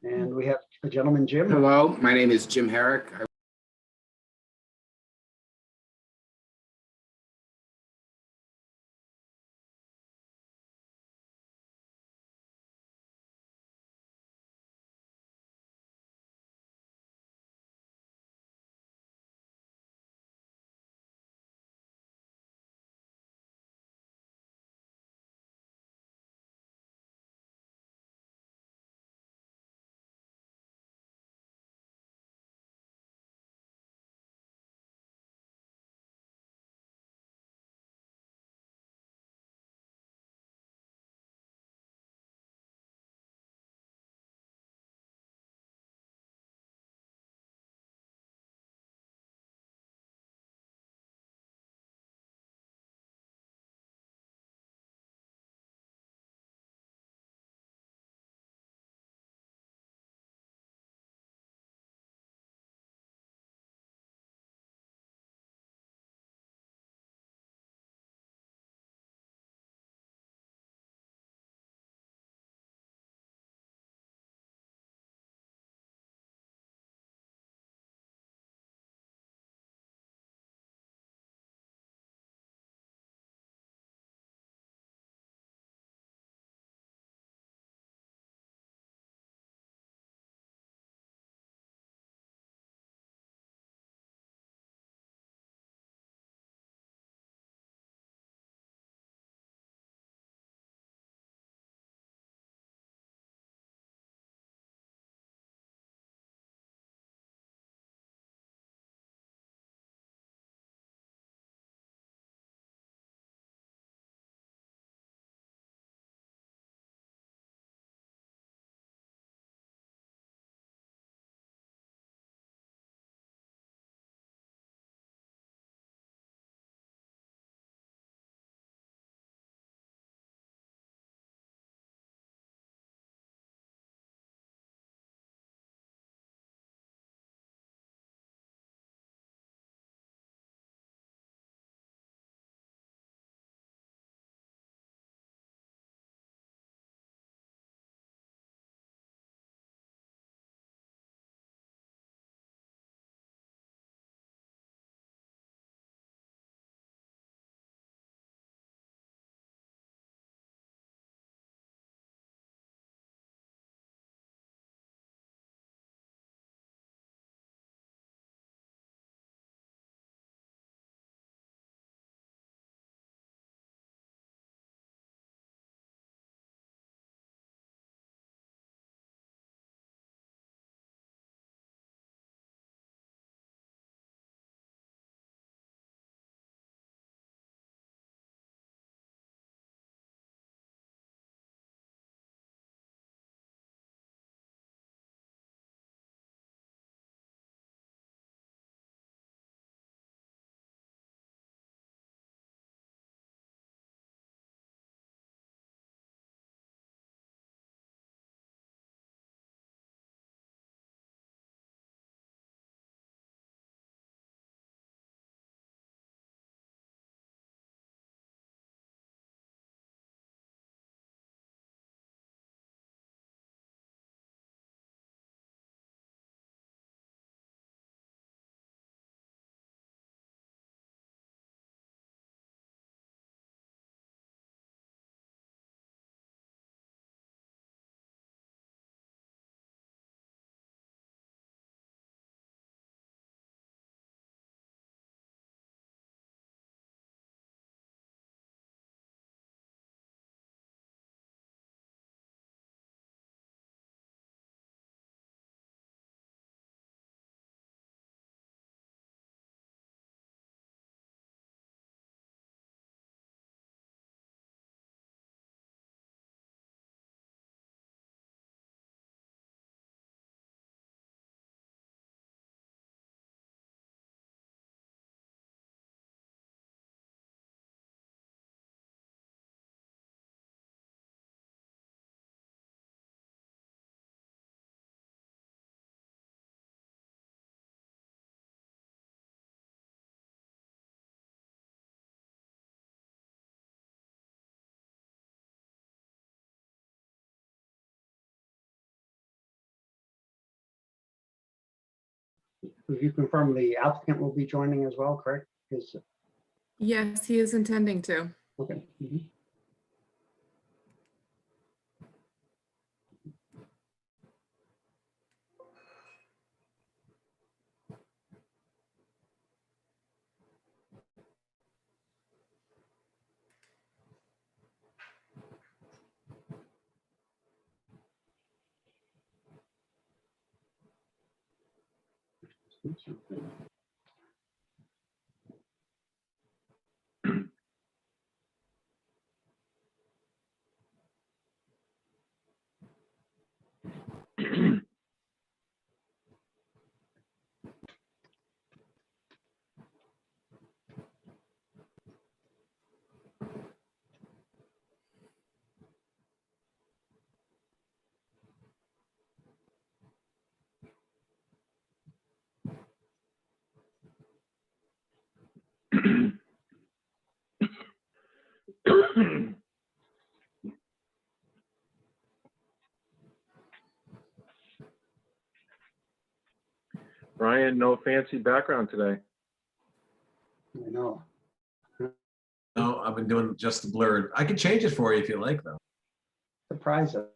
And we have a gentleman, Jim. Hello, my name is Jim Herrick. I you confirm the applicant will be joining as well, correct? Yes, he is intending to. Okay. Mhm. Brian, no fancy background today. I know. No, I've been doing just the blurred. I can change it for you if you like, though. Surprise us.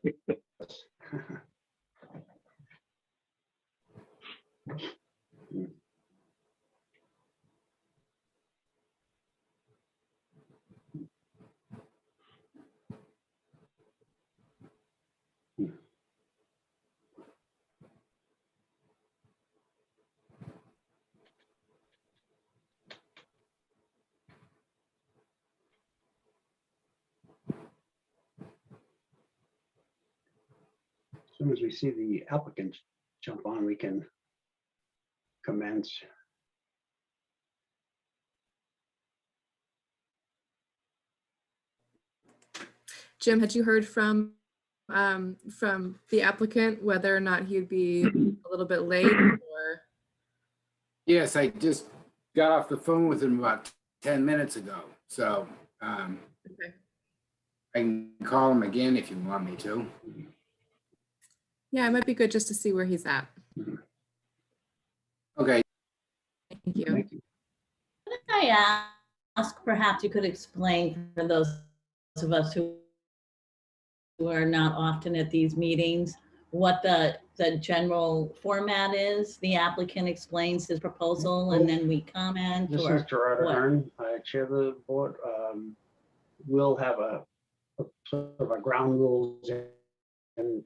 As soon as we see the applicant jump on, we can commence. Jim, had you heard from the applicant whether or not he'd be a little bit late or? Yes, I just got off the phone with him about 10 minutes ago. So Okay. I can call him again if you want me to. Yeah, it might be good just to see where he's at. Okay. Thank you. Thank you. Could I ask, perhaps you could explain for those of us who are not often at these meetings, what the general format is? The applicant explains his proposal and then we comment, This or is Gerard what? Ahern, I chair the board. We'll have a sort of a ground rules and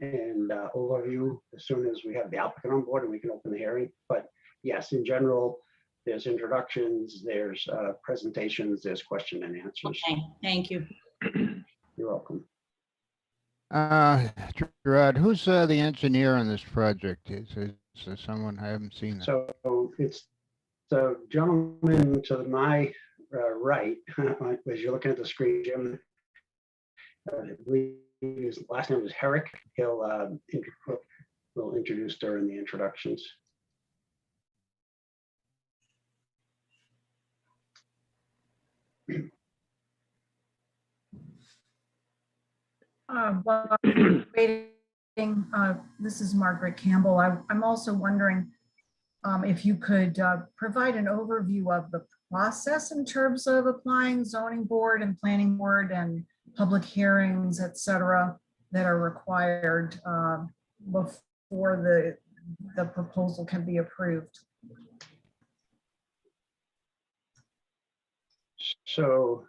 overview as soon as we have the applicant on board and we can open the hearing. But yes, in general, there's introductions, there's presentations, there's question and answers. Okay, thank you. You're welcome. Gerard, who's the engineer on this project? Is there someone I haven't seen? That. So it's the gentleman to my right, as you're looking at the screen, Jim. I believe his last name was Herrick. He'll we'll introduce during the introductions. While I'm waiting, this is Margaret Campbell. I'm also wondering if you could provide an overview of the process in terms of applying zoning board and planning board and public hearings, et cetera, that are required before the proposal can be approved. So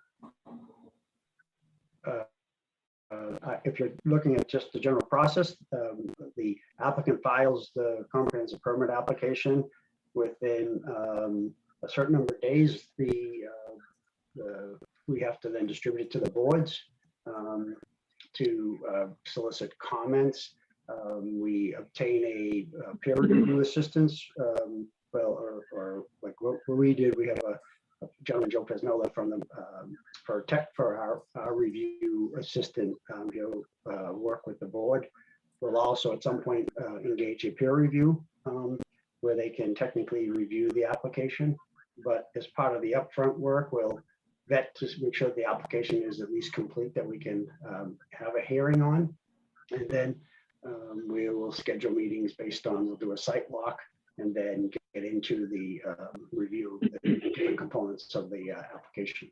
if you're looking at just the general process, the applicant files the comprehensive permit application within a certain number of days. We have to then distribute it to the boards to solicit comments. We obtain a peer review assistance. Or like what we did, we have a gentleman, Joe Pesnola, from the for our review assistant. He'll work with the board. We'll also at some point engage a peer review where they can technically review the application. But as part of the upfront work, we'll vet to make sure the application is at least complete, that we can have a hearing on. And then we will schedule meetings based on, we'll do a site walk and then get into the review of the different components of the application.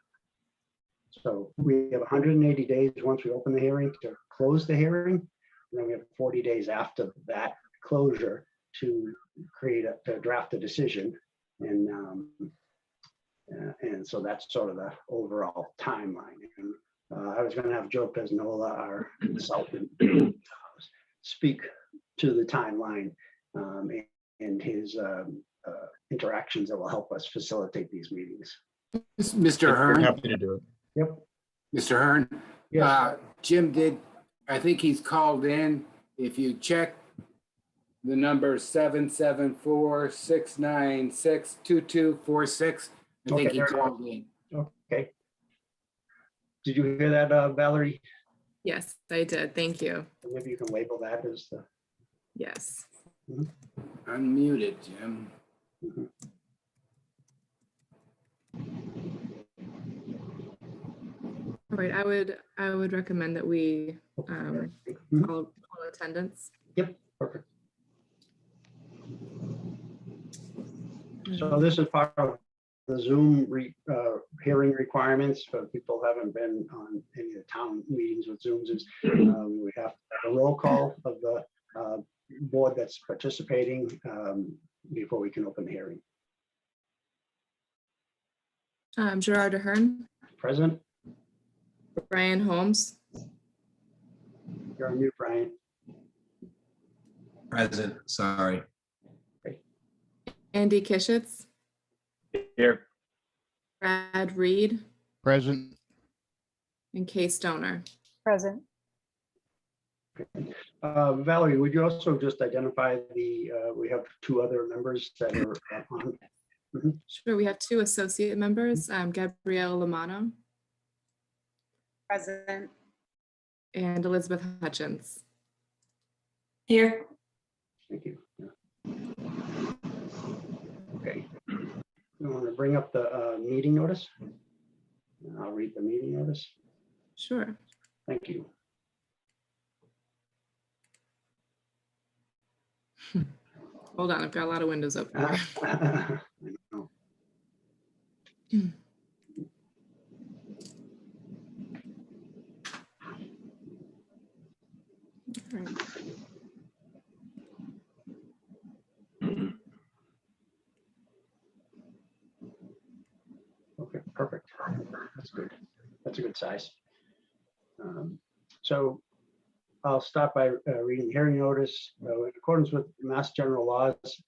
So we have 180 days once we open the hearing to close the hearing. And then we have 40 days after that closure to to draft a decision. And so that's sort of the overall timeline. And I was going to have Joe Pesnola, our consultant, speak to the timeline and his interactions that will help us facilitate these meetings. Mr. Hearn, Happy to do it. Yep. Mr. Hearn, Yes. Jim did, I think he's called in. If you check the number 774-696-2246, I think Okay. he called in. Okay. Did you hear that, Valerie? Yes, I did. Thank you. Maybe you can label that as the. Yes. Unmuted, Jim. Mhm. All right. I would recommend that we Mhm. call attendance. Yep, perfect. So this is part of the Zoom hearing requirements for people who haven't been on any of the town meetings with Zooms. Is we have to have a roll call of the board that's participating before we can open the hearing. Gerard Ahern, Present, Brian Holmes, you're on mute, Brian. Present, sorry. Andy Kishitz, Here. Brad Reed, Present. and Kay Stoner. Present. Valerie, would you also just identify we have two other members that are on? Sure. We have two associate members, Gabrielle Lamano Present. and Elizabeth Hutchins. Here. Thank you. Yeah. Okay. You want to bring up the meeting notice? I'll read the meeting notice. Sure. Thank you. Hold on. I've got a lot of windows open here. I know. All right. Okay, perfect. That's good. That's a good size. So I'll start by reading the hearing notice. In accordance with Mass General Laws,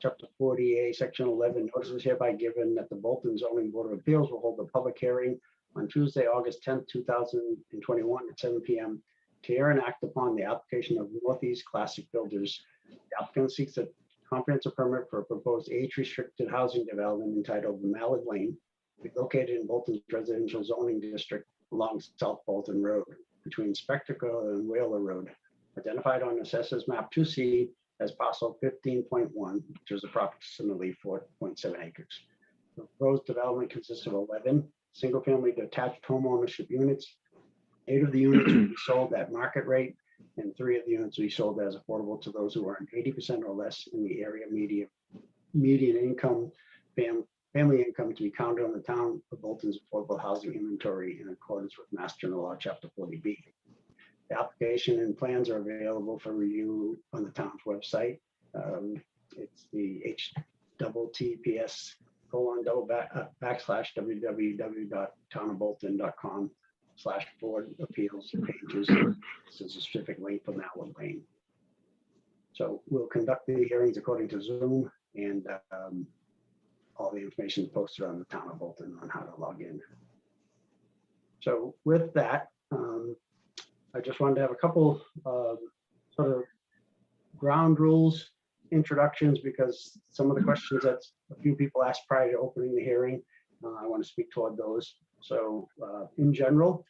Chapter 40A, Section 11, notice is hereby given that the Bolton Zoning Board of Appeals will hold a public hearing on Tuesday, August 10th, 2021 at 7 p.m. to hear and act upon the application of Northeast Classic Builders. The applicant seeks a comprehensive permit for a proposed age-restricted housing development entitled Mallard Lane, located in Bolton's residential zoning district along South Bolton Road between Spectacle and Whaler Road, identified on Assessors Map 2C as parcel 15.1, which is approximately 4.7 acres. The proposed development consists of 11 single-family detached home ownership units. 8 of the units will be sold at market rate, and 3 of the units will be sold as affordable to those who earn 80% or less in the area median income, family income to be counted on the town of Bolton's affordable housing inventory in accordance with Mass General Law, Chapter 40B. The application and plans are available for review on the town's website. It's the https://www.townofbolton.com/board-appeals pages. This is a specific link for Mallard Lane. So we'll conduct the hearings according to Zoom, and all the information is posted on the Town of Bolton on how to log in. So with that, I just wanted to have a couple sort of ground rules introductions, because some of the questions that a few people asked prior to opening the hearing, I want to speak toward those. So in general,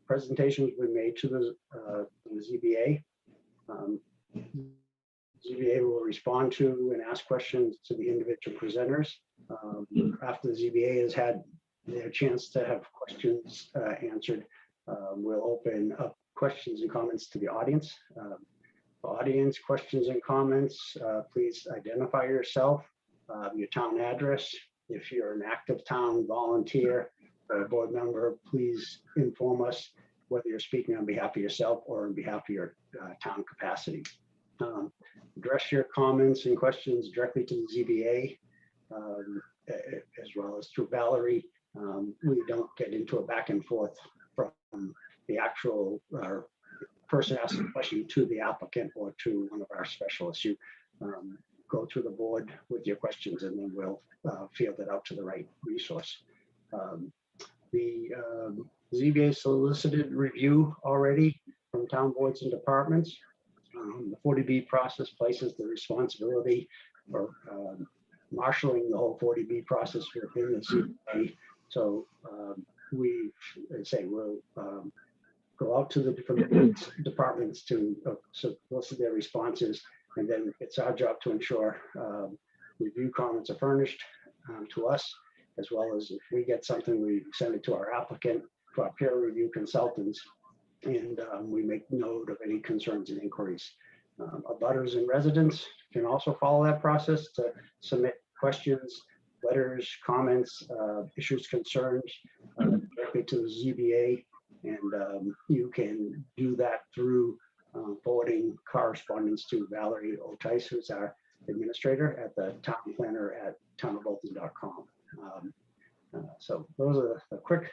presentations were made to the ZBA. ZBA will respond to and ask questions to the individual presenters. After the ZBA has had their chance to have questions answered, we'll open up questions and comments to the audience. Audience questions and comments, please identify yourself, your town address. If you're an active town volunteer or a board member, please inform us whether you're speaking on behalf of yourself or on behalf of your town capacity. Address your comments and questions directly to the ZBA, as well as through Valerie. We don't get into a back and forth from the actual person asking the question to the applicant or to one of our specialists. You go through the board with your questions, and then we'll field it out to the right resource. The ZBA solicited review already from town boards and departments. The 40B process places the responsibility for marshaling the whole 40B process within the ZBA. So we say we'll go out to the different departments to solicit their responses, and then it's our job to ensure review comments are furnished to us, as well as if we get something, we send it to our applicant, to our peer review consultants, and we make note of any concerns and inquiries. Abutters and residents can also follow that process to submit questions, letters, comments, issues, concerns directly to the ZBA. And you can do that through forwarding correspondence to Valerie Otice, who's our administrator, at the town planner at townofbolton.com. So those are the quick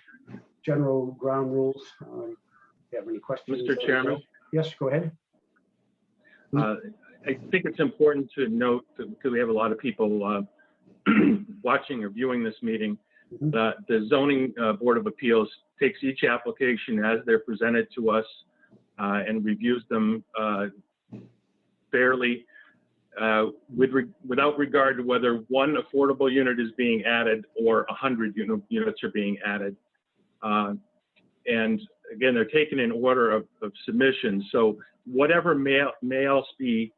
general ground rules. If you have any questions? Mr. Chairman? Yes, go ahead. I think it's important to note that because we have a lot of people watching or viewing this meeting, that the Zoning Board of Appeals takes each application as they're presented to us and reviews them fairly without regard to whether one affordable unit is being added or 100 units are being added. And again, they're taken in order of submission. So whatever may be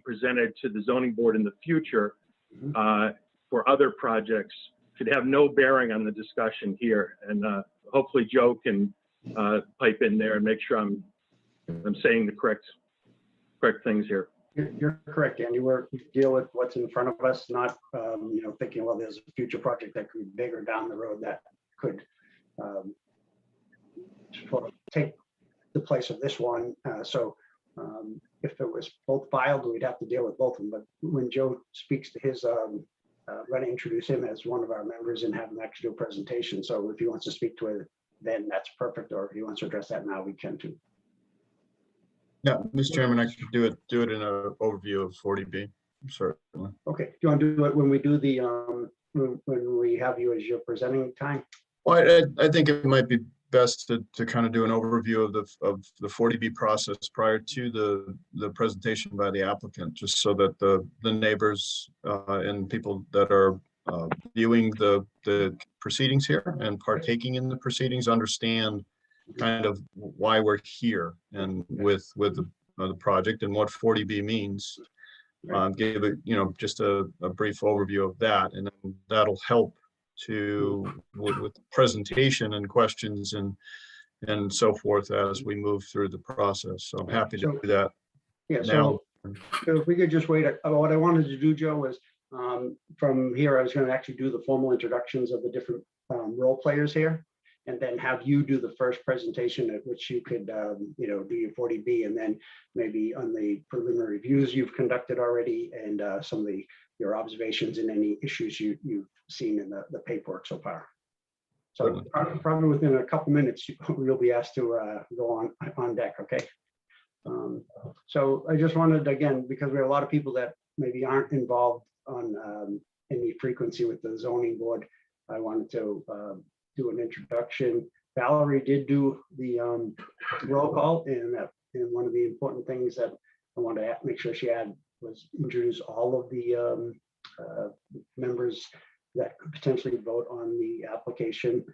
presented to the zoning board in the future for other projects could have no bearing on the discussion here. And hopefully Joe can pipe in there and make sure I'm saying the correct things here. You're correct, Andy. We deal with what's in front of us, not thinking, well, there's a future project that could be bigger down the road that could take the place of this one. So if it was both filed, we'd have to deal with both of them. But when Joe speaks to his, we're going to introduce him as one of our members and have him actually do a presentation. So if he wants to speak to it, then that's perfect. Or if he wants to address that now, we can too. Yeah, Mr. Chairman, I could do it in an overview of 40B, certainly. Okay, do you want to do it when we do the when we have you as your presenting time? Well, I think it might be best to kind of do an overview of the 40B process prior to the presentation by the applicant, just so that the neighbors and people that are viewing the proceedings here and partaking in the proceedings understand kind of why we're here and with the project and what 40B means. Give it, just a brief overview of that, and then that'll help with presentation and questions and so forth as we move through the process. So I'm happy to do that. Yeah. Now. So if we could just wait. What I wanted to do, Joe, was from here I was going to actually do the formal introductions of the different role players here, and then have you do the first presentation at which you could, do your 40B, and then maybe on the preliminary reviews you've conducted already, and some of your observations and any issues you've seen in the paperwork so far. So probably within a couple minutes, you'll be asked to go on deck, okay? So I just wanted, again, because we have a lot of people that maybe aren't involved on any frequency with the zoning board, I wanted to do an introduction. Valerie did do the roll call, and one of the important things that I wanted to make sure she had was introduce all of the members that could potentially vote on the application,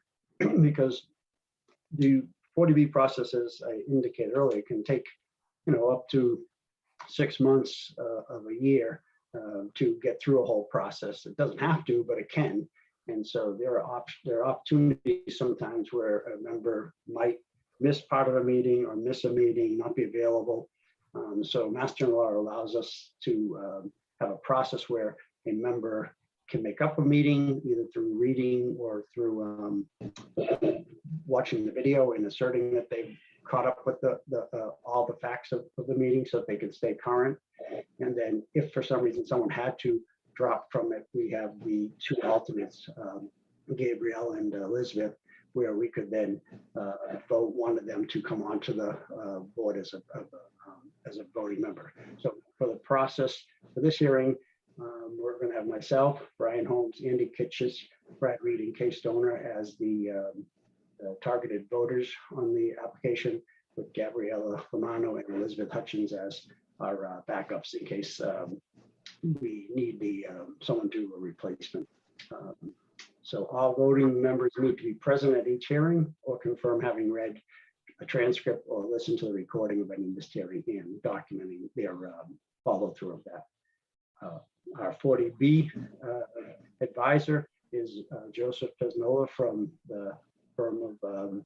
because the 40B process, as I indicated earlier, can take up to 6 months of a year to get through a whole process. It doesn't have to, but it can. And so there are opportunities sometimes where a member might miss part of a meeting or miss a meeting, not be available. So Mass General Law allows us to have a process where a member can make up a meeting either through reading or through watching the video and asserting that they've caught up with all the facts of the meeting so that they can stay current. And then if for some reason someone had to drop from it, we have the two alternates, Gabrielle and Elizabeth, where we could then vote one of them to come onto the board as a voting member. So for the process for this hearing, we're going to have myself, Brian Holmes, Andy Kitches, Brad Reed, and Kay Stoner as the targeted voters on the application, with Gabriella Romano and Elizabeth Hutchins as our backups in case we need someone to do a replacement. So all voting members need to be present at each hearing or confirm having read a transcript or listened to the recording of any missed hearing and documenting their follow through of that. Our 40B advisor is Joseph Pesnola from the firm of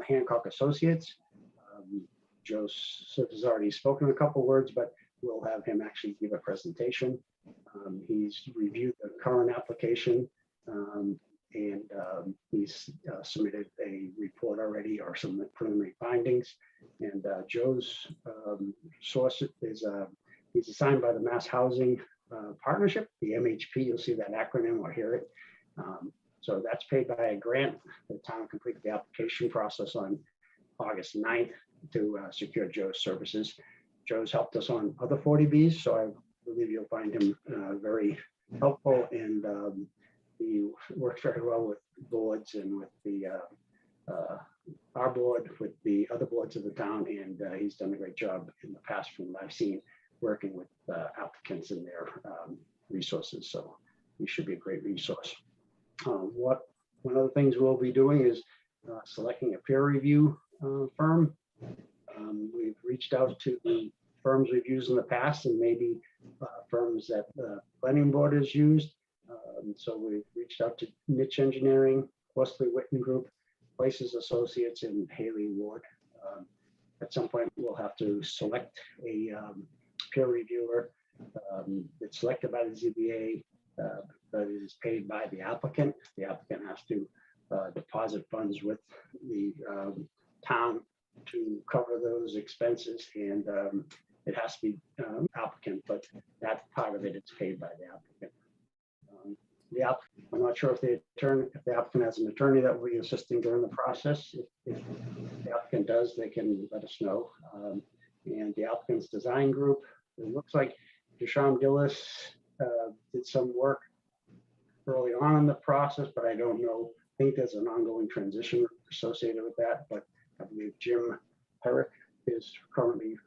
Hancock Associates. Joseph has already spoken a couple words, but we'll have him actually give a presentation. He's reviewed the current application and he's submitted a report already or some preliminary findings. And Joe's source is he's assigned by the Mass Housing Partnership, the MHP. You'll see that acronym or hear it. So that's paid by a grant. The town completed the application process on August 9th to secure Joe's services. Joe's helped us on other 40Bs, so I believe you'll find him very helpful, and he works very well with boards and with the our board, with the other boards of the town, and he's done a great job in the past from what I've seen working with applicants and their resources. So he should be a great resource. One of the things we'll be doing is selecting a peer review firm. We've reached out to the firms we've used in the past and maybe firms that the planning board has used. So we've reached out to Niche Engineering, Wesley Witten Group, Places Associates, and Haley Ward. At some point, we'll have to select a peer reviewer. It's selected by the ZBA, but it is paid by the applicant. The applicant has to deposit funds with the town to cover those expenses, and it has to be applicant, but that part of it, it's paid by the applicant. I'm not sure if the applicant has an attorney that will be assisting during the process. If the applicant does, they can let us know. And the applicant's design group, it looks like Deshaun Gillis did some work early on in the process, but I don't know. I think there's an ongoing transition associated with that, but I believe Jim Herrick is currently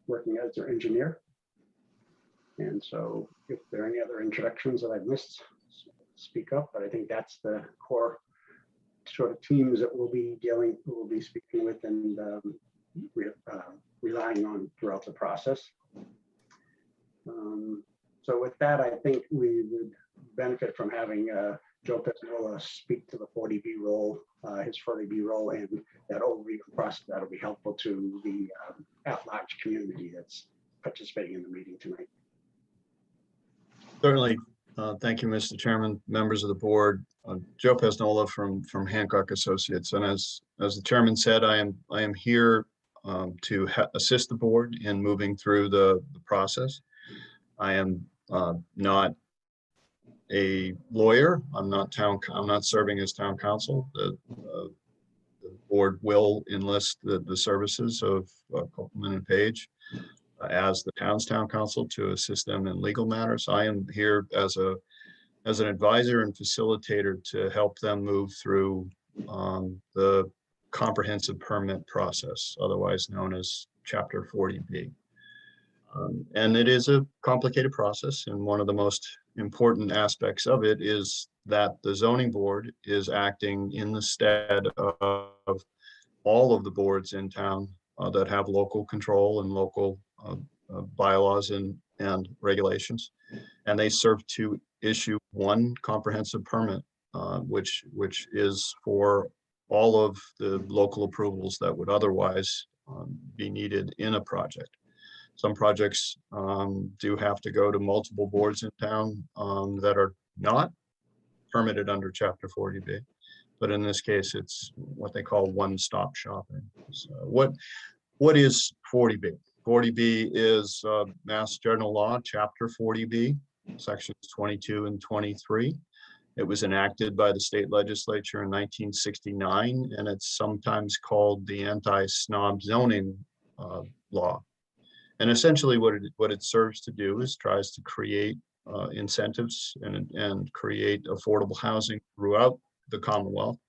working as their engineer. And so if there are any other introductions that I've missed, speak up, but I think that's the core sort of teams that we'll be speaking with and relying on throughout the process. So with that, I think we would benefit from having Joe Pesnola speak to the 40B role, his 40B role, and that overview process. That'll be helpful to the at-large community that's participating in the meeting tonight. Certainly. Thank you, Mr. Chairman, members of the board. Joe Pesnola from Hancock Associates, and as the chairman said, I am here to assist the board in moving through the process. I am not a lawyer. I'm not serving as town counsel. The board will enlist the services of Copeland and Page as the town's town counsel to assist them in legal matters. I am here as an advisor and facilitator to help them move through the comprehensive permit process, otherwise known as Chapter 40B. And it is a complicated process, and one of the most important aspects of it is that the zoning board is acting in the stead of all of the boards in town that have local control and local bylaws and regulations, and they serve to issue one comprehensive permit, which is for all of the local approvals that would otherwise be needed in a project. Some projects do have to go to multiple boards in town that are not permitted under Chapter 40B. But in this case, it's what they call one-stop shopping. So what is 40B? 40B is Mass General Law, Chapter 40B, Sections 22 and 23. It was enacted by the state legislature in 1969, and it's sometimes called the anti-snob zoning law. And essentially what it serves to do is tries to create incentives and create affordable housing throughout the Commonwealth.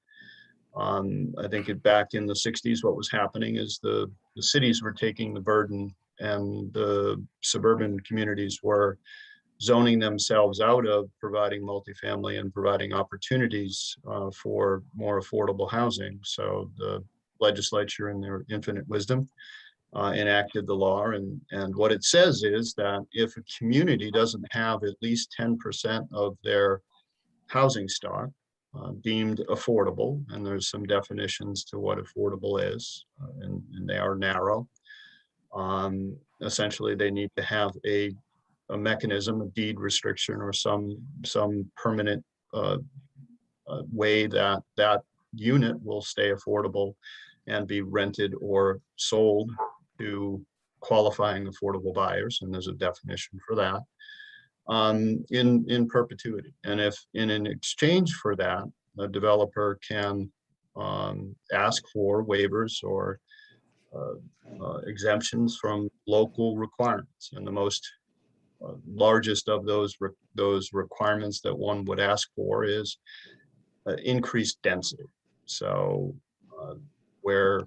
I think back in the 60s, what was happening is the cities were taking the burden and the suburban communities were zoning themselves out of providing multifamily and providing opportunities for more affordable housing. So the legislature, in their infinite wisdom, enacted the law. And what it says is that if a community doesn't have at least 10% of their housing stock deemed affordable, and there's some definitions to what affordable is, and they are narrow. Essentially, they need to have a mechanism, a deed restriction, or some permanent way that that unit will stay affordable and be rented or sold to qualifying affordable buyers, and there's a definition for that, in perpetuity. And if in an exchange for that, a developer can ask for waivers or exemptions from local requirements, and the most largest of those requirements that one would ask for is increased density. So where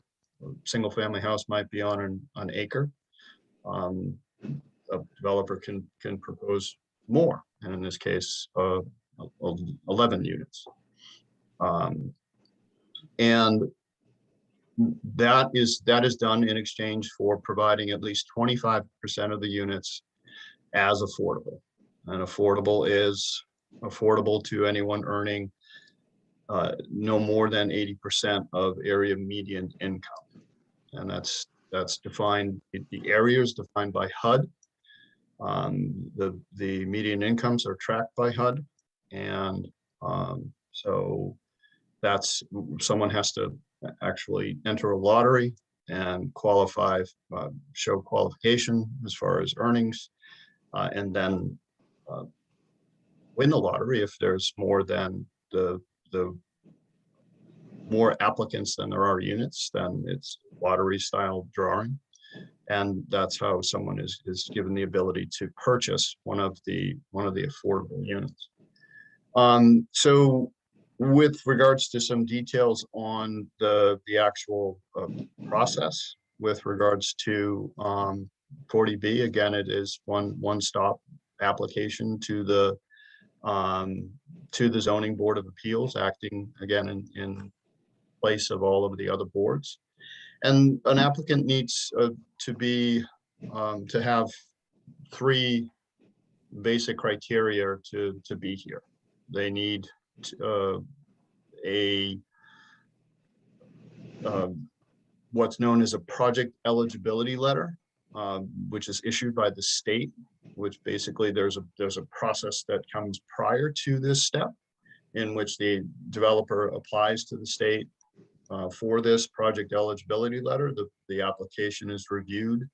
a single family house might be on an acre, a developer can propose more, and in this case 11 units, and that is done in exchange for providing at least 25% of the units as affordable. And affordable is affordable to anyone earning no more than 80% of area median income. And that's defined, the area is defined by HUD. The median incomes are tracked by HUD. And so that's, someone has to actually enter a lottery and qualify, show qualification as far as earnings, and then win the lottery. If there's more than the more applicants than there are units, then it's lottery style drawing. And that's how someone is given the ability to purchase one of the affordable units. So with regards to some details on the actual process with regards to 40B, again, it is one-stop application to the Zoning Board of Appeals, acting again in place of all of the other boards. And an applicant needs to have three basic criteria to be here. They need what's known as a project eligibility letter, which is issued by the state, which basically there's a process that comes prior to this step in which the developer applies to the state for this project eligibility letter. The application is reviewed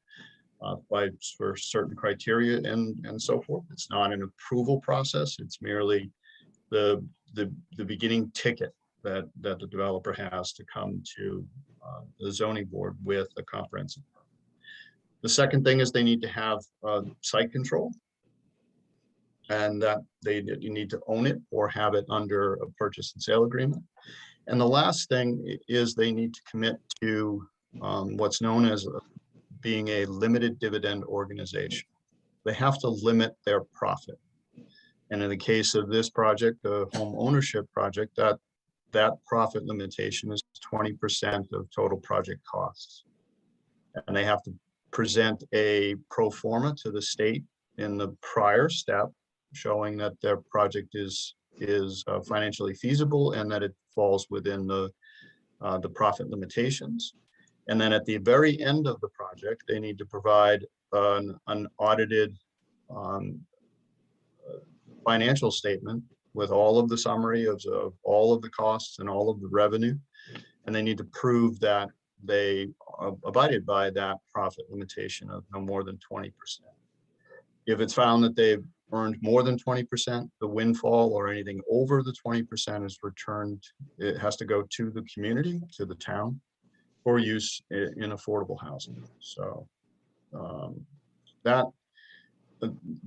for certain criteria and so forth. It's not an approval process. It's merely the beginning ticket that the developer has to come to the zoning board with a comprehensive permit. The second thing is they need to have site control, and that you need to own it or have it under a purchase and sale agreement. And the last thing is they need to commit to what's known as being a limited dividend organization. They have to limit their profit. And in the case of this project, the home ownership project, that profit limitation is 20% of total project costs. And they have to present a pro forma to the state in the prior step, showing that their project is financially feasible and that it falls within the profit limitations. And then at the very end of the project, they need to provide an audited financial statement with all of the summary of all of the costs and all of the revenue. And they need to prove that they abided by that profit limitation of no more than 20%. If it's found that they've earned more than 20%, the windfall or anything over the 20% is returned. It has to go to the community, to the town, for use in affordable housing. So that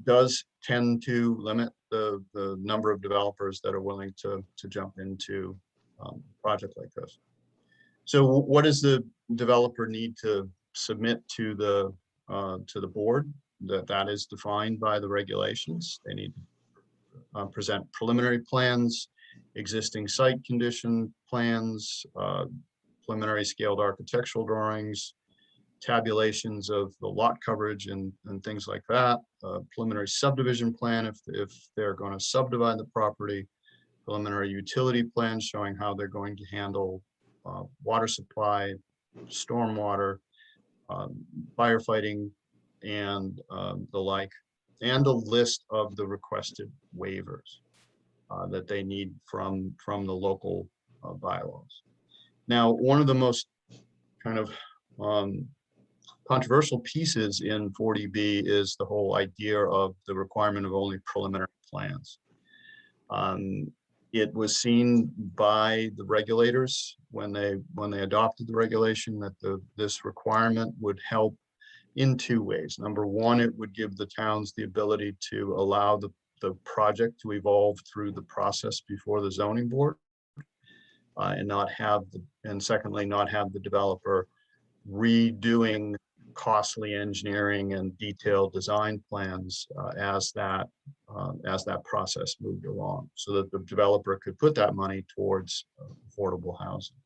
does tend to limit the number of developers that are willing to jump into a project like this. So what does the developer need to submit to the board? That is defined by the regulations. They need to present preliminary plans, existing site condition plans, preliminary scaled architectural drawings, tabulations of the lot coverage and things like that, preliminary subdivision plan if they're going to subdivide the property, preliminary utility plans showing how they're going to handle water supply, stormwater, firefighting, and the like, and a list of the requested waivers that they need from the local bylaws. Now, one of the most kind of controversial pieces in 40B is the whole idea of the requirement of only preliminary plans. It was seen by the regulators when they adopted the regulation that this requirement would help in two ways. Number one, it would give the towns the ability to allow the project to evolve through the process before the zoning board, and secondly, not have the developer redoing costly engineering and detailed design plans as that process moved along, so that the developer could put that money towards affordable housing.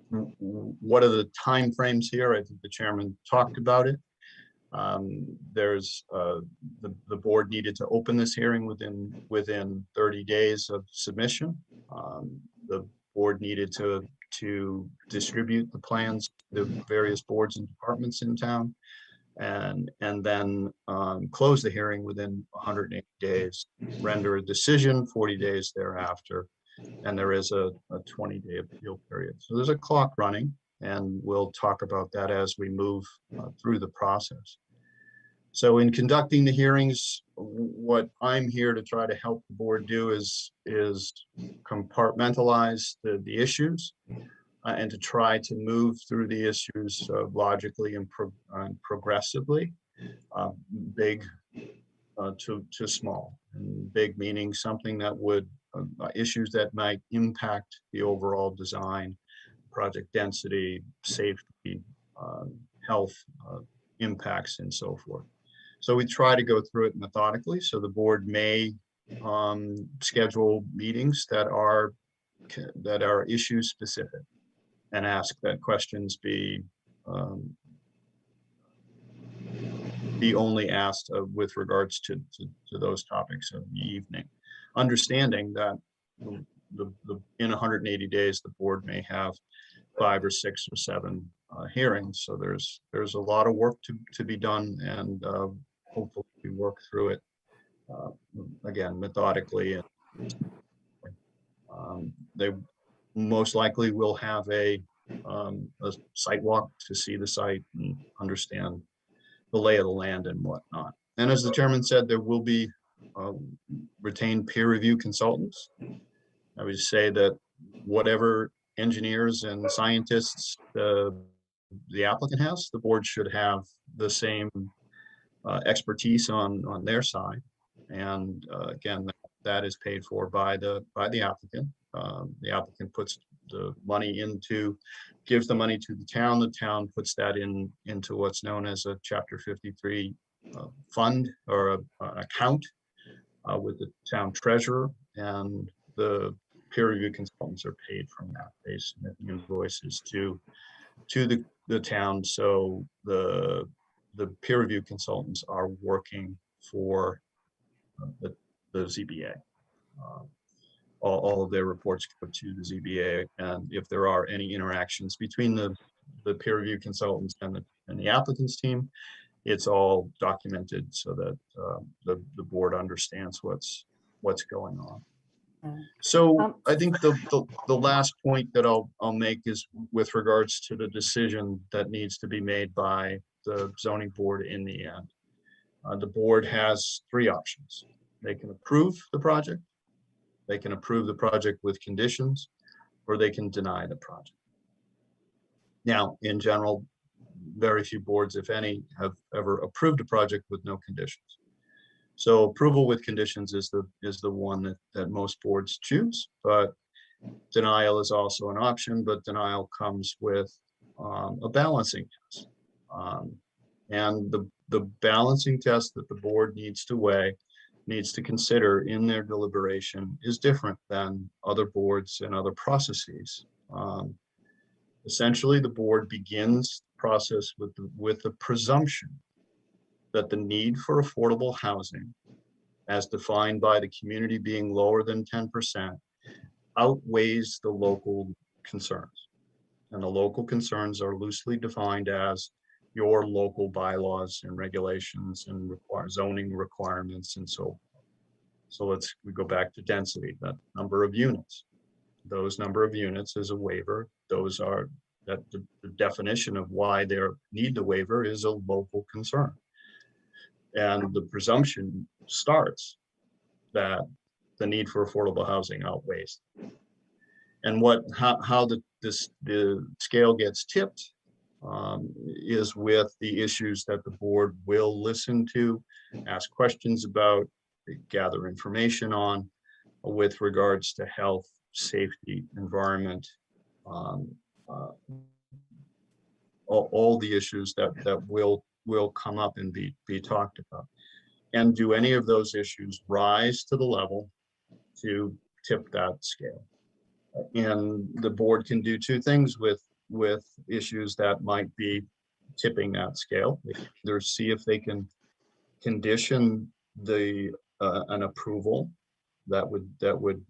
What are the timeframes here? I think the chairman talked about it. There's the board needed to open this hearing within 30 days of submission. The board needed to distribute the plans to various boards and departments in town, and then close the hearing within 180 days, render a decision 40 days thereafter, and there is a 20-day appeal period. So there's a clock running, and we'll talk about that as we move through the process. So in conducting the hearings, what I'm here to try to help the board do is compartmentalize the issues and to try to move through the issues logically and progressively, big to small. And big meaning something that would, issues that might impact the overall design, project density, safety, health impacts, and so forth. So we try to go through it methodically. So the board may schedule meetings that are issue specific, and ask that questions be only asked with regards to those topics of the evening, understanding that in 180 days the board may have 5 or 6 or 7 hearings. So there's a lot of work to be done, and hopefully we work through it again methodically. They most likely will have a site walk to see the site and understand the lay of the land and whatnot. And as the chairman said, there will be retained peer review consultants. I would say that whatever engineers and scientists the applicant has, the board should have the same expertise on their side. And again, that is paid for by the applicant. The applicant puts the money gives the money to the town puts that into what's known as a Chapter 53 fund, or an account with the town treasurer, and the peer review consultants are paid from that. They submit the invoices to the town, so the peer review consultants are working for the ZBA. all of their reports go to the ZBA, and if there are any interactions between the peer review consultants and the applicants team, it's all documented so that the board understands what's going on. So I think the last point that I'll make is with regards to the decision that needs to be made by the zoning board in the end. The board has three options. They can approve the project, they can approve the project with conditions, or they can deny the project. Now, in general, very few boards, if any, have ever approved a project with no conditions. So approval with conditions is the one that most boards choose, but denial is also an option, but denial comes with a balancing test. And the balancing test that the board needs to consider in their deliberation is different than other boards and other processes. Essentially, the board begins the process with the presumption that the need for affordable housing, as defined by the community being lower than 10%, outweighs the local concerns. And the local concerns are loosely defined as your local bylaws and regulations and zoning requirements and so forth. So we go back to density, that number of units. Those number of units is a waiver. Those are the definition of why they need the waiver is a local concern. And the presumption starts that the need for affordable housing outweighs. And how the scale gets tipped is with the issues that the board will listen to, ask questions about, gather information on, with regards to health, safety, environment, all the issues that will come up and be talked about. And do any of those issues rise to the level to tip that scale? And the board can do two things with issues that might be tipping that scale. They can either see if they can condition an approval that would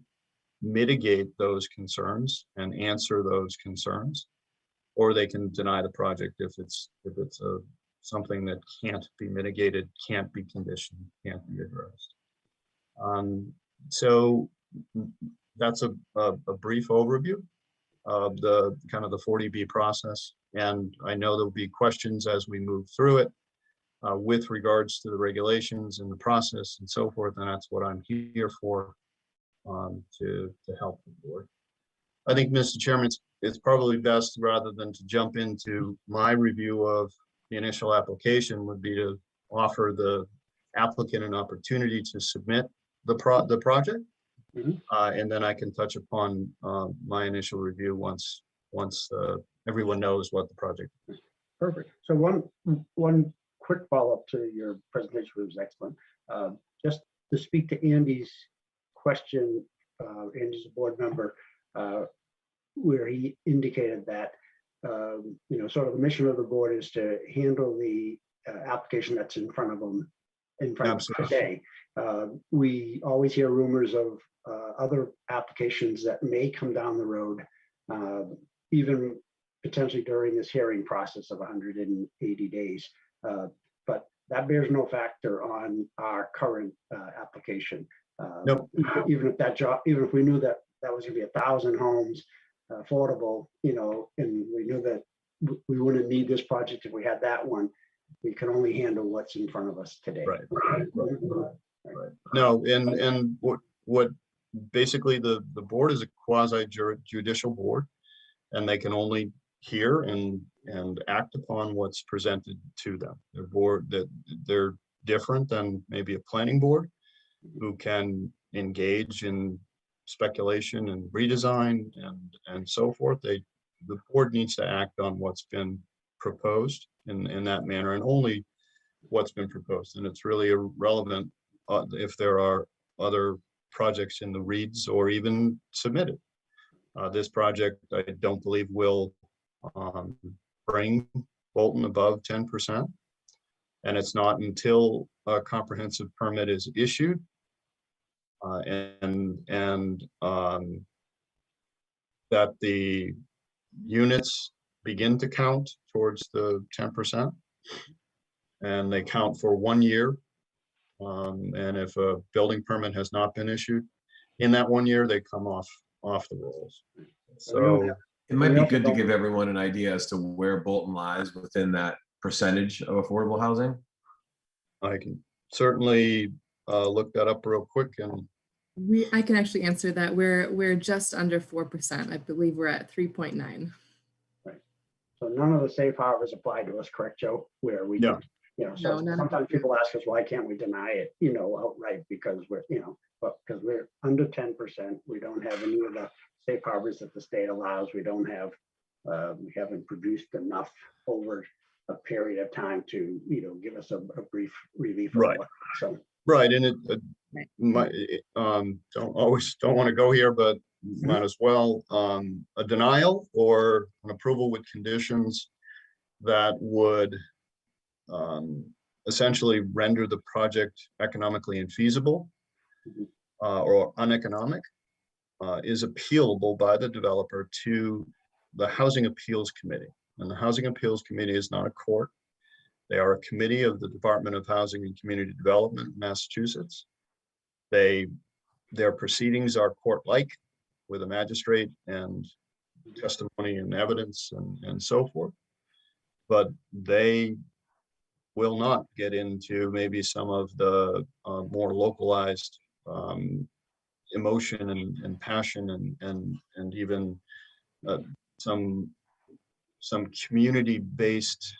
mitigate those concerns and answer those concerns, or they can deny the project if it's something that can't be mitigated, can't be conditioned, can't be addressed. So that's a brief overview of the 40B process. And I know there'll be questions as we move through it with regards to the regulations and the process and so forth. And that's what I'm here for, to help the board. I think, Mr. Chairman, it's probably best, rather than to jump into my review of the initial application, would be to offer the applicant an opportunity to submit the project. And then I can touch upon my initial review once everyone knows what the project is. Perfect. So one quick follow-up to your presentation was excellent. Just to speak to Andy's question, Andy's a board member, where he indicated that sort of the mission of the board is to handle the application that's in front of them today. We always hear rumors of other applications that may come down the road, even potentially during this hearing process of 180 days. But that bears no factor on our current application. Nope. Even if we knew that was going to be 1,000 homes affordable, and we knew that we wouldn't need this project if we had that one, we can only handle what's in front of us today. Right. No, and what basically the board is a quasi judicial board, and they can only hear and act upon what's presented to them. They're different than maybe a planning board, who can engage in speculation and redesign and so forth. The board needs to act on what's been proposed in that manner, and only what's been proposed. And it's really irrelevant if there are other projects in the reads or even submitted. This project, I don't believe, will bring Bolton above 10%. And it's not until a comprehensive permit is issued and that the units begin to count towards the 10%, and they count for 1 year. And if a building permit has not been issued in that 1 year, they come off the rolls. So it might be good to give everyone an idea as to where Bolton lies within that percentage of affordable housing. I can certainly look that up real quick, and I can actually answer that. We're just under 4%. I believe we're at 3.9. Right. So none of the safe harbors apply to us, correct, Joe? Where we, No. So No, sometimes people ask us, why can't we deny it, outright, because we're, because we're under 10%. We don't have any of the safe harbors that the state allows. We don't have, we haven't produced enough over a period of time to, give us a brief relief. Right. So. Right, and don't want to go here, but might as well. A denial or an approval with conditions that would essentially render the project economically infeasible or uneconomic is appealable by the developer to the Housing Appeals Committee. And the Housing Appeals Committee is not a court. They are a committee of the Department of Housing and Community Development, Massachusetts. Their proceedings are court-like, with a magistrate and testimony and evidence and so forth. But they will not get into maybe some of the more localized emotion and passion and even some community-based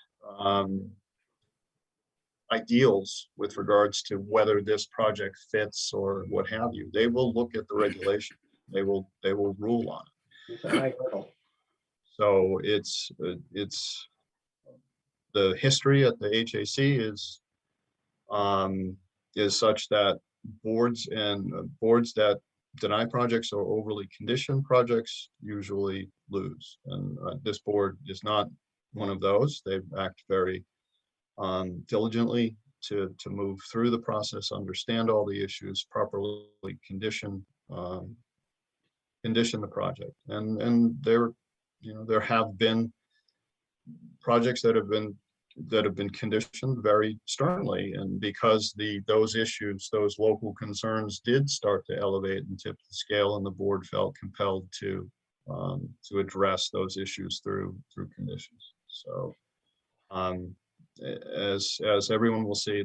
ideals with regards to whether this project fits or what have you. They will look at the regulation. They will rule on it. It's a high hurdle. So it's the history at the HAC is such that boards that deny projects or overly conditioned projects usually lose. And this board is not one of those. They act very diligently to move through the process, understand all the issues, properly condition the project. And there have been projects that have been conditioned very sternly, and because those issues, those local concerns did start to elevate and tip the scale, and the board felt compelled to address those issues through conditions. So as everyone will see,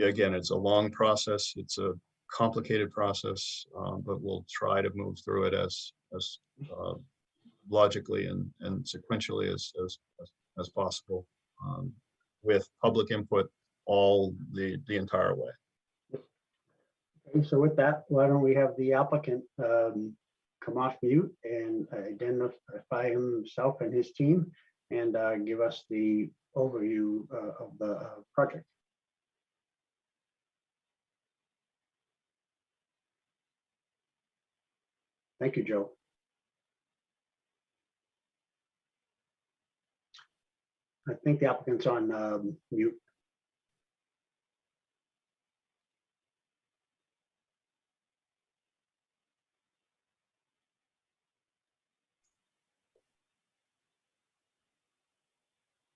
again, it's a long process, it's a complicated process, but we'll try to move through it as logically and sequentially as possible, with public input all the entire way. Okay, so with that, why don't we have the applicant come off mute and identify himself and his team and give us the overview of the project. Thank you, Joe. I think the applicant's on mute.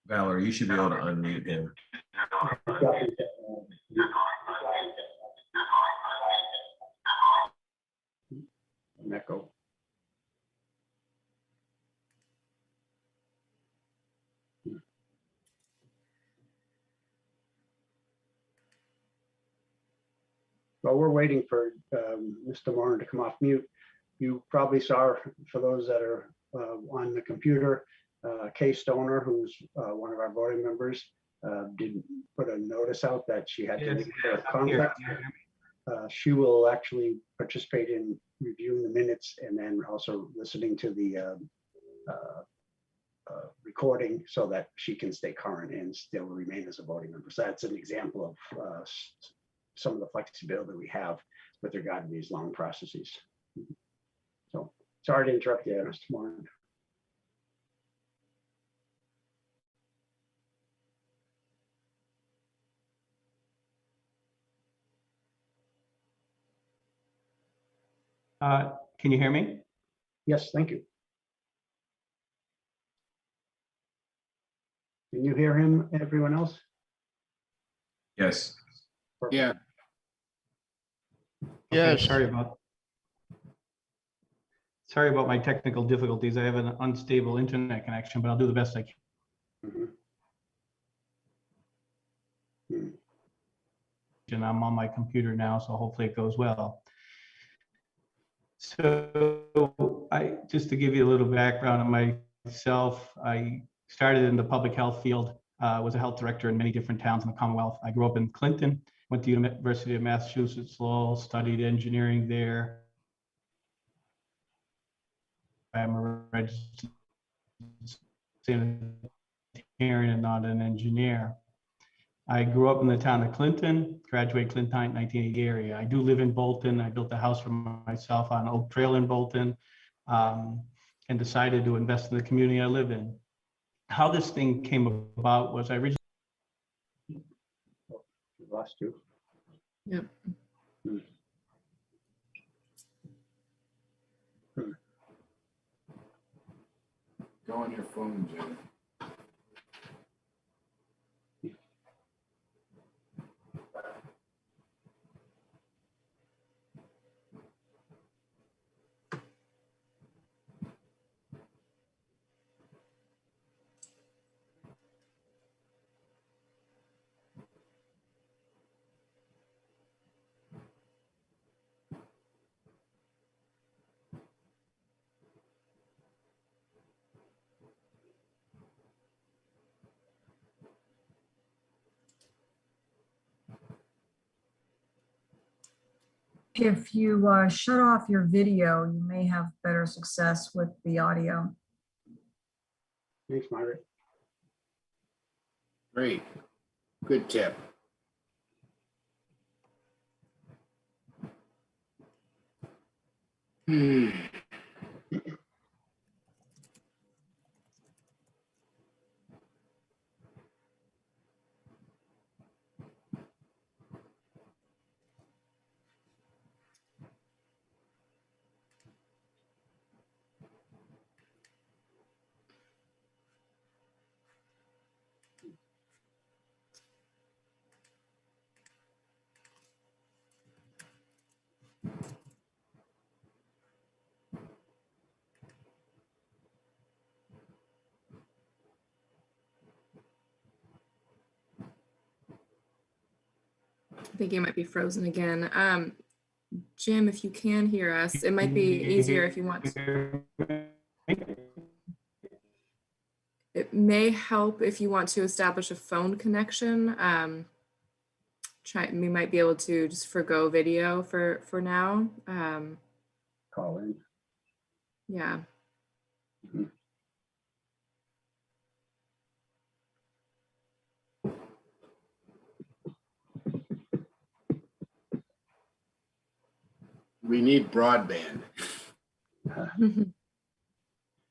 Valerie, you should be able to unmute him. An echo. While we're waiting for Mr. Moran to come off mute, you probably saw, for those that are on the computer, Kay Stoner, who's one of our voting members, did put a notice out that she had to leave for a conflict. She will actually participate in reviewing the minutes and then also listening to the recording so that she can stay current and still remain as a voting member. So that's an example of some of the flexibility we have with regard to these long processes. So sorry to interrupt you, Mr. Moran. Can you hear me? Yes, thank you. Can you hear him, everyone else? Yes. Perfect. Yeah, Okay, Yes. sorry about my technical difficulties. I have an unstable internet connection, but I'll do the best I can. Mhm. Hmm. And I'm on my computer now, so hopefully it goes well. So just to give you a little background on myself, I started in the public health field, was a health director in many different towns in the Commonwealth. I grew up in Clinton, went to University of Massachusetts Lowell, studied engineering there. I'm a registered sanitarian and not an engineer. I grew up in the town of Clinton, graduated Clinton 1980 area. I do live in Bolton. I built a house for myself on Oak Trail in Bolton, and decided to invest in the community I live in. How this thing came about was I originally We lost you. Yep. Hmm. go on your phone, Jim. If you shut off your video, you may have better success with the audio. Thanks, Margaret. Great, good tip. Hmm. I think you might be frozen again. Jim, if you can hear us, it might be easier if you want to. It may help if you want to establish a phone connection. We might be able to just forgo video for now. Call in. Yeah. We need broadband.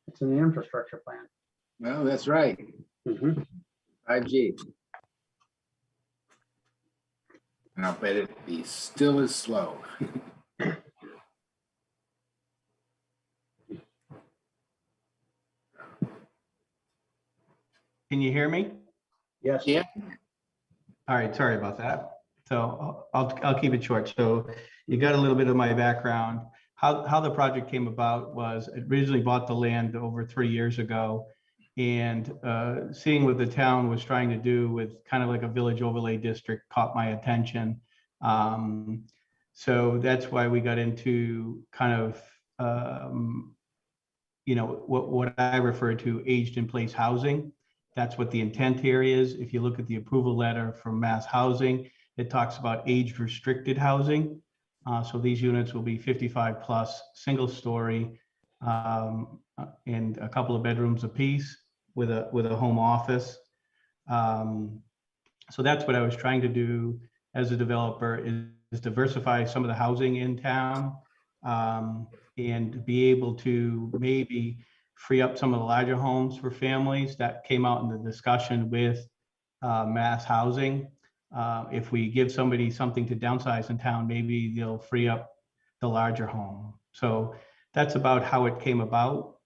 It's in the infrastructure plan. Well, that's right. Mhm. 5G. And I'll bet it'd be still as slow. Can you hear me? Yes. Yeah. All right, sorry about that. So I'll keep it short. So you got a little bit of my background. How the project came about was I originally bought the land over 3 years ago, and seeing what the town was trying to do with kind of like a village overlay district caught my attention. So that's why we got into kind of what I refer to aged in place housing. That's what the intent here is. If you look at the approval letter from Mass Housing, it talks about age restricted housing. So these units will be 55 plus, single story, and a couple of bedrooms apiece with a home office. So that's what I was trying to do as a developer is diversify some of the housing in town, and be able to maybe free up some of the larger homes for families. That came out in the discussion with Mass Housing. If we give somebody something to downsize in town, maybe they'll free up the larger home. So that's about how it came about.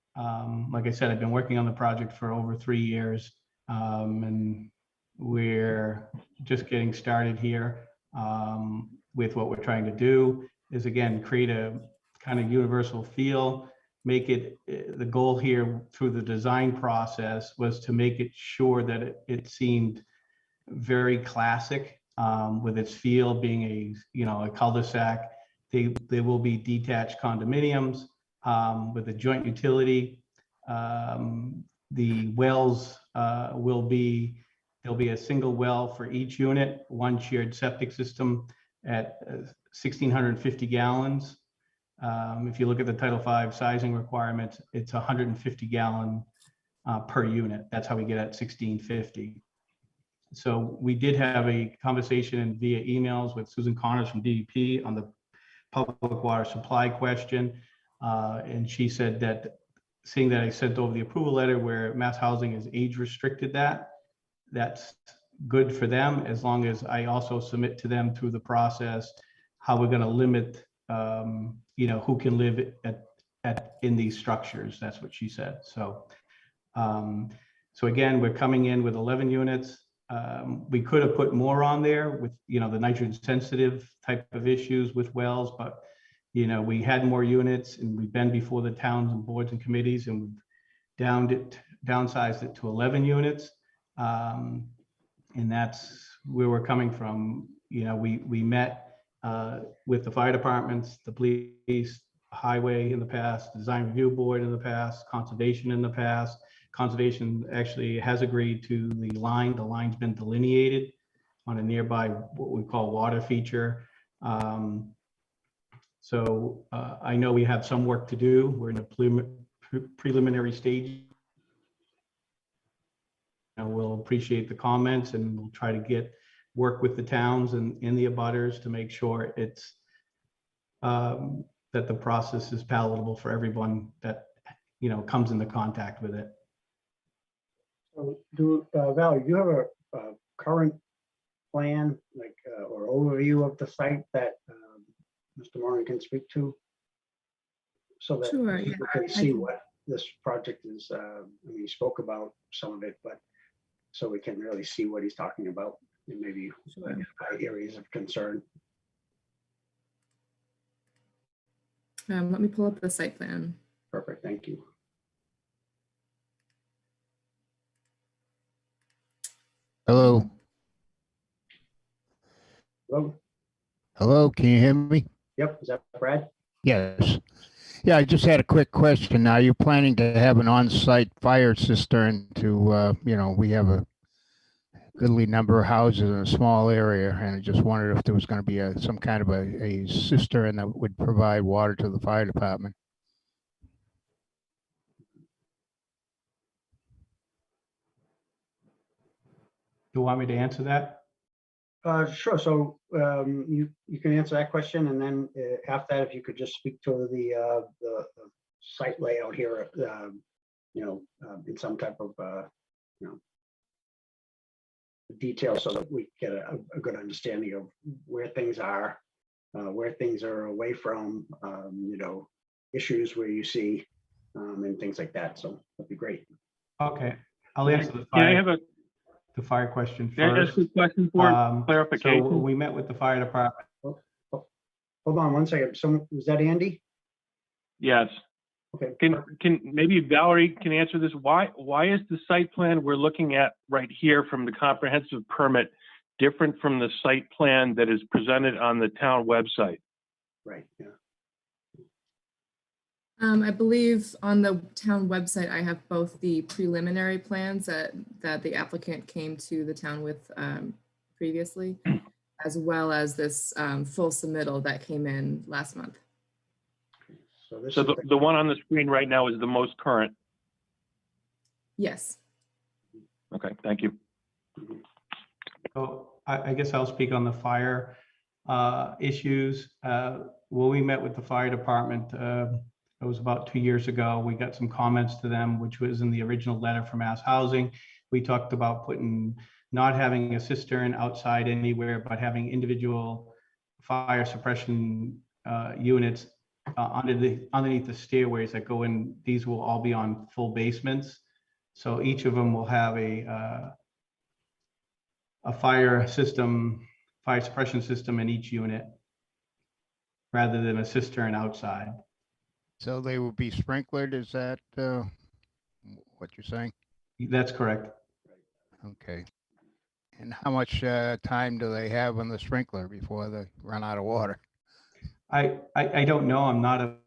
Like I said, I've been working on the project for over 3 years, and we're just getting started here with what we're trying to do is, again, create a kind of universal feel, make it, the goal here through the design process was to make it sure that it seemed very classic, with its feel being a cul-de-sac. They will be detached condominiums with a joint utility. The wells there'll be a single well for each unit, one shared septic system at 1,650 gallons. If you look at the Title V sizing requirements, it's 150 gallon per unit. That's how we get at 1,650. So we did have a conversation via emails with Susan Connors from DEP on the public water supply question. And she said that, seeing that I sent over the approval letter where Mass Housing is age restricted, that's good for them, as long as I also submit to them through the process how we're going to limit who can live in these structures. That's what she said. So again, we're coming in with 11 units. We could have put more on there with the nitrogen sensitive type of issues with wells, but we had more units, and we've been before the towns and boards and committees, and we've downsized it to 11 units. And that's where we're coming from. We met with the fire departments, the police, highway in the past, design review board in the past, conservation in the past. Conservation actually has agreed to the line. The line's been delineated on a nearby, what we call water feature. So I know we have some work to do. We're in a preliminary stage. We'll appreciate the comments, and we'll try to work with the towns and in the abutters to make sure it's that the process is palatable for everyone that comes into contact with it. So Valerie, do you have a current plan, or overview of the site that Mr. Moran can speak to? So that Sure, people can see what this project is. He spoke about some of it, but so we can really see what he's talking about and maybe areas of concern. Let me pull up the site plan. Perfect, thank you. Hello. Hello? Hello, can you hear me? Yep, is that Brad? Yes. Yeah, I just had a quick question. Now, you're planning to have an on-site fire cistern to, we have a goodly number of houses in a small area, and I just wondered if there was going to be some kind of a cistern that would provide water to the fire department. Do you want me to answer that? Sure. So you can answer that question, and then after that, if you could just speak to the site layout here, in some type of detail, so that we get a good understanding of where things are away from, issues where you see, and things like that. So that'd be great. Okay, I'll answer the Can I fire. have The fire question Can I ask first. a question for clarification? So we met with the fire department. Hold on one second. Was that Andy? Yes. Okay. Can maybe Valerie can answer this? Why is the site plan we're looking at right here from the comprehensive permit different from the site plan that is presented on the town website? Right. Yeah. I believe on the town website, I have both the preliminary plans that the applicant came to the town with previously, as well as this full submittal that came in last month. So the one on the screen right now is the most current. Yes. Okay, thank you. So I guess I'll speak on the fire issues. When we met with the fire department, it was about 2 years ago. We got some comments to them, which was in the original letter from Mass Housing. We talked about not having a cistern outside anywhere, but having individual fire suppression units underneath the stairways that go in. These will all be on full basements. So each of them will have a fire suppression system in each unit, rather than a cistern outside. So they will be sprinklered, is that what you're saying? That's correct. Okay. And how much time do they have on the sprinkler before they run out of water? I don't know. I'm not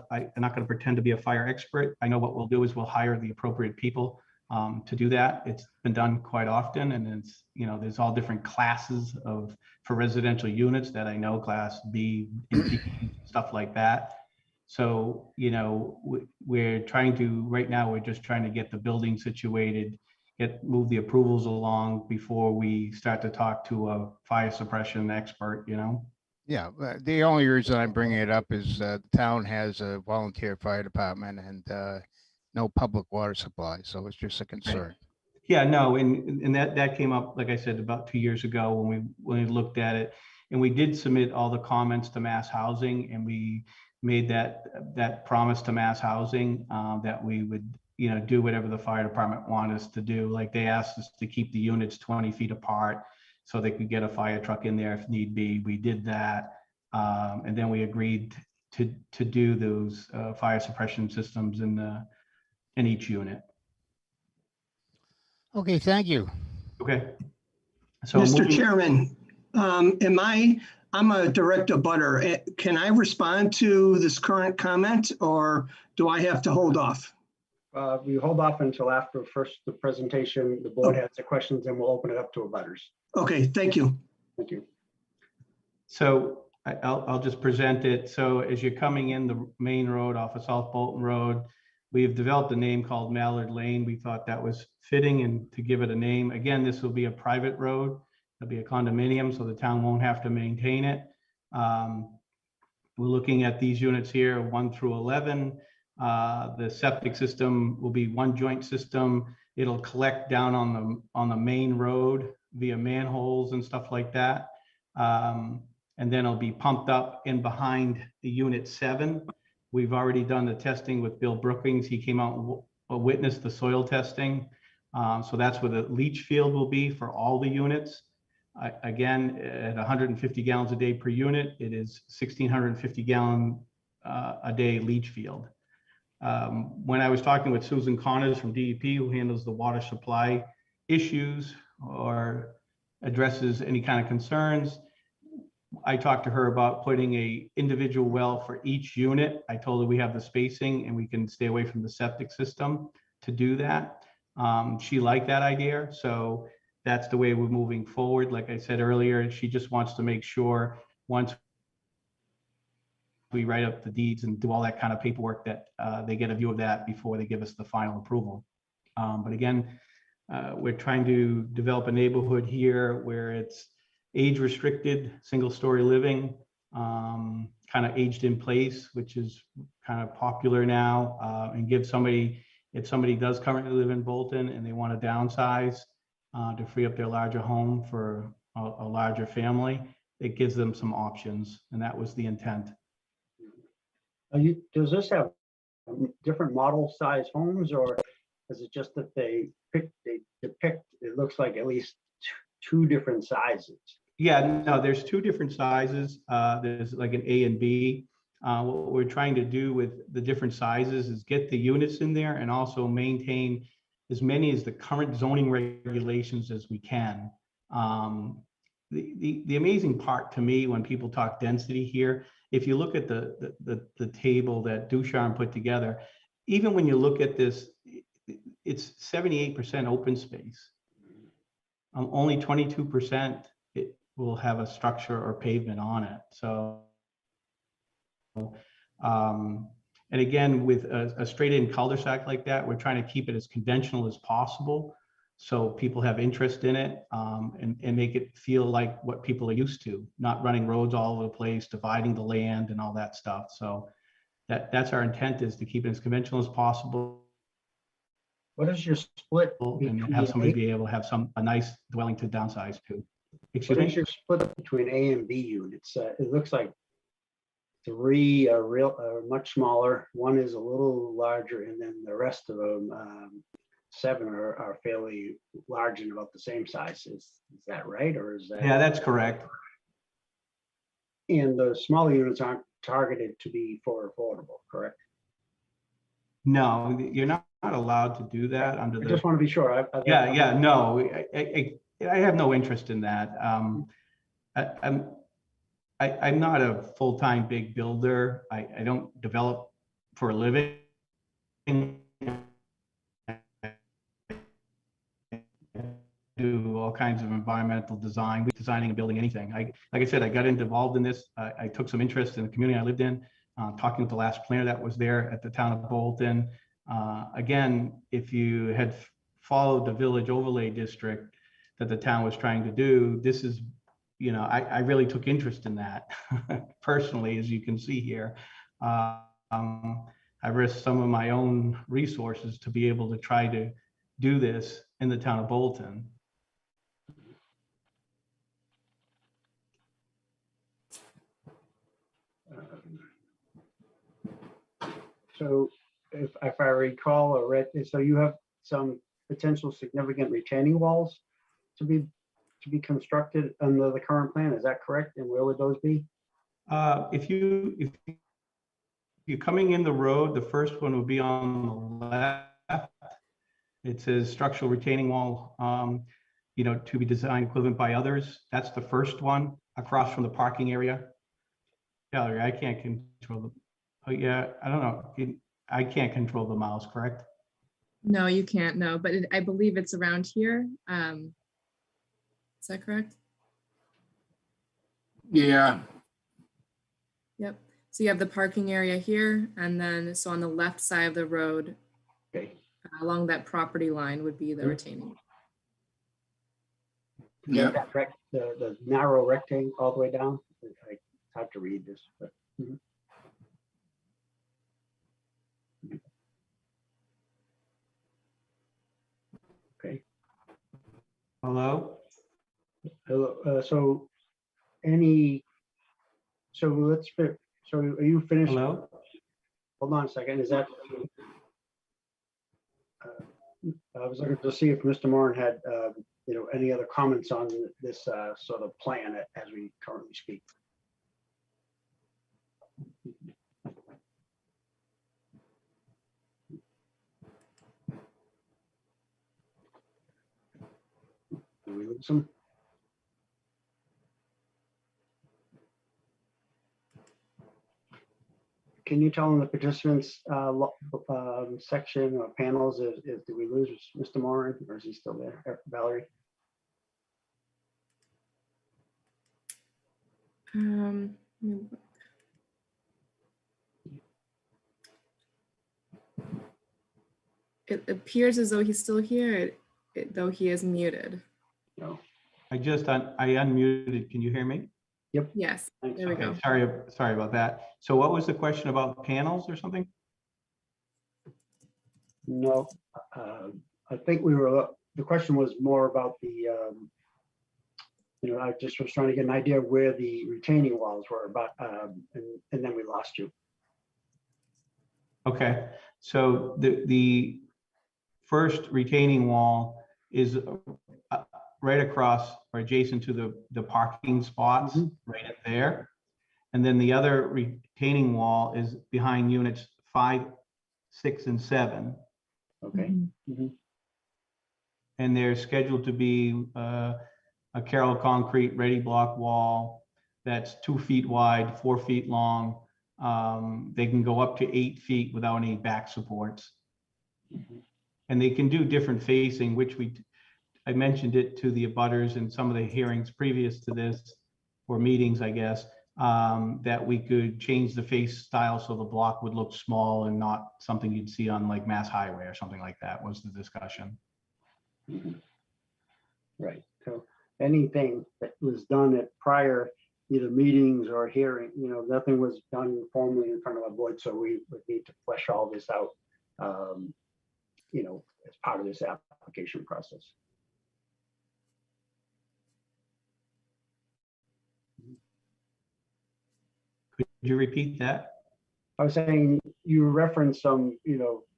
going to pretend to be a fire expert. I know what we'll do is we'll hire the appropriate people to do that. It's been done quite often, and it's, there's all different classes for residential units that I know, class B and D, stuff like that. So, we're trying to, right now, we're just trying to get the building situated, move the approvals along before we start to talk to a fire suppression expert, Yeah, the only reason I'm bringing it up is the town has a volunteer fire department and no public water supply, so it's just a concern. Yeah, no, and that came up, like I said, about 2 years ago when we looked at it, and we did submit all the comments to Mass Housing, and we made that promise to Mass Housing that we would, do whatever the fire department wanted us to do. Like, they asked us to keep the units 20 feet apart so they could get a fire truck in there if need be. We did that, and then we agreed to do those fire suppression systems in each unit. Okay, thank you. Okay. So Mr. Chairman, I'm a direct abutter. Can I respond to this current comment, or do I have to hold off? We hold off until after first the presentation, the board has the questions, and we'll open it up to abutters. Okay, thank you. Thank you. So I'll just present it. So as you're coming in the main road off of South Bolton Road, we've developed a name called Mallard Lane. We thought that was fitting and to give it a name. Again, this will be a private road. It'll be a condominium, so the town won't have to maintain it. We're looking at these units here, 1 through 11. The septic system will be one joint system. It'll collect down on the main road via manholes and stuff like that. And then it'll be pumped up in behind the unit 7. We've already done the testing with Bill Brookings. He came out and witnessed the soil testing. So that's where the leach field will be for all the units. Again, at 150 gallons a day per unit, it is 1,650 gallon a day leach field. When I was talking with Susan Connors from DEP, who handles the water supply issues or addresses any kind of concerns, I talked to her about putting a individual well for each unit. I told her we have the spacing and we can stay away from the septic system to do that. She liked that idea. So that's the way we're moving forward. Like I said earlier, she just wants to make sure once we write up the deeds and do all that kind of paperwork that they get a view of that before they give us the final approval. But again, we're trying to develop a neighborhood here where it's age restricted, single story living, kind of aged in place, which is kind of popular now, and give somebody, if somebody does currently live in Bolton and they want to downsize to free up their larger home for a larger family, it gives them some options. And that was the intent. Does this have different model size homes, or is it just that they depict, it looks like at least two different sizes? Yeah, no, there's 2 different sizes. There's like an A and B. What we're trying to do with the different sizes is get the units in there and also maintain as many as the current zoning regulations as we can. The amazing part to me when people talk density here, if you look at the table that Ducharme put together, even when you look at this, it's 78% open space. Only 22% it will have a structure or pavement on it. So, and again, with a straight in cul-de-sac like that, we're trying to keep it as conventional as possible so people have interest in it, and make it feel like what people are used to, not running roads all over the place, dividing the land and all that stuff. So that's our intent, is to keep it as conventional as possible. What is your split? And have somebody be able to have a nice dwelling to downsize to. Excuse What me? is your split between A and B units? It looks like three are much smaller. One is a little larger, and then the rest of them, 7 are fairly large and about the same size. Is that right, or is that? Yeah, that's correct. And the smaller units aren't targeted to be for affordable, correct? No, you're not allowed to do that under I the. just want to be sure. Yeah, no, I have no interest in that. I'm not a full-time big builder. I don't develop for a living. Do all kinds of environmental design, designing and building anything. Like I said, I got involved in this. I took some interest in the community I lived in, talking with the last planner that was there at the town of Bolton. Again, if you had followed the village overlay district that the town was trying to do, this is, you know, I really took interest in that personally, as you can see here. I risked some of my own resources to be able to try to do this in the town of Bolton. So if I recall or read, so you have some potential significant retaining walls to be constructed under the current plan, is that correct? And where would those be? If you're coming in the road, the first one will be on the left. It says structural retaining wall, you know, to be designed equivalent by others. That's the first one across from the parking area. Gallery, I can't control the, oh yeah, I don't know. I can't control the mouse, correct? No, you can't, no, but I believe it's around here. Is that correct? Yeah, Yep. So you have the parking area here, and then so on the left side of the road, Okay. along that property line would be the retaining wall. yeah. The narrow rectangle all the way down. It's hard to read this, but. Okay. Hello? Hello. So are you finished? Hello? Hold on a second. Is that? I was looking to see if Mr. Moran had, you know, any other comments on this sort of plan as we currently speak. Do we lose him? Can you tell them the participants section or panels, did we lose Mr. Moran, or is he still there? Valerie? It appears as though he's still here, though he is muted. No. I unmuted. Can you hear me? Yep. Yes, Thanks. there we go. Sorry about that. So what was the question about panels or something? No, I think the question was more about the, you know, I just was trying to get an idea of where the retaining walls were, but, and then we lost you. Okay, so the first retaining wall is right across or adjacent to the parking spots, right in there. And then the other retaining wall is behind units 5, 6, and 7. Okay. And they're scheduled to be a Carroll concrete ready block wall that's 2 feet wide, 4 feet long. They can go up to 8 feet without any back supports. And they can do different facing, which I mentioned it to the abutters in some of the hearings previous to this, or meetings, I guess, that we could change the face style so the block would look small and not something you'd see on like Mass Highway or something like that was the discussion. Right. So anything that was done at prior either meetings or hearing, you know, nothing was done formally in front of a board, so we would need to flesh all this out, you know, as part of this application process. you repeat that? I was saying you referenced some,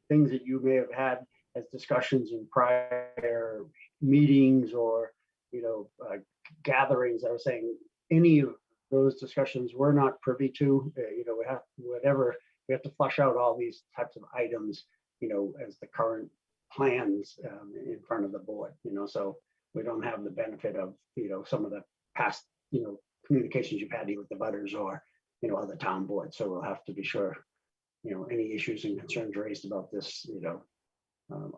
things that you may have had as discussions in prior meetings or, gatherings. I was saying any of those discussions we're not privy to. We have to flush out all these types of items, as the current plans in front of the board. So we don't have the benefit of, some of the past, communications you've had with the butters or, other town boards. So we'll have to be sure, any issues and concerns raised about this,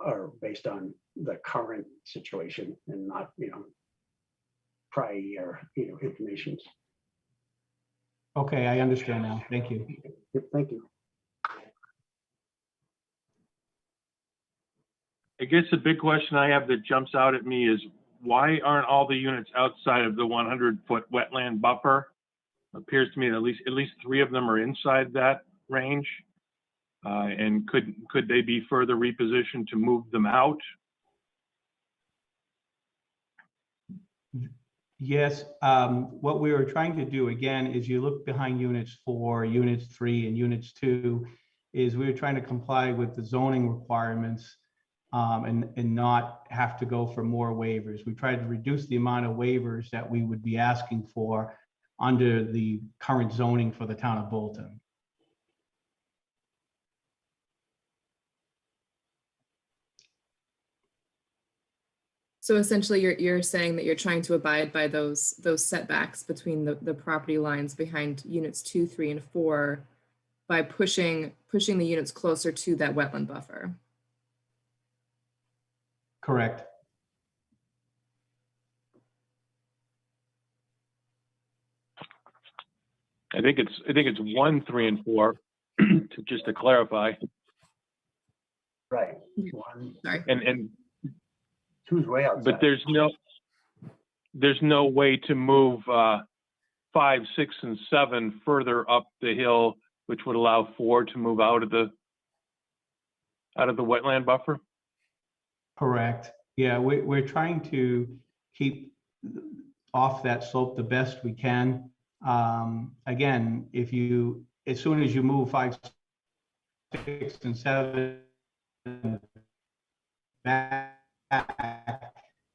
are based on the current situation and not, prior year, information. Okay, I understand now. Thank you. Yep, thank you. I guess the big question I have that jumps out at me is why aren't all the units outside of the 100-foot wetland buffer? Appears to me that at least 3 of them are inside that range. And could they be further repositioned to move them out? Yes, what we were trying to do again is you look behind units 4, units 3, and units 2, is we were trying to comply with the zoning requirements and not have to go for more waivers. We tried to reduce the amount of waivers that we would be asking for under the current zoning for the town of Bolton. So essentially, you're saying that you're trying to abide by those setbacks between the property lines behind units 2, 3, and 4 by pushing the units closer to that wetland buffer. Correct. I think it's 1, 3, and 4 just to clarify. Right. Sorry. And 2's way outside. but there's no way to move 5, 6, and 7 further up the hill, which would allow 4 to move out of the wetland buffer. Correct. Yeah, we're trying to keep off that slope the best we can. Again, as soon as you move 5, 6, and 7 back,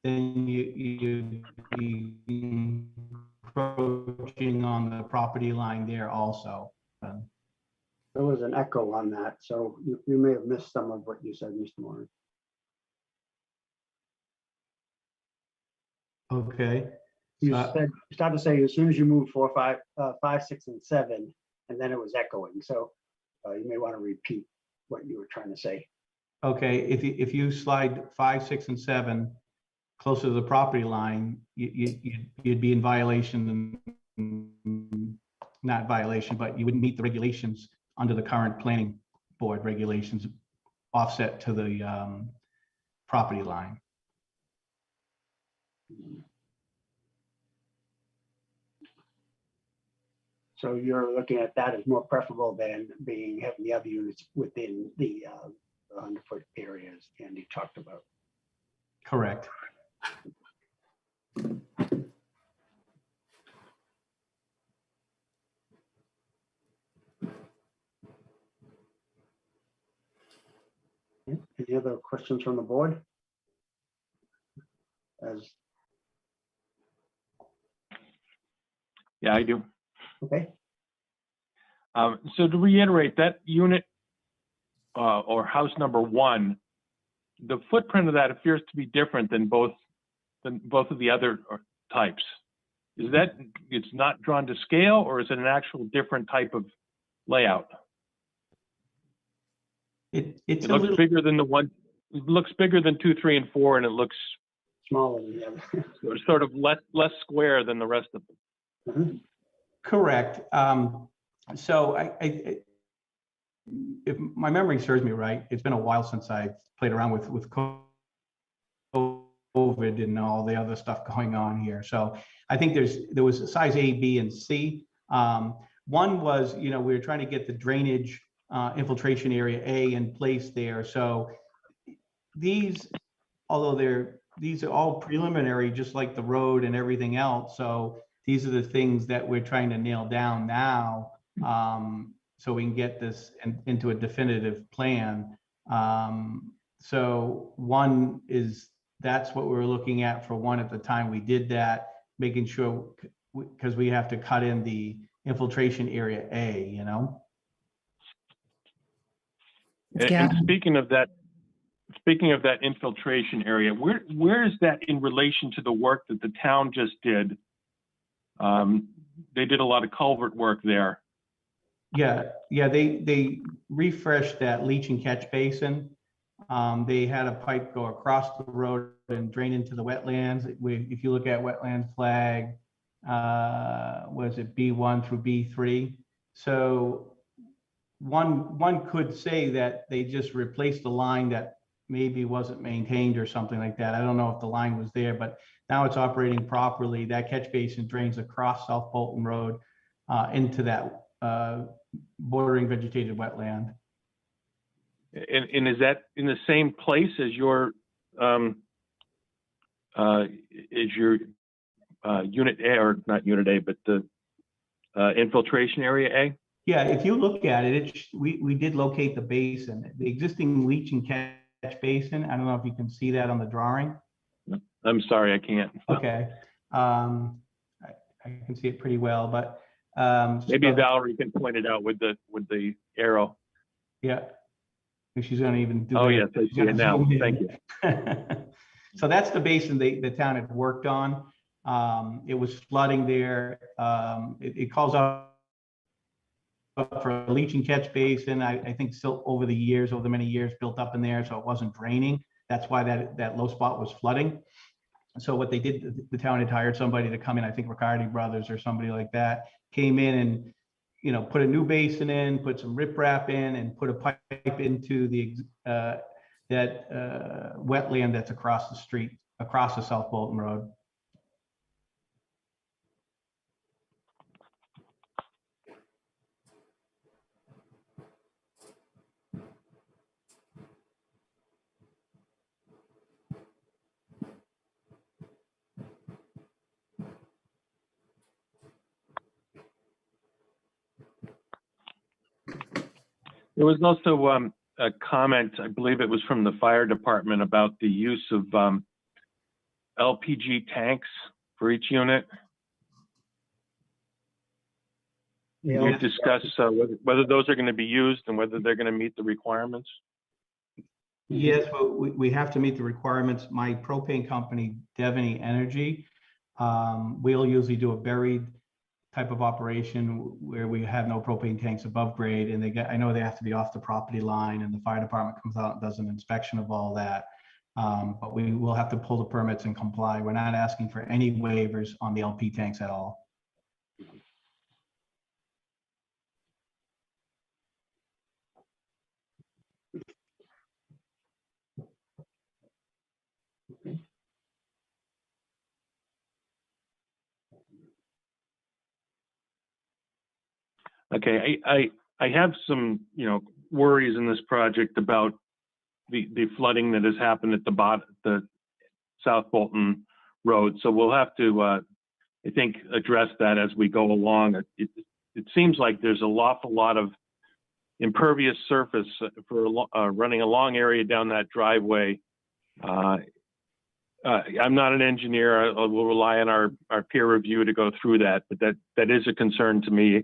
then you encroaching on the property line there also. There was an echo on that, so you may have missed some of what you said, Mr. Moore. Okay. You started to say as soon as you move 4, 5, 6, and 7, and then it was echoing. So you may want to repeat what you were trying to say. Okay, if you slide 5, 6, and 7 closer to the property line, you'd be in violation, not violation, but you wouldn't meet the regulations under the current planning board regulations offset to the property line. So you're looking at that as more preferable than having the other units within the 100-foot areas Andy talked about. Correct. Any other questions from the board? Yeah, I do. Okay. So to reiterate, that unit or house number 1, the footprint of that appears to be different than both of the other types. Is that it's not drawn to scale, or is it an actual different type of layout? It looks bigger than the one. It looks bigger than 2, 3, and 4, and it looks smaller than the other. Sort of less square than the rest of them. Mm-hmm. Correct. So if my memory serves me right, it's been a while since I played around with COVID and all the other stuff going on here. So I think there was a size A, B, and C. One was, we were trying to get the drainage infiltration area A in place there. So these, although these are all preliminary, just like the road and everything else. So these are the things that we're trying to nail down now so we can get this into a definitive plan. So one is, that's what we were looking at for one at the time we did that, making sure, because we have to cut in the infiltration area A, you know? And speaking of that infiltration area, where is that in relation to the work that the town just did? They did a lot of culvert work there. Yeah, they refreshed that leach and catch basin. They had a pipe go across the road and drain into the wetlands. If you look at wetland flag, was it B1 through B3? So one could say that they just replaced the line that maybe wasn't maintained or something like that. I don't know if the line was there, but now it's operating properly. That catch basin drains across South Bolton Road into that bordering vegetated wetland. And is that in the same place as your unit A, or not unit A, but the infiltration area A? Yeah, if you look at it, we did locate the basin, the existing leach and catch basin. I don't know if you can see that on the drawing. I'm sorry, I can't. Okay. I can see it pretty well, but maybe so, Valerie can point it out with the arrow. yeah. If she's going to even do. Oh that. yes, I see it now. Thank you. So that's the basin the town had worked on. It was flooding there. It calls out for a leach and catch basin. I think still over the many years built up in there, so it wasn't draining. That's why that low spot was flooding. So what they did, the town had hired somebody to come in, I think Riccardi Brothers or somebody like that, came in and, you know, put a new basin in, put some riprap in, and put a pipe into the wetland that's across the street, across the South Bolton Road. There was also a comment, I believe it was from the fire department, about the use of LPG tanks for each unit. Yeah. We discussed whether those are going to be used and whether they're going to meet the requirements. Yes, but we have to meet the requirements. My propane company, Devaney Energy, we'll usually do a buried type of operation where we have no propane tanks above grade, and I know they have to be off the property line, and the fire department comes out and does an inspection of all that. But we will have to pull the permits and comply. We're not asking for any waivers on the LP tanks at all. Okay, I have some, worries in this project about the flooding that has happened at the South Bolton Road. So we'll have to, I think, address that as we go along. It seems like there's an awful lot of impervious surface for running a long area down that driveway. I'm not an engineer. I will rely on our peer review to go through that, but that is a concern to me.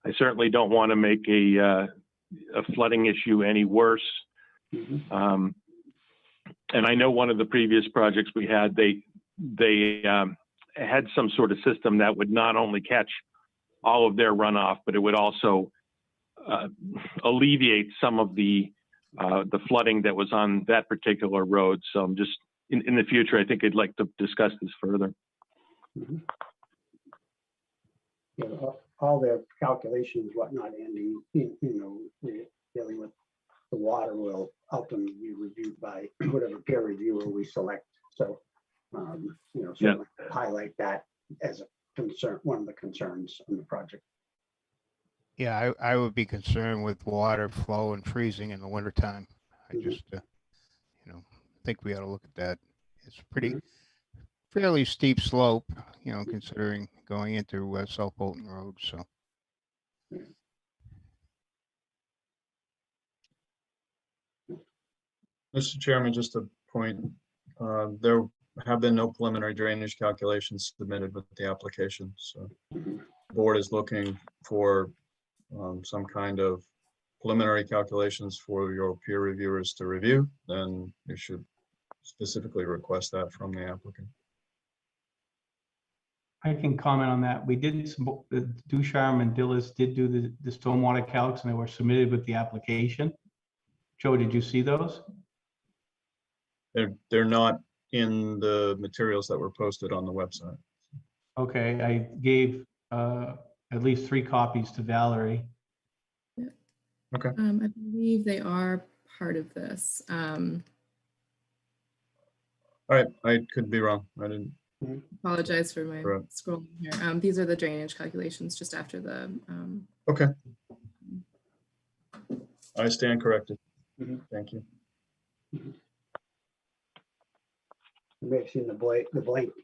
I certainly don't want to make a flooding issue any worse. And I know one of the previous projects we had, they had some sort of system that would not only catch all of their runoff, but it would also alleviate some of the flooding that was on that particular road. So I'm just in the future, I think I'd like to discuss this further. Yeah, all the calculations, whatnot, Andy, dealing with the water will ultimately be reviewed by whatever peer reviewer we select. So, certainly highlight that as a concern, one of the concerns on the project. Yeah, I would be concerned with water flow and freezing in the wintertime. I just, think we ought to look at that. It's fairly steep slope, considering going into South Bolton Road. So, Mr. Chairman, just a point, there have been no preliminary drainage calculations submitted with the application, so the board is looking for some kind of preliminary calculations for your peer reviewers to review, then you should specifically request that from the applicant. I can comment on that. We did, Ducharme and Dillis did do the stormwater calcs and they were submitted with the application. Joe, did you see those? They're not in the materials that were posted on the website. Okay, I gave at least 3 copies to Valerie. Okay. I believe they are part of this. All right, I could be wrong. I didn't. Apologize for my Right. scrolling here. These are the drainage calculations just after the. Okay. I stand corrected. Mhm. Thank you. You may have seen the blank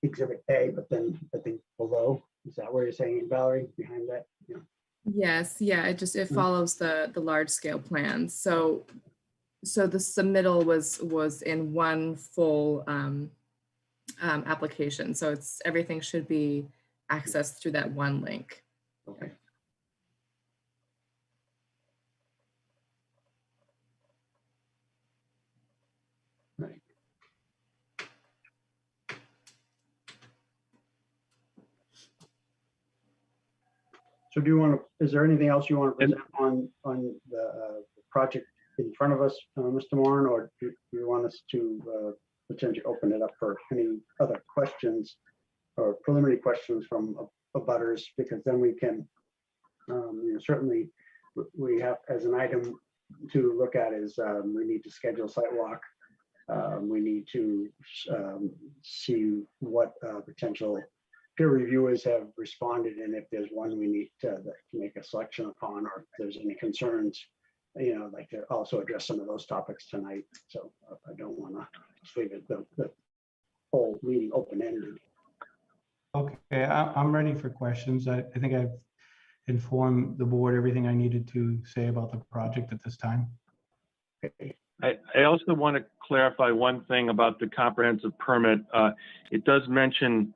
exhibit A, but then I think below, is that where you're saying, Valerie, behind that? Yeah. Yes, yeah, it Mhm. follows the large scale plans. So the submittal was in one full application. So everything should be accessed through that one link. Okay. Right. So do you want to, is there anything else you want to present on the project in front of us, Mr. Moran, or do you want us to potentially open it up for any other questions or preliminary questions from abutters? Because then we can, certainly we have as an item to look at is we need to schedule site walk. We need to see what potential peer reviewers have responded, and if there's one we need to make a selection upon, or if there's any concerns, I'd like to also address some of those topics tonight. So I don't want to just leave it the whole meeting open-ended. Okay, I'm ready for questions. I think I've informed the board everything I needed to say about the project at this time. Okay. I also want to clarify one thing about the comprehensive permit. It does mention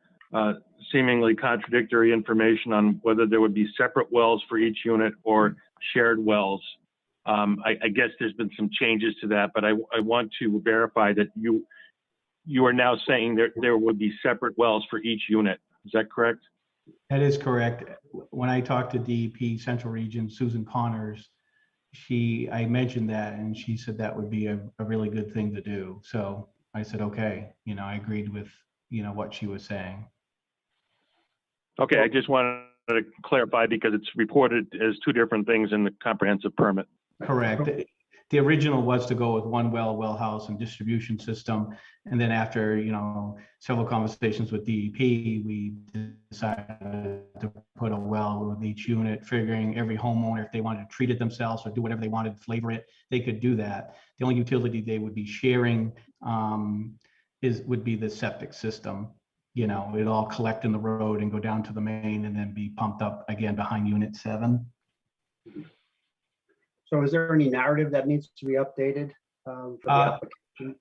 seemingly contradictory information on whether there would be separate wells for each unit or shared wells. I guess there's been some changes to that, but I want to verify that you are now saying there would be separate wells for each unit. Is that correct? That is correct. When I talked to DEP Central Region, Susan Connors, I mentioned that and she said that would be a really good thing to do. So I said, okay, I agreed with, what she was saying. Okay, I just wanted to clarify because it's reported as 2 different things in the comprehensive permit. Correct. The original was to go with one well house and distribution system. And then after, several conversations with DEP, we decided to put a well with each unit, figuring every homeowner, if they wanted to treat it themselves or do whatever they wanted, flavor it, they could do that. The only utility they would be sharing would be the septic system. It'd all collect in the road and go down to the main and then be pumped up again behind unit 7. So is there any narrative that needs to be updated for the application?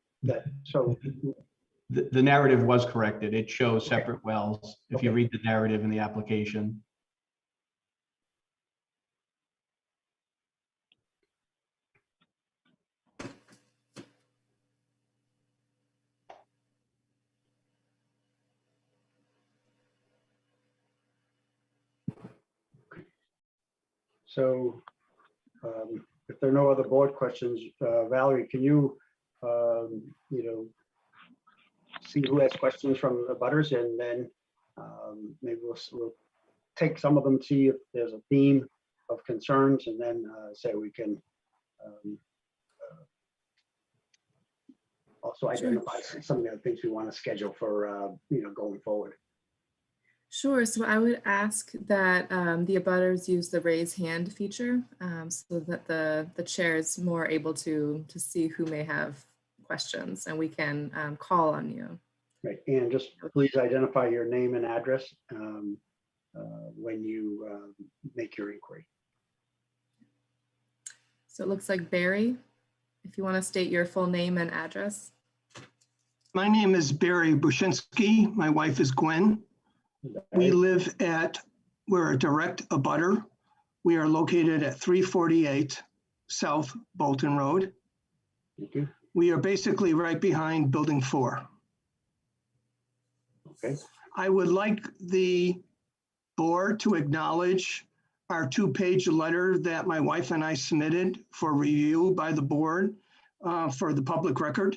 The narrative was corrected. It shows separate wells. If you read the narrative in the application. So if there are no other board questions, Valerie, can you, see who has questions from the butters, and then maybe we'll take some of them, see if there's a theme of concerns, and then say we can also identify some of the things we want to schedule for, going forward. Sure. So I would ask that the abutters use the raise hand feature so that the chair is more able to see who may have questions, and we can call on you. Right. And just please identify your name and address when you make your inquiry. So it looks like Barry, if you want to state your full name and address. My name is Barry Bushinsky. My wife is Gwen. We live we're a direct abutter. We are located at 348 South Bolton Road. Thank you. We are basically right behind Building 4. Okay. I would like the board to acknowledge our 2-page letter that my wife and I submitted for review by the board for the public record.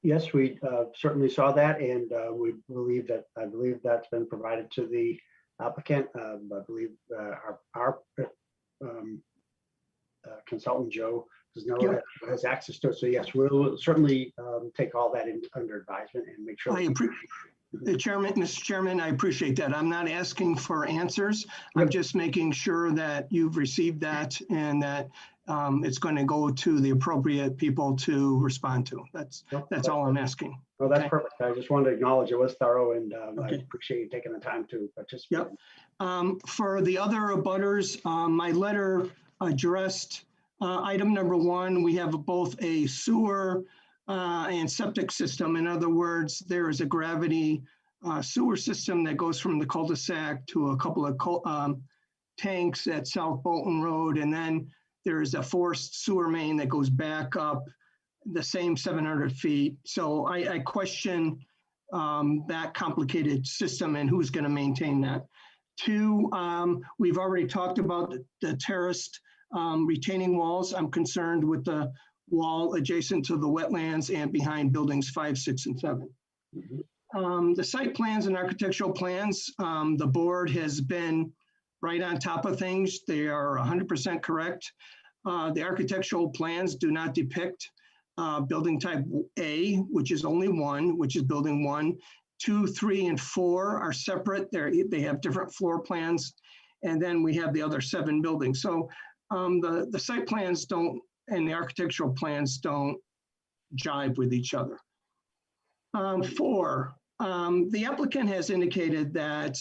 Yes, we certainly saw that, and we believe that, I believe that's been provided to the applicant. I believe our consultant, Joe, has access to it. So yes, we'll certainly take all that under advisement and make sure. Mr. Chairman, I appreciate that. I'm not asking for answers. I'm just making sure that you've received that and that it's going to go to the appropriate people to respond to. That's all I'm asking. Well, that's perfect. I just wanted to acknowledge it was thorough, and I appreciate you taking the time to participate. For the other abutters, my letter addressed item number 1. We have both a sewer and septic system. In other words, there is a gravity sewer system that goes from the cul-de-sac to a couple of tanks at South Bolton Road. And then there is a forced sewer main that goes back up the same 700 feet. So I question that complicated system and who's going to maintain that. 2, we've already talked about the terraced retaining walls. I'm concerned with the wall adjacent to the wetlands and behind buildings 5, 6, and 7. The site plans and architectural plans, the board has been right on top of things. They are 100% correct. The architectural plans do not depict building type A, which is only 1, which is building 1. 2, 3, and 4 are separate. They have different floor plans. And then we have the other 7 buildings. So the site plans don't, and the architectural plans don't jive with each other. 4, the applicant has indicated that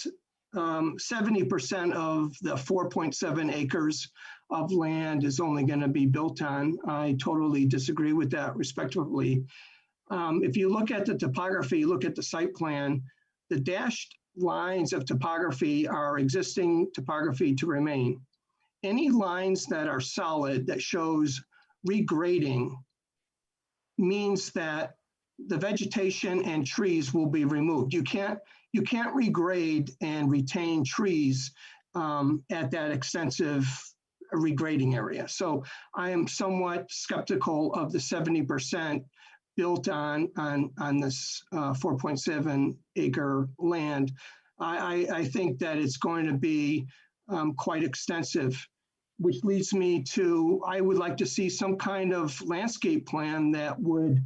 70% of the 4.7 acres of land is only going to be built on. I totally disagree with that respectively. If you look at the topography, look at the site plan, the dashed lines of topography are existing topography to remain. Any lines that are solid that shows regrading means that the vegetation and trees will be removed. You can't regrade and retain trees at that extensive regrading area. So I am somewhat skeptical of the 70% built on this 4.7 acre land. I think that it's going to be quite extensive, which leads me to, I would like to see some kind of landscape plan that would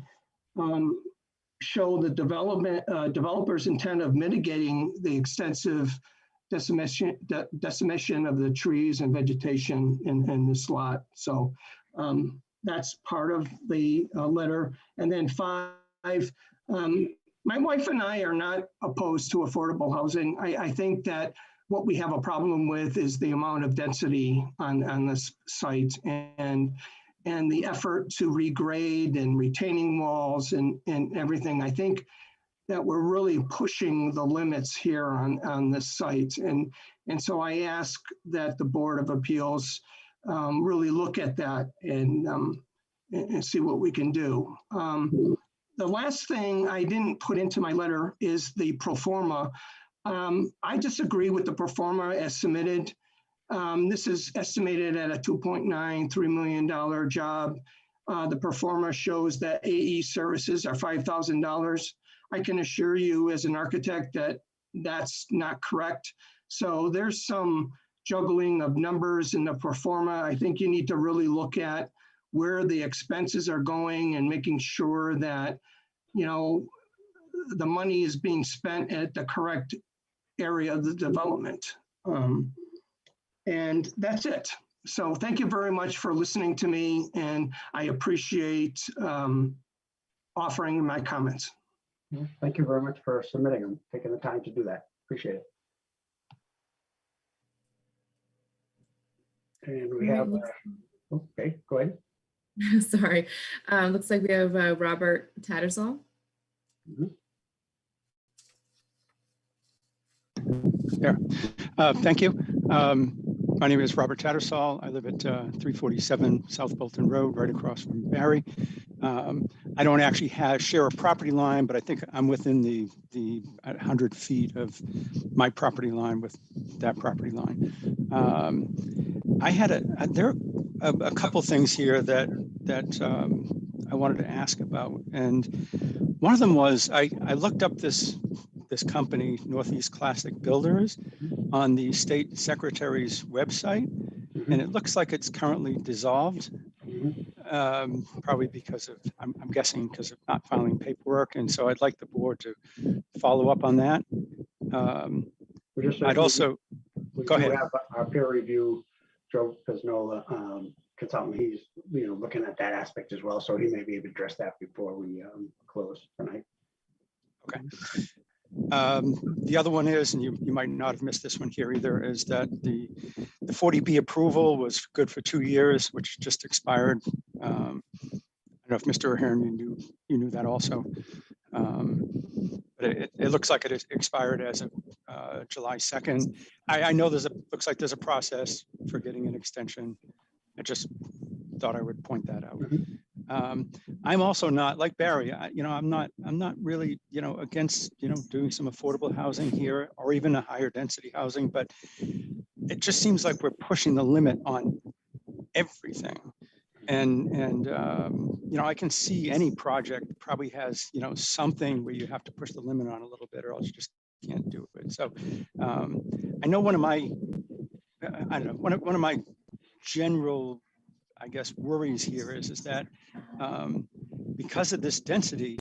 show the developer's intent of mitigating the extensive decimation of the trees and vegetation in this lot. So that's part of the letter. And then 5, my wife and I are not opposed to affordable housing. I think that what we have a problem with is the amount of density on this site and the effort to regrade and retaining walls and everything. I think that we're really pushing the limits here on this site. And so I ask that the Board of Appeals really look at that and see what we can do. The last thing I didn't put into my letter is the pro forma. I disagree with the pro forma as submitted. This is estimated at a $2.93 million job. The pro forma shows that AE services are $5,000. I can assure you as an architect that that's not correct. So there's some juggling of numbers in the pro forma. I think you need to really look at where the expenses are going and making sure that, you know, the money is being spent at the correct area of the development. And that's it. So thank you very much for listening to me, and I appreciate offering my comments. Thank you very much for submitting them, taking the time to do that. Appreciate it. And we have, okay, go ahead. Sorry. Looks like we have Robert Tattersall. Thank you. My name is Robert Tattersall. I live at 347 South Bolton Road, right across from Barry. I don't actually share a property line, but I think I'm within the 100 feet of my property line with that property line. I had there are a couple things here that I wanted to ask about, and one of them was I looked up this company, Northeast Classic Builders, on the state secretary's website, and it looks like it's currently dissolved. Probably because of, I'm guessing because of not filing paperwork. And so I'd like the board to follow up on that. I'd also, go ahead. We have our peer review, Joe Piznola, consultant. He's, looking at that aspect as well. So he may be able to address that before we close tonight. Okay. The other one is, and you might not have missed this one here either, is that the 40B approval was good for 2 years, which just expired. I don't know if Mr. O'Haron, you knew that also. But it looks like it expired as of July 2nd. I know looks like there's a process for getting an extension. I just thought I would point that out. I'm also not like Barry. I'm not really, against, doing some affordable housing here or even a higher density housing, but it just seems like we're pushing the limit on everything. And I can see any project probably has, something where you have to push the limit on a little bit, or else you just can't do it. So I know one of my general, I guess, worries here is that because of this density,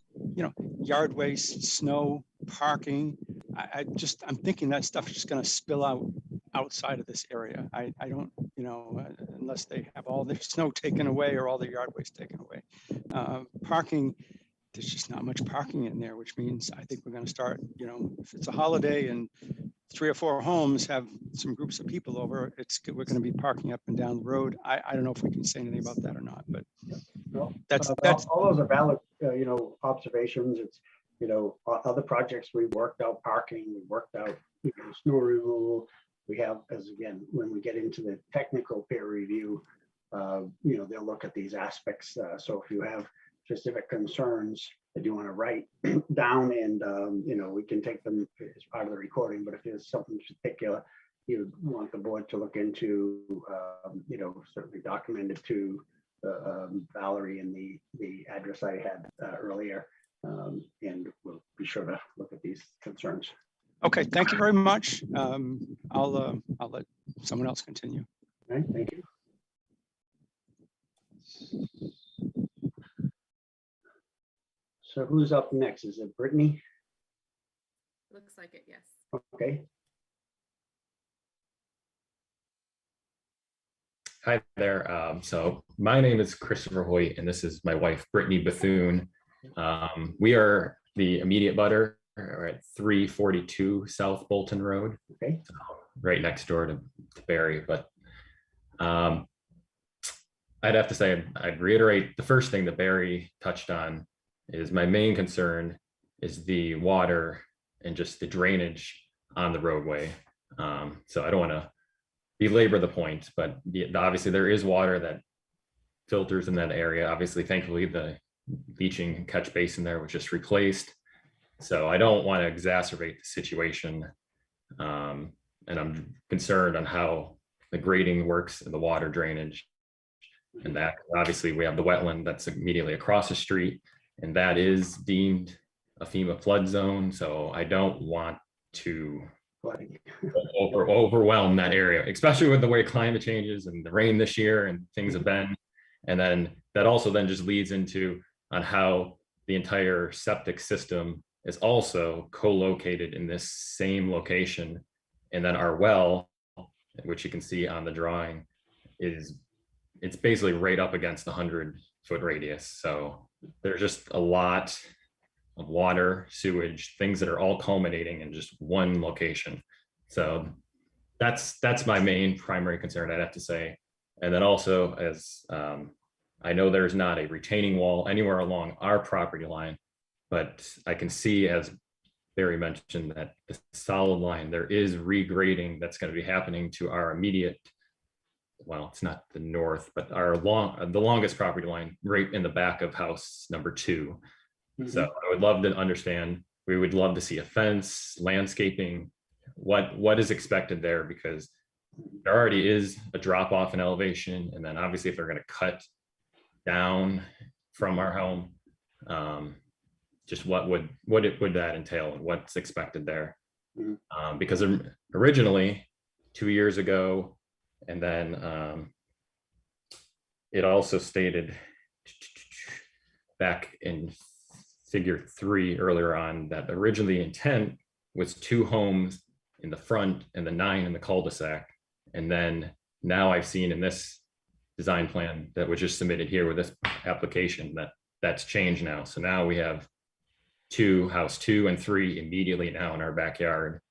yard waste, snow, parking, I'm thinking that stuff is just going to spill out outside of this area. I don't, unless they have all their snow taken away or all the yard waste taken away. Parking, there's just not much parking in there, which means I think we're going to start, if it's a holiday and 3 or 4 homes have some groups of people over, we're going to be parking up and down the road. I don't know if we can say anything about that or not, but that's all those are valid, observations. It's, other projects we worked out parking, we worked out, snow removal. We have, when we get into the technical peer review, they'll look at these aspects. So if you have specific concerns that you want to write down, and we can take them as part of the recording, but if there's something particular you want the board to look into, certainly document it to Valerie and the address I had earlier, and we'll be sure to look at these concerns. Okay, thank you very much. I'll let someone else continue. All right, thank you. So who's up next? Is it Brittany? Looks like it, yes. Okay. Hi there. So my name is Christopher Hoyt, and this is my wife, Brittany Bethune. We are the immediate butter. We're at 342 South Bolton Road. Okay. Right next door to Barry. But I'd have to say, I'd reiterate the first thing that Barry touched on is my main concern is the water and just the drainage on the roadway. So I don't want to belabor the point, but obviously there is water that filters in that area. Obviously, thankfully, the leaching catch basin there was just replaced. So I don't want to exacerbate the situation. And I'm concerned on how the grading works and the water drainage. And that obviously we have the wetland that's immediately across the street, and that is deemed a FEMA flood zone. So I don't want to overwhelm that area, especially with the way climate changes and the rain this year and things have been. And then that also then just leads into on how the entire septic system is also co-located in this same location. And then our well, which you can see on the drawing, it's basically right up against the 100-foot radius. So there's just a lot of water, sewage, things that are all culminating in just one location. So that's my main primary concern, I'd have to say. And then also, as I know there's not a retaining wall anywhere along our property line, but I can see, as Barry mentioned, that the solid line, there is regrading that's going to be happening to our immediate, well, it's not the north, but the longest property line right in the back of house number 2. So I would love to understand, we would love to see a fence, landscaping, what is expected there, because there already is a drop off in elevation. And then obviously if they're going to cut down from our home, just what would that entail and what's expected there? Because originally 2 years ago, and then it also stated back in figure 3 earlier on that originally intent was 2 homes in the front and the 9 in the cul-de-sac. And then now I've seen in this design plan that was just submitted here with this application that's changed now. So now we have house 2 and 3 immediately now in our backyard.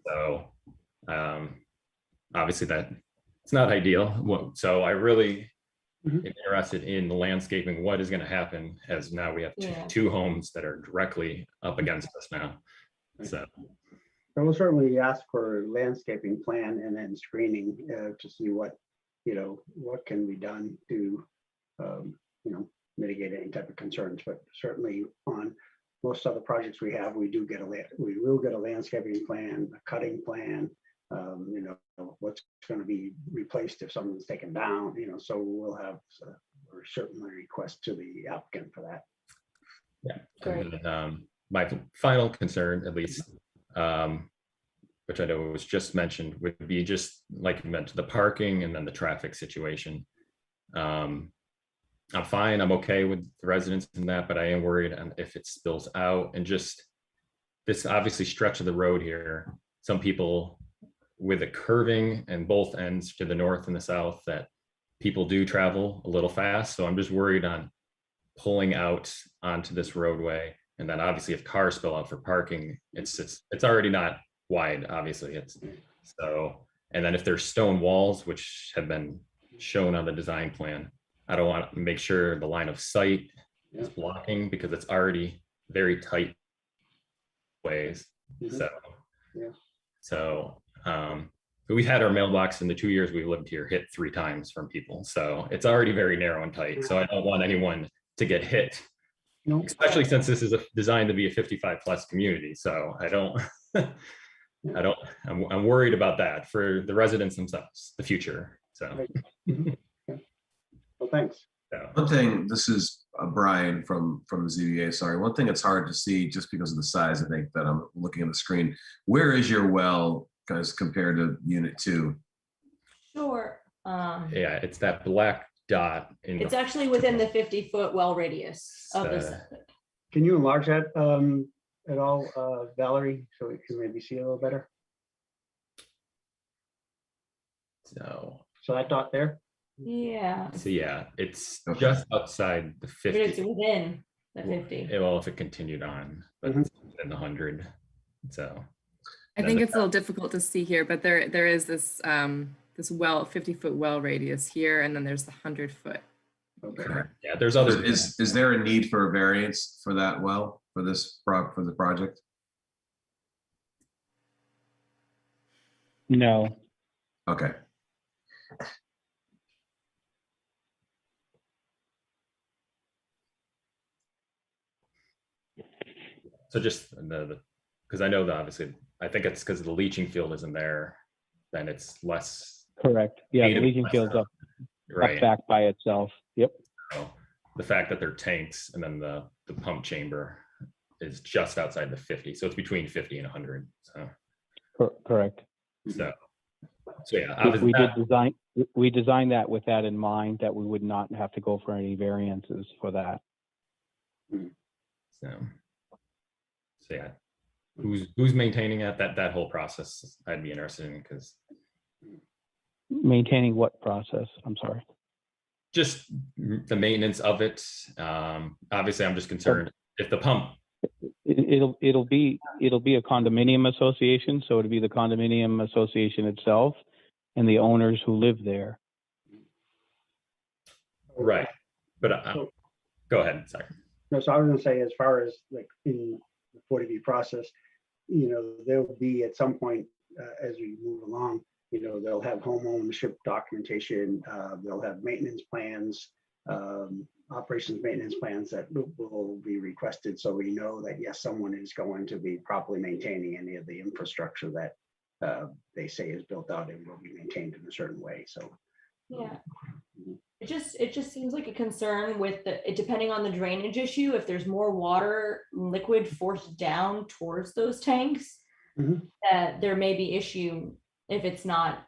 So obviously that it's not ideal. So I really am interested in the landscaping, what is going to happen, as now we have two homes that are directly up against us now. So we'll certainly ask for a landscaping plan and then screening to see what can be done to mitigate any type of concerns. But certainly on most other projects we have, we will get a landscaping plan, a cutting plan, what's going to be replaced if something's taken down, so we'll have or certainly request to the applicant for that. Yeah. And then, my final concern, at least, which I know was just mentioned, would be just like you mentioned, the parking and then the traffic situation. I'm fine. I'm okay with the residents in that, but I am worried if it spills out, and just this obviously stretch of the road here. Some people with a curving and both ends to the north and the south, that people do travel a little fast. So I'm just worried on pulling out onto this roadway. And then obviously if cars spill out for parking, it's already not wide, obviously. And then if there's stone walls, which have been shown on the design plan, I don't want to make sure the line of sight is blocking, because it's already very tight ways. So we've had our mailbox in the 2 years we've lived here hit 3 times from people. So it's already very narrow and tight. So I don't want anyone to get hit, especially since this is designed to be a 55+ community. So I'm worried about that for the residents themselves, the future. So. Well, thanks. One thing, this is Brian from the ZBA. Sorry, one thing that's hard to see just because of the size, I think, that I'm looking at the screen. Where is your well, guys, compared to unit 2? Sure. Yeah, it's that black dot. It's actually within the 50-foot well radius of the septic. Can you enlarge that at all, Valerie, so we can maybe see a little better? So that dot there? Yeah. So yeah, it's just outside the 50. But it's within the 50. Well, if it continued on, but it's within the 100. So I think it's a little difficult to see here, but there is this this 50-foot well radius here, and then there's the 100-foot. Okay. Yeah, there's other. Is there a need for a variance for that well for the project? No. Okay. So just because I know that obviously, I think it's because the leaching field isn't there, then it's less. Correct. Yeah, the leaching field's up back by itself. Yep. So the fact that they're tanks and then the pump chamber is just outside the 50. So it's between 50 and 100. So correct. So yeah, we designed that with that in mind, that we would not have to go for any variances for that. So yeah, who's maintaining that whole process? I'd be interested in, because maintaining what process? I'm sorry. Just the maintenance of it. Obviously, I'm just concerned if the pump. It'll be a condominium association, so it'll be the condominium association itself and the owners who live there. Right. But go ahead, sorry. No, so I was gonna say, as far as like in the 40B process, there'll be at some point, as we move along, they'll have home ownership documentation, they'll have maintenance plans, operations maintenance plans that will be requested. So we know that, yes, someone is going to be properly maintaining any of the infrastructure that they say is built out and will be maintained in a certain way. So, yeah. It just seems like a concern with depending on the drainage issue, if there's more water liquid forced down towards those tanks, that there may be issue if it's not.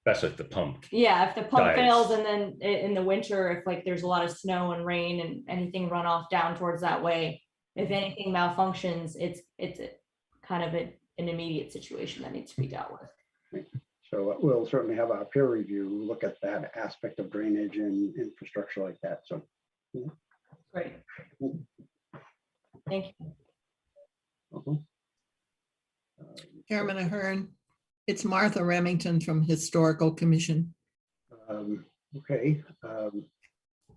Especially if the pump. Yeah, if the pump dies. fails, and then in the winter, if like there's a lot of snow and rain and anything run off down towards that way, if anything malfunctions, it's kind of an immediate situation that needs to be dealt with. So we'll certainly have a peer review look at that aspect of drainage and infrastructure like that. So, great. Thank you. Chairman Ahern, it's Martha Remington from Historical Commission. Okay.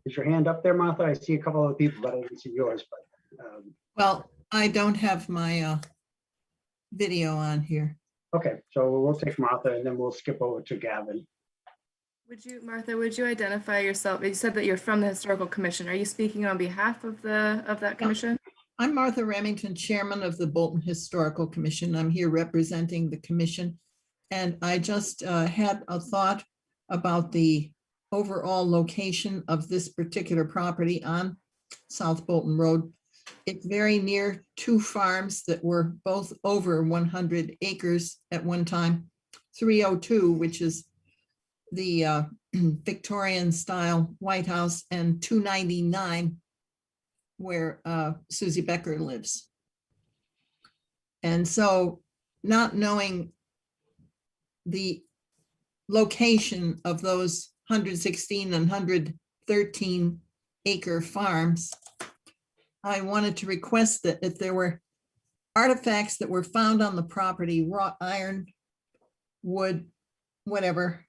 Is your hand up there, Martha? I see a couple of people, but I didn't see yours. But well, I don't have my video on here. Okay, so we'll take Martha and then we'll skip over to Gavin. Martha, would you identify yourself? You said that you're from the Historical Commission. Are you speaking on behalf of that commission? I'm Martha Remington, Chairman of the Bolton Historical Commission. I'm here representing the commission. And I just had a thought about the overall location of this particular property on South Bolton Road. It's very near two farms that were both over 100 acres at one time. 302, which is the Victorian style White House, and 299, where Susie Becker lives. And so, not knowing the location of those 116 and 113 acre farms, I wanted to request that if there were artifacts that were found on the property, wrought iron, wood, whatever,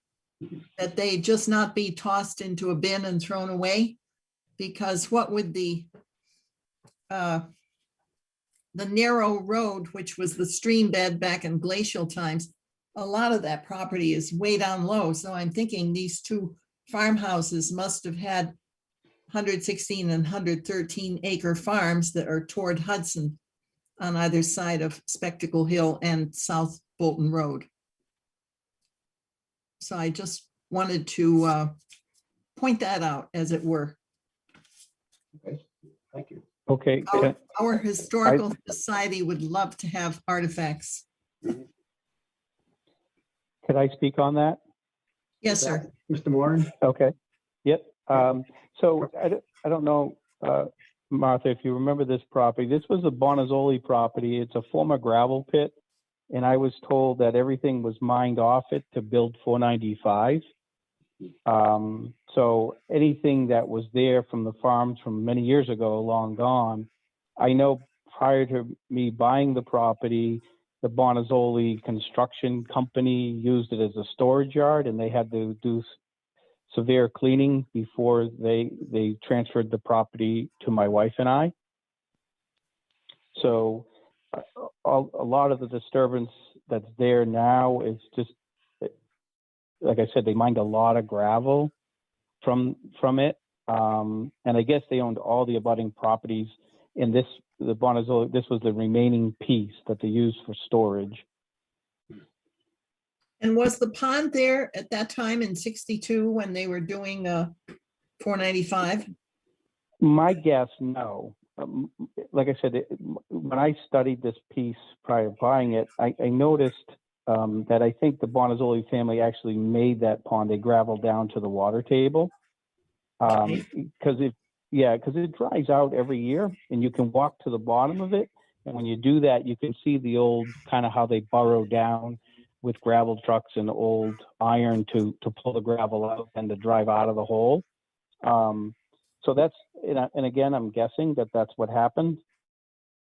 that they just not be tossed into a bin and thrown away, because what would the narrow road, which was the stream bed back in glacial times, a lot of that property is way down low. So I'm thinking these two farmhouses must have had 116 and 113 acre farms that are toward Hudson on either side of Spectacle Hill and South Bolton Road. So I just wanted to point that out, as it were. Okay, thank you. Okay. Our historical society would love to have artifacts. Could I speak on that? Yes, sir. Mr. Moran? Okay. Yep. So I don't know, Martha, if you remember this property. This was a Bonazzoli property. It's a former gravel pit. And I was told that everything was mined off it to build 495. So anything that was there from the farms from many years ago, long gone. I know prior to me buying the property, the Bonazzoli construction company used it as a storage yard, and they had to do severe cleaning before they transferred the property to my wife and I. So a lot of the disturbance that's there now is just, like I said, they mined a lot of gravel from it. And I guess they owned all the abutting properties in this, the Bonazzoli, this was the remaining piece that they used for storage. And was the pond there at that time in 62 when they were doing 495? My guess, no. Like I said, when I studied this piece prior to buying it, I noticed that I think the Bonazzoli family actually made that pond. They graveled down to the water table because it dries out every year, and you can walk to the bottom of it. And when you do that, you can see the old kind of how they burrow down with gravel trucks and old iron to pull the gravel out and to drive out of the hole. So that's, and again, I'm guessing that that's what happened,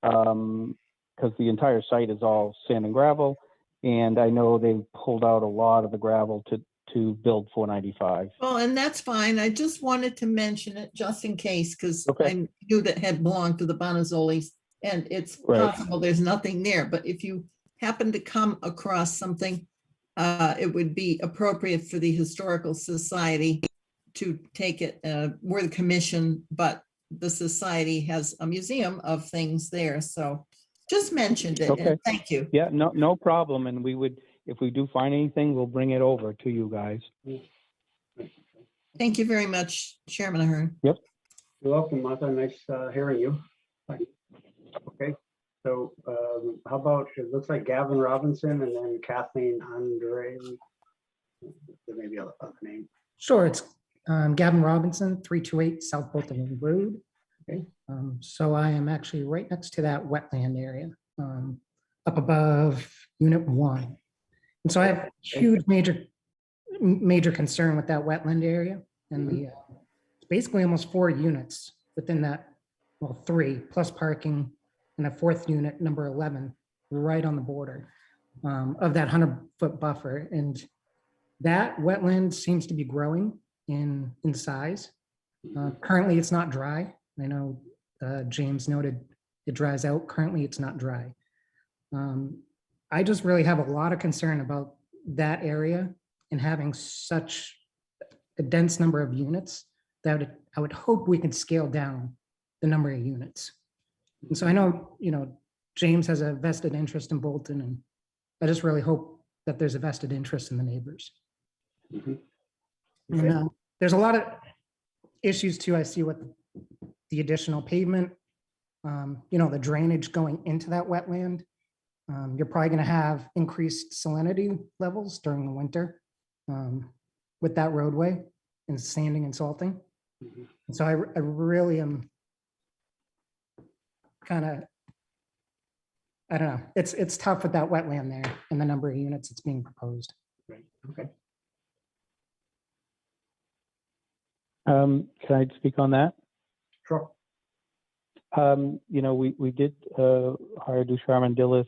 because the entire site is all sand and gravel. And I know they pulled out a lot of the gravel to build 495. Well, and that's fine. I just wanted to mention it just in case, because Okay. I knew that had belonged to the Bonazzolis, and it's Right. possible there's nothing there, but if you happen to come across something, it would be appropriate for the Historical Society to take it. We're the commission, but the society has a museum of things there, so just mentioned it. Okay. And thank you. Yeah, no problem. And we would, if we do find anything, we'll bring it over to you guys. Thank you very much, Chairman Ahern. Yep. You're welcome, Martha. Nice hearing you. Okay, so how about, it looks like Gavin Robinson and then Kathleen Andre. There may be other name. Sure, it's Gavin Robinson, 328 South Bolton Road. Okay. So I am actually right next to that wetland area, up above Unit 1. And so I have huge major concern with that wetland area, and the basically almost 4 units within that, well, 3 plus parking, and a 4th unit, number 11, right on the border of that 100-foot buffer. And that wetland seems to be growing in size. Currently, it's not dry. I know James noted it dries out. Currently, it's not dry. I just really have a lot of concern about that area and having such a dense number of units that I would hope we could scale down the number of units. And so I know, James has a vested interest in Bolton, and I just really hope that there's a vested interest in the neighbors. Okay. And there's a lot of issues too, I see, with the additional pavement, the drainage going into that wetland. You're probably going to have increased salinity levels during the winter with that roadway and sanding and salting. And so I really am kind of, I don't know, it's tough with that wetland there and the number of units that's being proposed. Right. Okay. Can I speak on that? Sure. We did hire Ducharme Dillis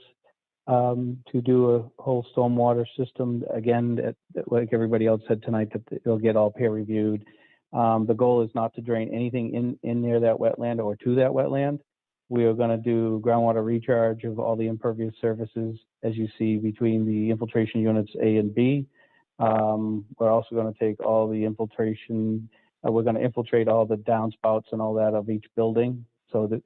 to do a whole stormwater system. Again, like everybody else said tonight, that it'll get all peer reviewed. The goal is not to drain anything in near that wetland or to that wetland. We are going to do groundwater recharge of all the impervious surfaces, as you see, between the infiltration units A and B. We're also going to take all the infiltration. We're going to infiltrate all the downspouts and all that of each building, so that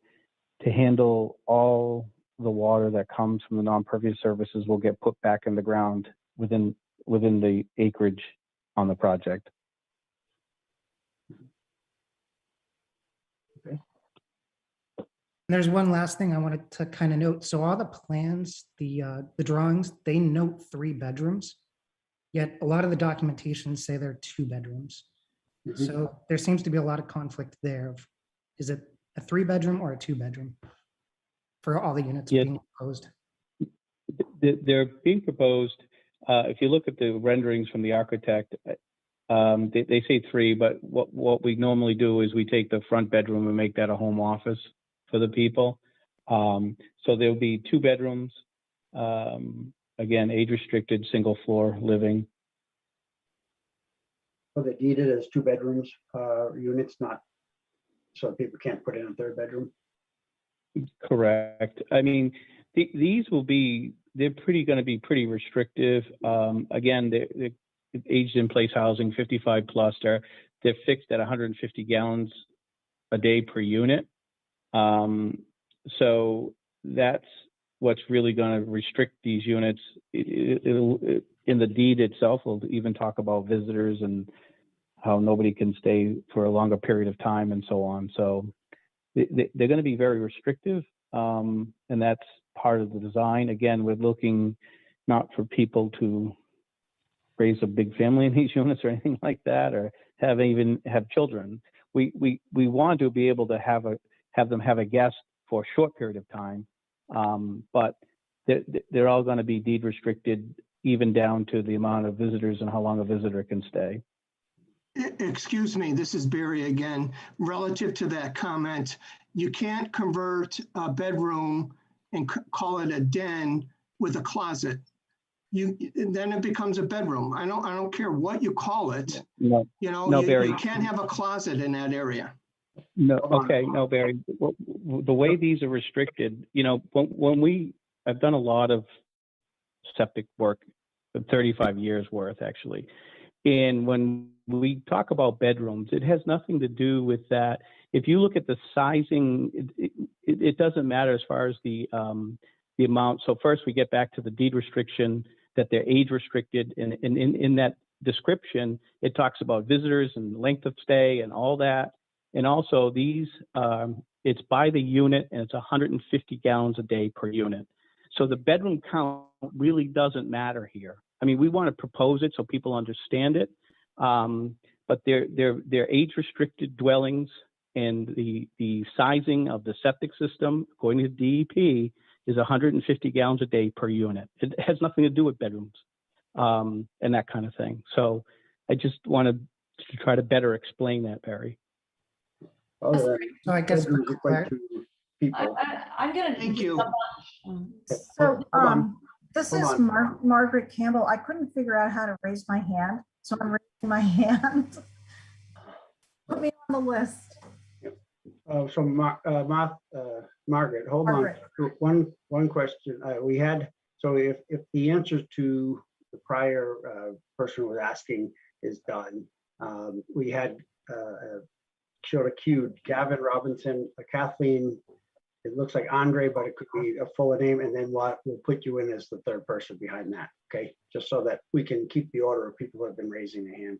to handle all the water that comes from the non-pervious surfaces will get put back in the ground within the acreage on the project. Okay. There's one last thing I wanted to kind of note. So all the plans, the drawings, they note 3 bedrooms, yet a lot of the documentation say they're 2 bedrooms. So there seems to be a lot of conflict there. Is it a 3-bedroom or a 2-bedroom for all the units being proposed? They're being proposed. If you look at the renderings from the architect, they say 3, but what we normally do is we take the front bedroom and make that a home office for the people. So there'll be 2 bedrooms, again, age restricted, single floor living. So they deeded as 2 bedrooms, units, not, so people can't put in a 3rd bedroom? Correct. I mean, these will be, they're going to be pretty restrictive. Again, they're aged in place housing, 55 plus, they're fixed at 150 gallons a day per unit. So that's what's really going to restrict these units. It'll, in the deed itself, we'll even talk about visitors and how nobody can stay for a longer period of time and so on. So they're going to be very restrictive, and that's part of the design. Again, we're looking not for people to raise a big family in these units or anything like that, or have children. We want to be able to have them have a guest for a short period of time, but they're all going to be deed restricted, even down to the amount of visitors and how long a visitor can stay. Excuse me, this is Barry again. Relative to that comment, you can't convert a bedroom and call it a den with a closet. then it becomes a bedroom. I don't care what you call it. No, You know, no, you Barry. can't have a closet in that area. No, okay, no, Barry. The way these are restricted, you know, I've done a lot of septic work, 35 years worth actually. And when we talk about bedrooms, it has nothing to do with that. If you look at the sizing, it doesn't matter as far as the amount. So first we get back to the deed restriction that they're age restricted. And in that description, it talks about visitors and length of stay and all that. And also these, it's by the unit and it's 150 gallons a day per unit. So the bedroom count really doesn't matter here. I mean, we want to propose it so people understand it, but they're age-restricted dwellings, and the sizing of the septic system, according to DEP, is 150 gallons a day per unit. It has nothing to do with bedrooms and that kind of thing. So I just wanted to try to better explain that, Barry. So I guess for I'm gonna. Thank you. So this is Margaret Campbell. I couldn't figure out how to raise my hand, so I'm raising my hand. Put me on the list. So Margaret, hold on. One question. We had, so if the answer to the prior person was asking is done, we had showed a queued Gavin Robinson, Kathleen. It looks like Andre, but it could be a full name, and then we'll put you in as the third person behind that. Okay, just so that we can keep the order of people who have been raising their hand.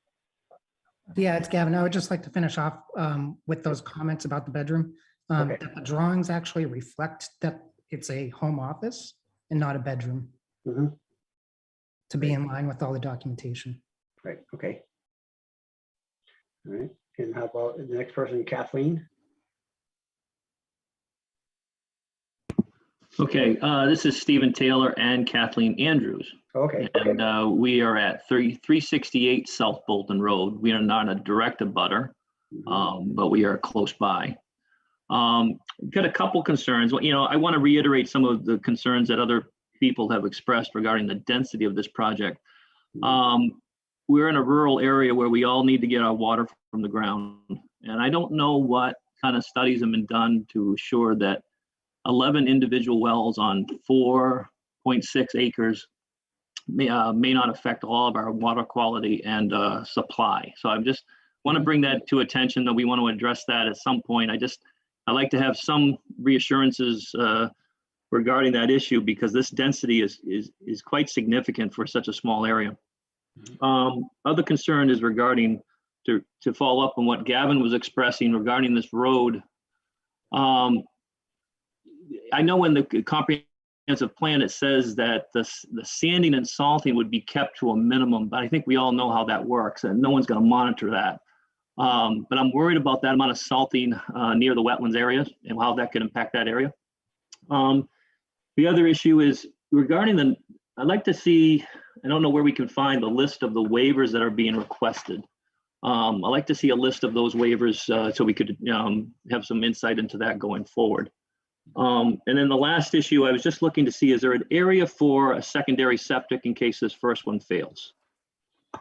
Yeah, it's Gavin. I would just like to finish off with those comments about the bedroom. That the drawings actually reflect that it's a home office and not a bedroom. To be in line with all the documentation. Right. Okay. All right. And how about the next person, Kathleen? Okay, this is Stephen Taylor and Kathleen Andrews. Okay. And we are at 368 South Bolton Road. We are not a direct abutter, but we are close by. Got a couple concerns. You know, I want to reiterate some of the concerns that other people have expressed regarding the density of this project. We're in a rural area where we all need to get our water from the ground. And I don't know what kind of studies have been done to assure that 11 individual wells on 4.6 acres may not affect all of our water quality and supply. So I just want to bring that to attention, that we want to address that at some point. I like to have some reassurances regarding that issue, because this density is quite significant for such a small area. Other concern is regarding, to follow up on what Gavin was expressing regarding this road. I know in the comprehensive plan, it says that the sanding and salting would be kept to a minimum, but I think we all know how that works and no one's going to monitor that. But I'm worried about that amount of salting near the wetlands areas and how that could impact that area. The other issue is regarding I'd like to see, I don't know where we can find the list of the waivers that are being requested. I'd like to see a list of those waivers so we could have some insight into that going forward. And then the last issue, I was just looking to see, is there an area for a secondary septic in case this first one fails?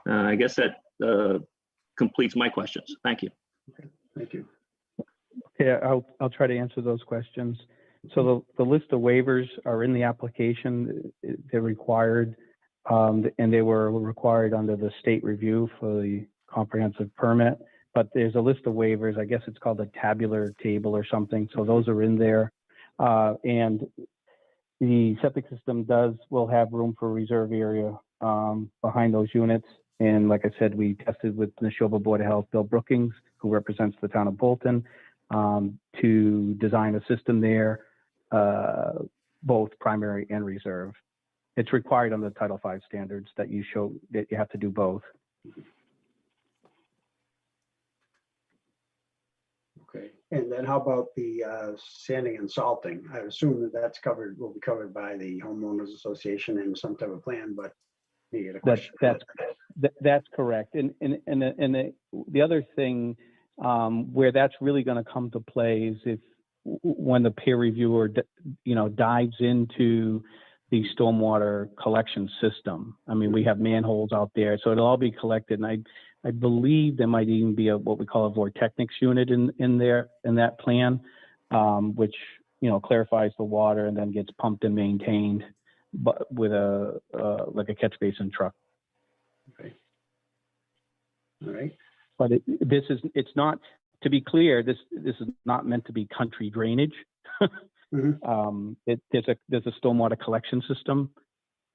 I guess that completes my questions. Thank you. Okay, thank you. Okay, I'll try to answer those questions. So the list of waivers are in the application. They're required, and they were required under the state review for the comprehensive permit. But there's a list of waivers. I guess it's called a tabular table or something. So those are in there. And the septic system will have room for reserve area behind those units. And like I said, we tested with the Neshoba Board of Health, Bill Brookings, who represents the town of Bolton, to design a system there, both primary and reserve. It's required under the Title V standards that you have to do both. Okay, and then how about the sanding and salting? I assume that that's will be covered by the homeowners association in some type of plan, but you get a question. That's correct. And the other thing where that's really going to come to play is when the peer reviewer dives into the stormwater collection system. I mean, we have manholes out there, so it'll all be collected. And I believe there might even be what we call a vortechnics unit in that plan, which, you know, clarifies the water and then gets pumped and maintained, but with like a catch basin truck. Okay. All right. But it's not, to be clear, this is not meant to be country drainage. There's a stormwater collection system.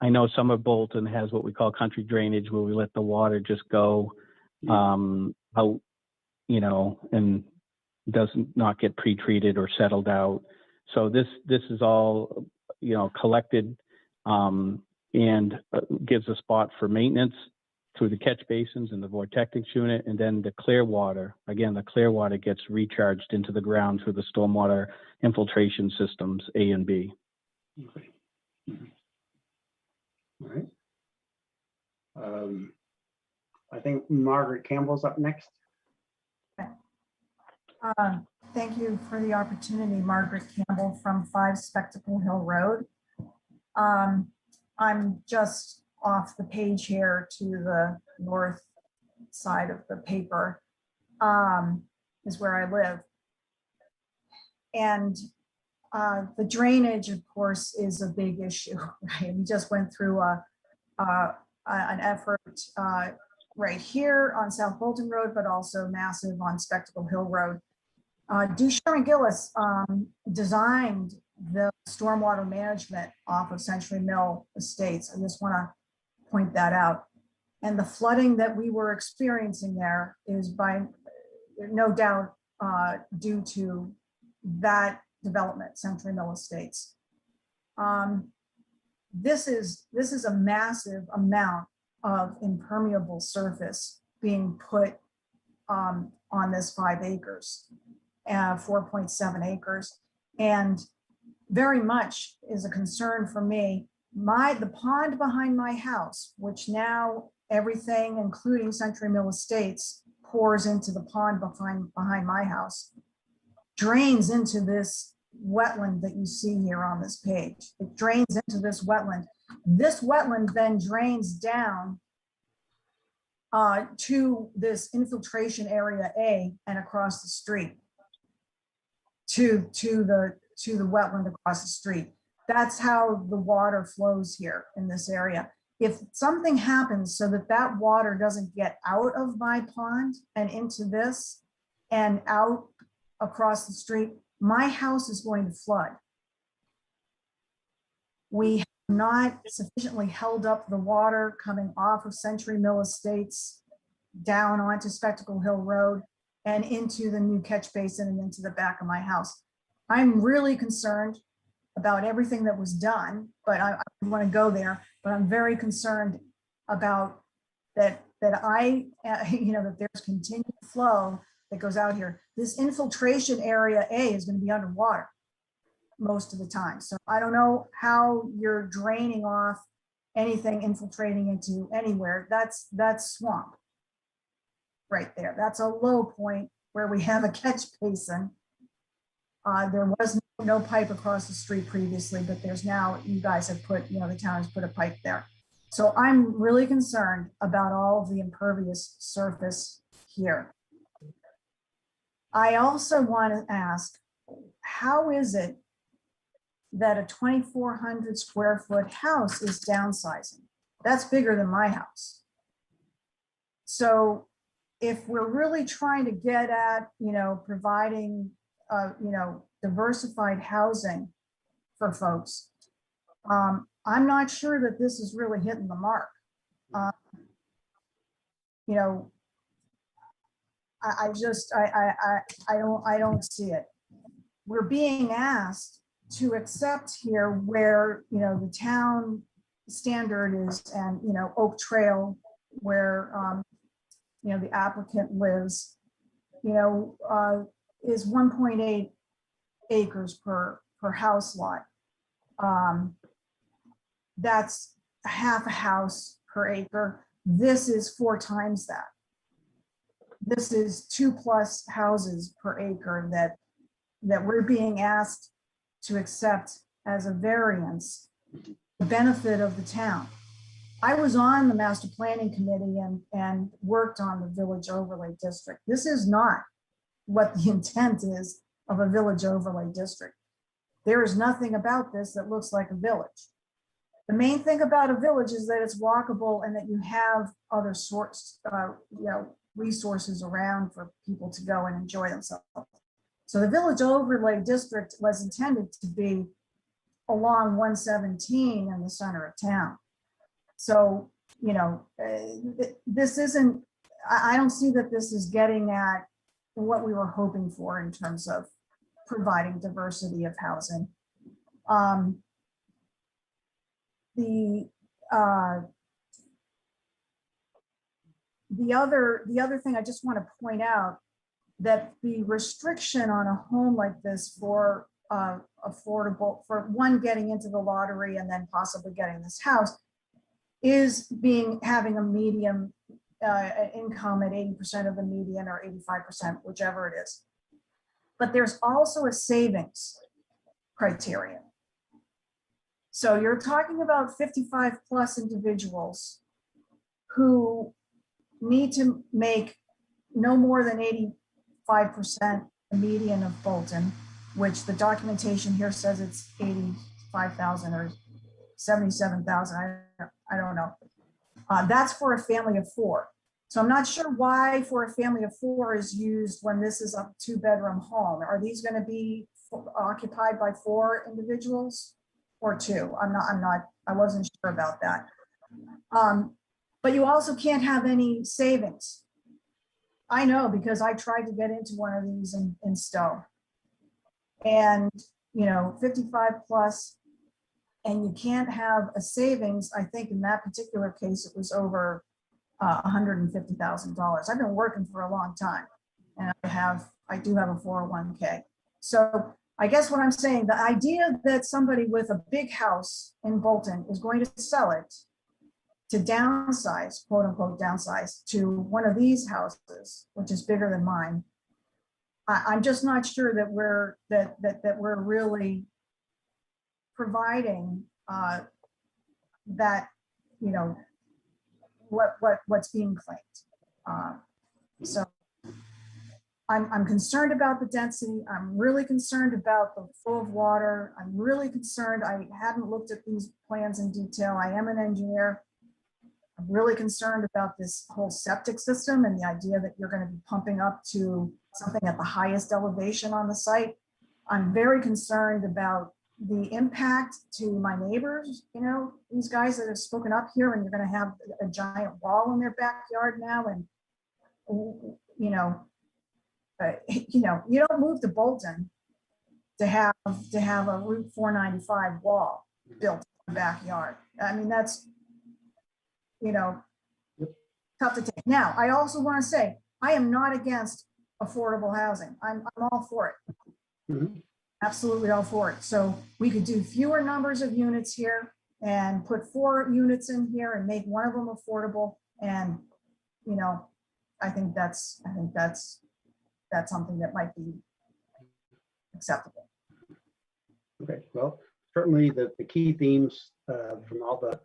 I know some of Bolton has what we call country drainage, where we let the water just go out, you know, and doesn't not get pre-treated or settled out. So this is all, you know, collected and gives a spot for maintenance through the catch basins and the vortechnics unit, and then the clear water. Again, the clear water gets recharged into the ground through the stormwater infiltration systems A and B. Okay. All right. I think Margaret Campbell's up next. Thank you for the opportunity, Margaret Campbell from 5 Spectacle Hill Road. I'm just off the page here to the north side of the paper, is where I live. And the drainage, of course, is a big issue, right? We just went through an effort right here on South Bolton Road, but also massive on Spectacle Hill Road. Sherman Gillis designed the stormwater management off of Century Mill Estates. I just want to point that out. And the flooding that we were experiencing there is by no doubt due to that development, Century Mill Estates. This is a massive amount of impermeable surface being put on this 5 acres, 4.7 acres. And very much is a concern for me. The pond behind my house, which now everything, including Century Mill Estates, pours into the pond behind my house, drains into this wetland that you see here on this page. It drains into this wetland. This wetland then drains down to this infiltration area A and across the street to the wetland across the street. That's how the water flows here in this area. If something happens so that water doesn't get out of my pond and into this and out across the street, my house is going to flood. We have not sufficiently held up the water coming off of Century Mill Estates down onto Spectacle Hill Road and into the new catch basin and into the back of my house. I'm really concerned about everything that was done, but I want to go there, but I'm very concerned about that that there's continued flow that goes out here. This infiltration area A is going to be underwater most of the time. So I don't know how you're draining off anything infiltrating into anywhere. That's swamp right there. That's a low point where we have a catch basin. There was no pipe across the street previously, but there's now, you guys have put, the town has put a pipe there. So I'm really concerned about all of the impervious surface here. I also want to ask, how is it that a 2,400 square foot house is downsizing? That's bigger than my house. So if we're really trying to get at, providing, diversified housing for folks, I'm not sure that this is really hitting the mark. I don't see it. We're being asked to accept here where, the town standard is, and, Oak Trail, where, the applicant lives, is 1.8 acres per house lot. That's half a house per acre. This is 4 times that. This is 2+ houses per acre that we're being asked to accept as a variance the benefit of the town. I was on the master planning committee and worked on the village overlay district. This is not what the intent is of a village overlay district. There is nothing about this that looks like a village. The main thing about a village is that it's walkable and that you have other sorts, resources around for people to go and enjoy themselves. So the village overlay district was intended to be along 117 in the center of town. So, this isn't, I don't see that this is getting at what we were hoping for in terms of providing diversity of housing. The other thing I just want to point out, that the restriction on a home like this for affordable, for one getting into the lottery and then possibly getting this house, is having a medium income at 80% of the median or 85%, whichever it is. But there's also a savings criterion. So you're talking about 55 plus individuals who need to make no more than 85% the median of Bolton, which the documentation here says it's 85,000 or 77,000. I don't know. That's for a family of 4. So I'm not sure why for a family of 4 is used when this is a 2-bedroom home. Are these going to be occupied by 4 individuals or 2? I wasn't sure about that. But you also can't have any savings. I know, because I tried to get into one of these in Stowe. And, 55 plus, and you can't have a savings. I think in that particular case, it was over $150,000. I've been working for a long time, and I do have a 401k. So I guess what I'm saying, the idea that somebody with a big house in Bolton is going to sell it to downsize, quote unquote, downsize to one of these houses, which is bigger than mine, I'm just not sure that we're really providing that, what's being claimed. So I'm concerned about the density. I'm really concerned about the flow of water. I'm really concerned. I hadn't looked at these plans in detail. I am an engineer. I'm really concerned about this whole septic system and the idea that you're going to be pumping up to something at the highest elevation on the site. I'm very concerned about the impact to my neighbors, these guys that have spoken up here, and you're going to have a giant wall in their backyard now. And, you don't move to Bolton to have a Route 495 wall built in the backyard. I mean, that's, tough to take. Now, I also want to say, I am not against affordable housing. I'm all for it. Mm-hmm. Absolutely all for it. So we could do fewer numbers of units here and put 4 units in here and make one of them affordable. And, I think that's something that might be acceptable. Okay, well, certainly the key themes from all the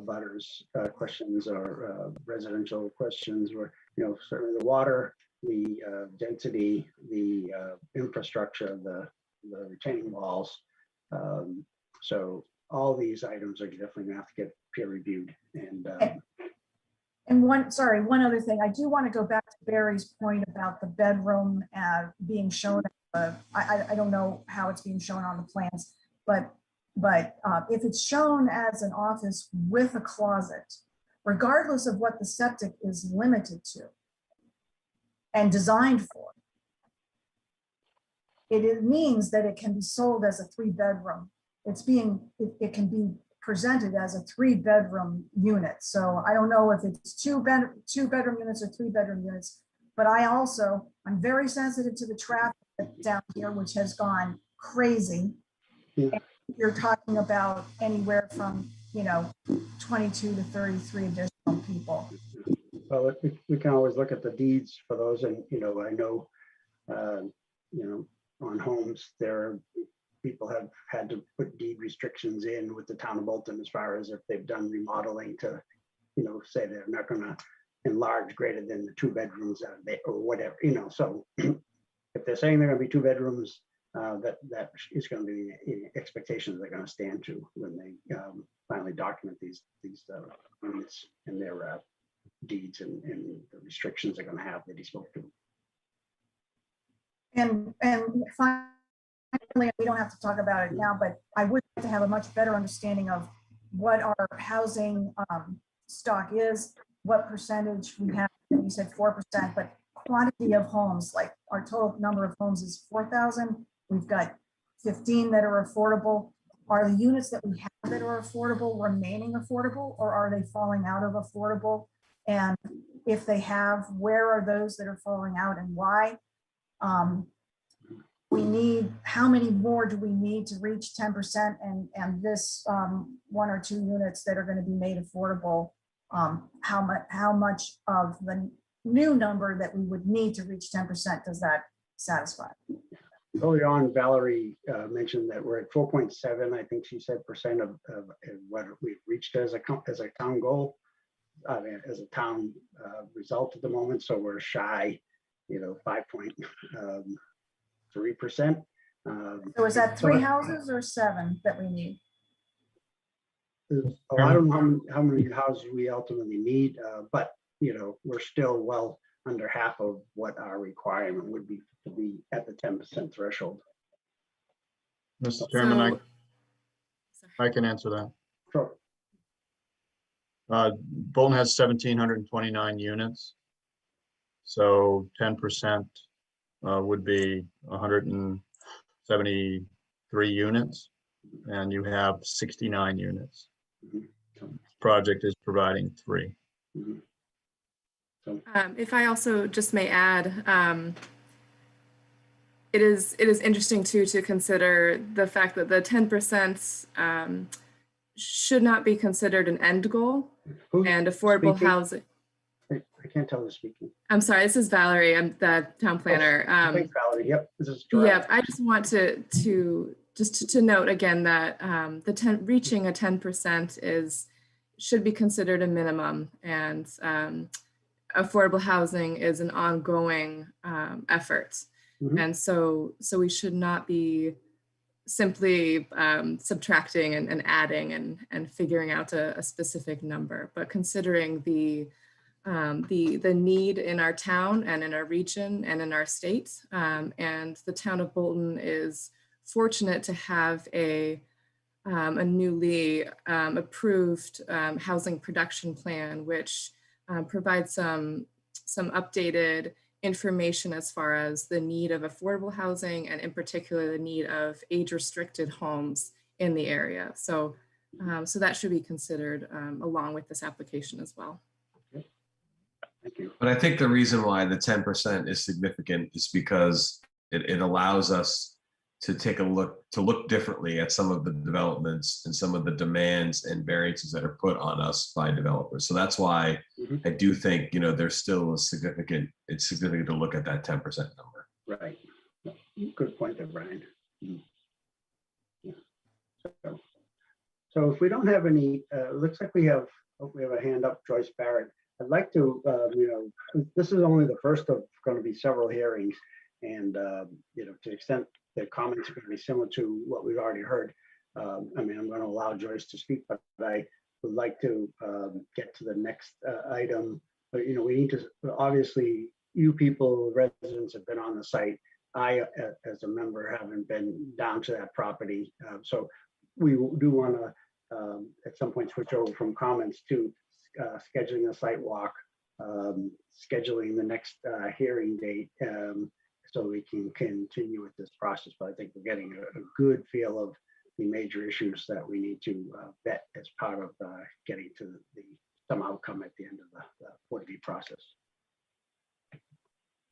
butters questions or residential questions were, certainly the water, the density, the infrastructure, the retaining walls. So all these items are definitely going to have to get peer reviewed. And one other thing, I do want to go back to Barry's point about the bedroom being shown. I don't know how it's being shown on the plans, but if it's shown as an office with a closet, regardless of what the septic is limited to and designed for, it means that it can be sold as a 3-bedroom. It can be presented as a 3-bedroom unit. So I don't know if it's 2-bedroom units or 3-bedroom units, but I'm very sensitive to the traffic down here, which has gone crazy. Yeah. You're talking about anywhere from 22 to 33 additional people. Well, we can always look at the deeds for those, and I know on homes there people have had to put deed restrictions in with the town of Bolton as far as if they've done remodeling to, say they're not gonna enlarge greater than the 2 bedrooms or whatever, so if they're saying they're gonna be 2 bedrooms, that is gonna be the expectations they're gonna stand to when they finally document these units and their deeds and the restrictions they're gonna have that he spoke to. And finally, we don't have to talk about it now, but I would like to have a much better understanding of what our housing stock is, what percentage we have. You said 4%, but quantity of homes, like our total number of homes is 4,000. We've got 15 that are affordable. Are the units that we have that are affordable remaining affordable, or are they falling out of affordable? And if they have, where are those that are falling out and why? How many more do we need to reach 10%? And this 1 or 2 units that are going to be made affordable, how much of the new number that we would need to reach 10% does that satisfy? Earlier on, Valerie mentioned that we're at 4.7, I think she said, percent of what we've reached as a town goal, as a town result at the moment. So we're shy, 5.3%. So is that 3 houses or 7 that we need? I don't know how many houses we ultimately need, but we're still well under half of what our requirement would be to be at the 10% threshold. Mr. Chairman, I can answer that. Sure. Bolton has 1,729 units. So 10% would be 173 units, and you have 69 units. Project is providing 3. If I also just may add, it is interesting too to consider the fact that the 10% should not be considered an end goal. And affordable housing. I can't tell who's speaking. I'm sorry, this is Valerie. I'm the town planner. Thanks, Valerie. Yep, this is yeah, I just want to note again that reaching a 10% should be considered a minimum, and affordable housing is an ongoing effort. And so we should not be simply subtracting and adding and figuring out a specific number, but considering the need in our town and in our region and in our state. And the town of Bolton is fortunate to have a newly approved housing production plan, which provides some updated information as far as the need of affordable housing, and in particular the need of age-restricted homes in the area. So that should be considered along with this application as well. Thank you. But I think the reason why the 10% is significant is because it allows us to look differently at some of the developments and some of the demands and variances that are put on us by developers. So that's why I do think, there's still it's significant to look at that 10% number. Right. Good point there, Brian. Yeah. So if we don't have any, looks like we have a hand up, Joyce Barrett. I'd like to, this is only the first of going to be several hearings, and to the extent the comments are going to be similar to what we've already heard. I'm going to allow Joyce to speak, but I would like to get to the next item. But we need to, obviously, you people, residents, have been on the site. I, as a member, haven't been down to that property, so we do want to at some point switch over from comments to scheduling a site walk, scheduling the next hearing date, so we can continue with this process. But I think we're getting a good feel of the major issues that we need to vet as part of getting to some outcome at the end of the 40B process.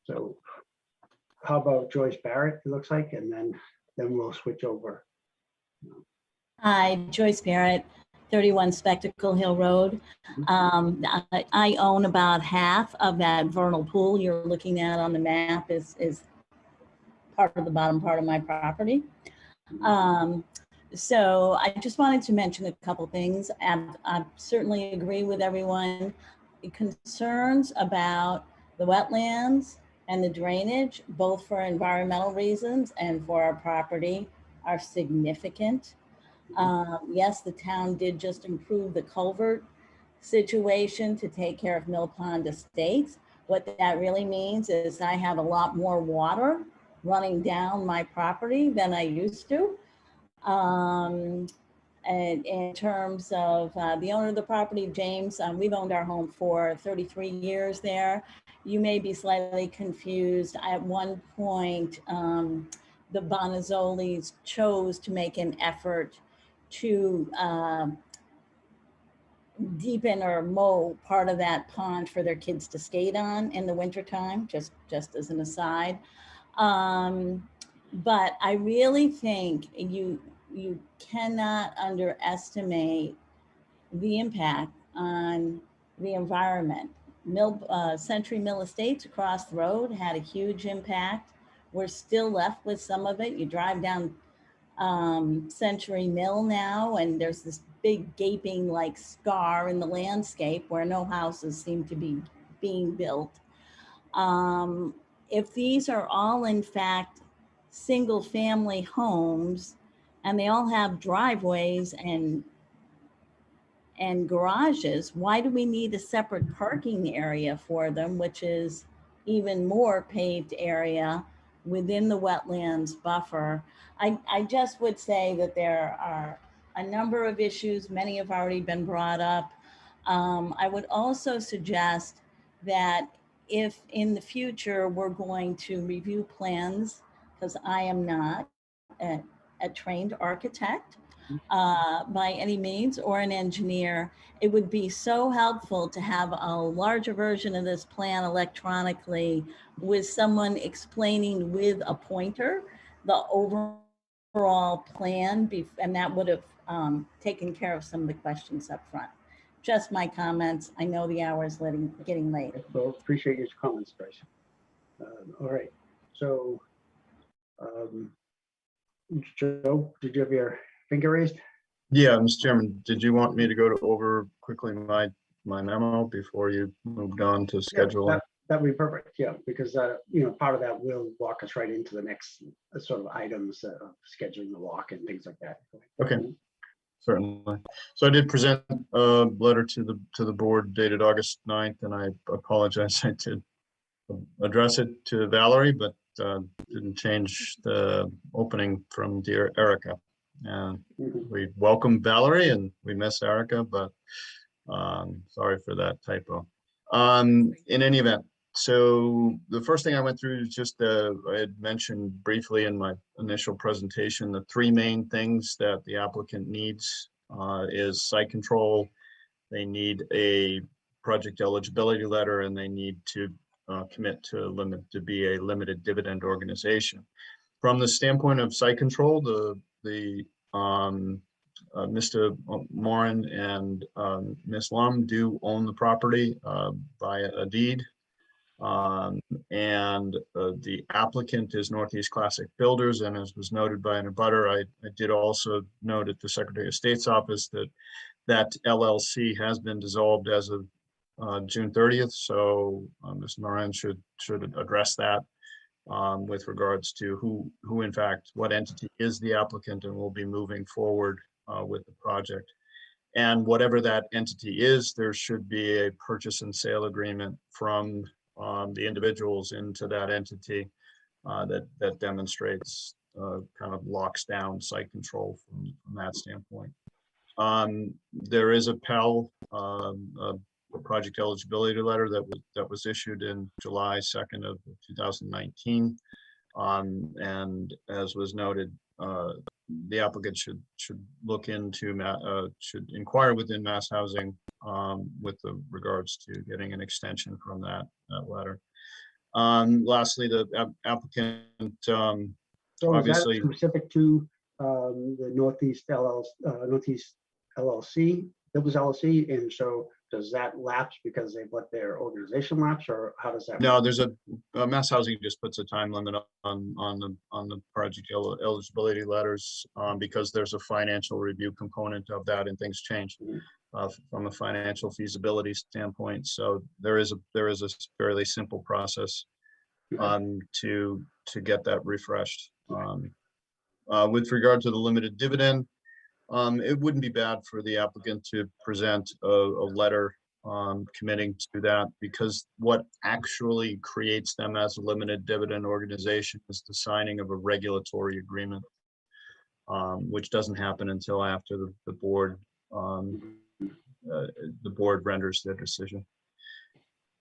So how about Joyce Barrett, it looks like, and then we'll switch over. Hi, Joyce Barrett, 31 Spectacle Hill Road. I own about half of that vernal pool you're looking at on the map is part of the bottom part of my property. So I just wanted to mention a couple things. I certainly agree with everyone. Concerns about the wetlands and the drainage, both for environmental reasons and for our property, are significant. Yes, the town did just improve the culvert situation to take care of Mill Pond Estates. What that really means is I have a lot more water running down my property than I used to. And in terms of the owner of the property, James, we've owned our home for 33 years there. You may be slightly confused. At one point, the Bonazzolis chose to make an effort to deepen or mow part of that pond for their kids to skate on in the wintertime, just as an aside. But I really think you cannot underestimate the impact on the environment. Century Mill Estates across the road had a huge impact. We're still left with some of it. You drive down Century Mill now, and there's this big gaping like scar in the landscape where no houses seem to be being built. If these are all in fact single family homes and they all have driveways and garages, why do we need a separate parking area for them, which is even more paved area within the wetlands buffer? I just would say that there are a number of issues, many have already been brought up. I would also suggest that if in the future we're going to review plans, because I am not a trained architect by any means, or an engineer, it would be so helpful to have a larger version of this plan electronically with someone explaining with a pointer the overall plan, and that would have taken care of some of the questions up front. Just my comments. I know the hour is getting late. Well, appreciate your comments, Bryce. All right, so Joe, did you have your finger raised? Yeah, Mr. Chairman, did you want me to go over quickly my memo before you moved on to scheduling? Yeah, that would be perfect. Yeah, because part of that will walk us right into the next sort of items, scheduling the walk and things like that. Okay, certainly. So I did present a letter to the board dated August 9th, and I apologize. I did address it to Valerie, but didn't change the opening from dear Erica. And we welcome Valerie and we miss Erica, but sorry for that typo. In any event, so the first thing I went through is just I had mentioned briefly in my initial presentation, the three main things that the applicant needs is site control. They need a project eligibility letter, and they need to commit to be a limited dividend organization. From the standpoint of site control, Mr. Moran and Ms. Lum do own the property via a deed. And the applicant is Northeast Classic Builders, and as was noted by an abutter, I did also note at the Secretary of State's office that LLC has been dissolved as of June 30th. So Ms. Moran should address that with regards to who in fact, what entity is the applicant and will be moving forward with the project. And whatever that entity is, there should be a purchase and sale agreement from the individuals into that entity that demonstrates kind of locks down site control from that standpoint. There is a PEL, a project eligibility letter that was issued in July 2nd of 2019. And as was noted, the applicant should look into, should inquire within Mass Housing with the regards to getting an extension from that letter. Lastly, the applicant So obviously is that specific to the Northeast LLC, Builders LLC, and so does that lapse because they've let their organization lapse, or how does that? No, work? there's Mass Housing just puts a time limit on the project eligibility letters, because there's a financial review component of that, and things change from a financial feasibility standpoint. So there is a fairly simple process to get that refreshed. With regard to the limited dividend, it wouldn't be bad for the applicant to present a letter committing to that, because what actually creates them as a limited dividend organization is the signing of a regulatory agreement, which doesn't happen until after the board renders their decision.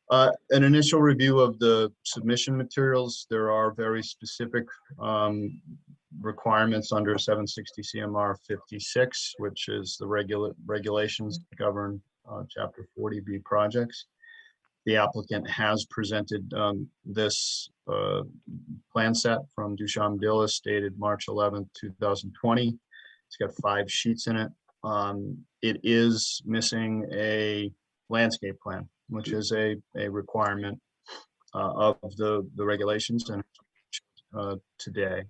An initial review of the submission materials. There are very specific requirements under 760 CMR 56, which is the regulations that govern Chapter 40B projects. The applicant has presented this plan set from Ducharme Dillis dated March 11th, 2020. It's got 5 sheets in it. It is missing a landscape plan, which is a requirement of the regulations, and today.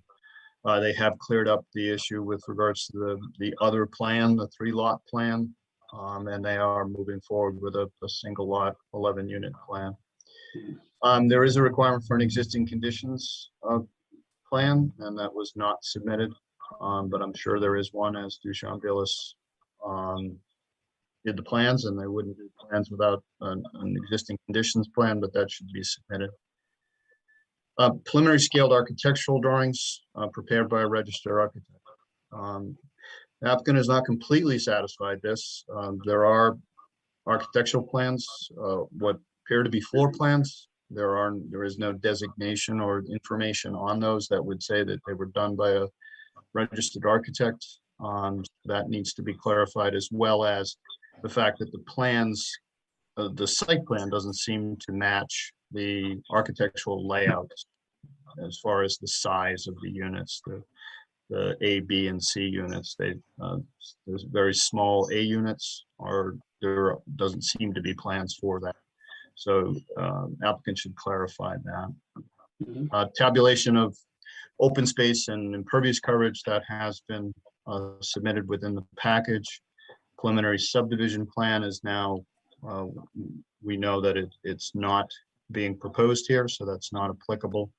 They have cleared up the issue with regards to the other plan, the 3-lot plan, and they are moving forward with a single lot 11-unit plan. There is a requirement for an existing conditions plan, and that was not submitted, but I'm sure there is one, as Ducharme Dillis did the plans, and they wouldn't do plans without an existing conditions plan, but that should be submitted. Preliminary scaled architectural drawings prepared by a registered architect. The applicant is not completely satisfied this. There are architectural plans, what appear to be floor plans. There is no designation or information on those that would say that they were done by a registered architect. That needs to be clarified, as well as the fact that the plans, the site plan doesn't seem to match the architectural layout as far as the size of the units, the A, B, and C units. There's very small A units, or there doesn't seem to be plans for that. So applicant should clarify that. Tabulation of open space and impervious coverage, that has been submitted within the package. Preliminary subdivision plan is now, we know that it's not being proposed here, so that's not applicable.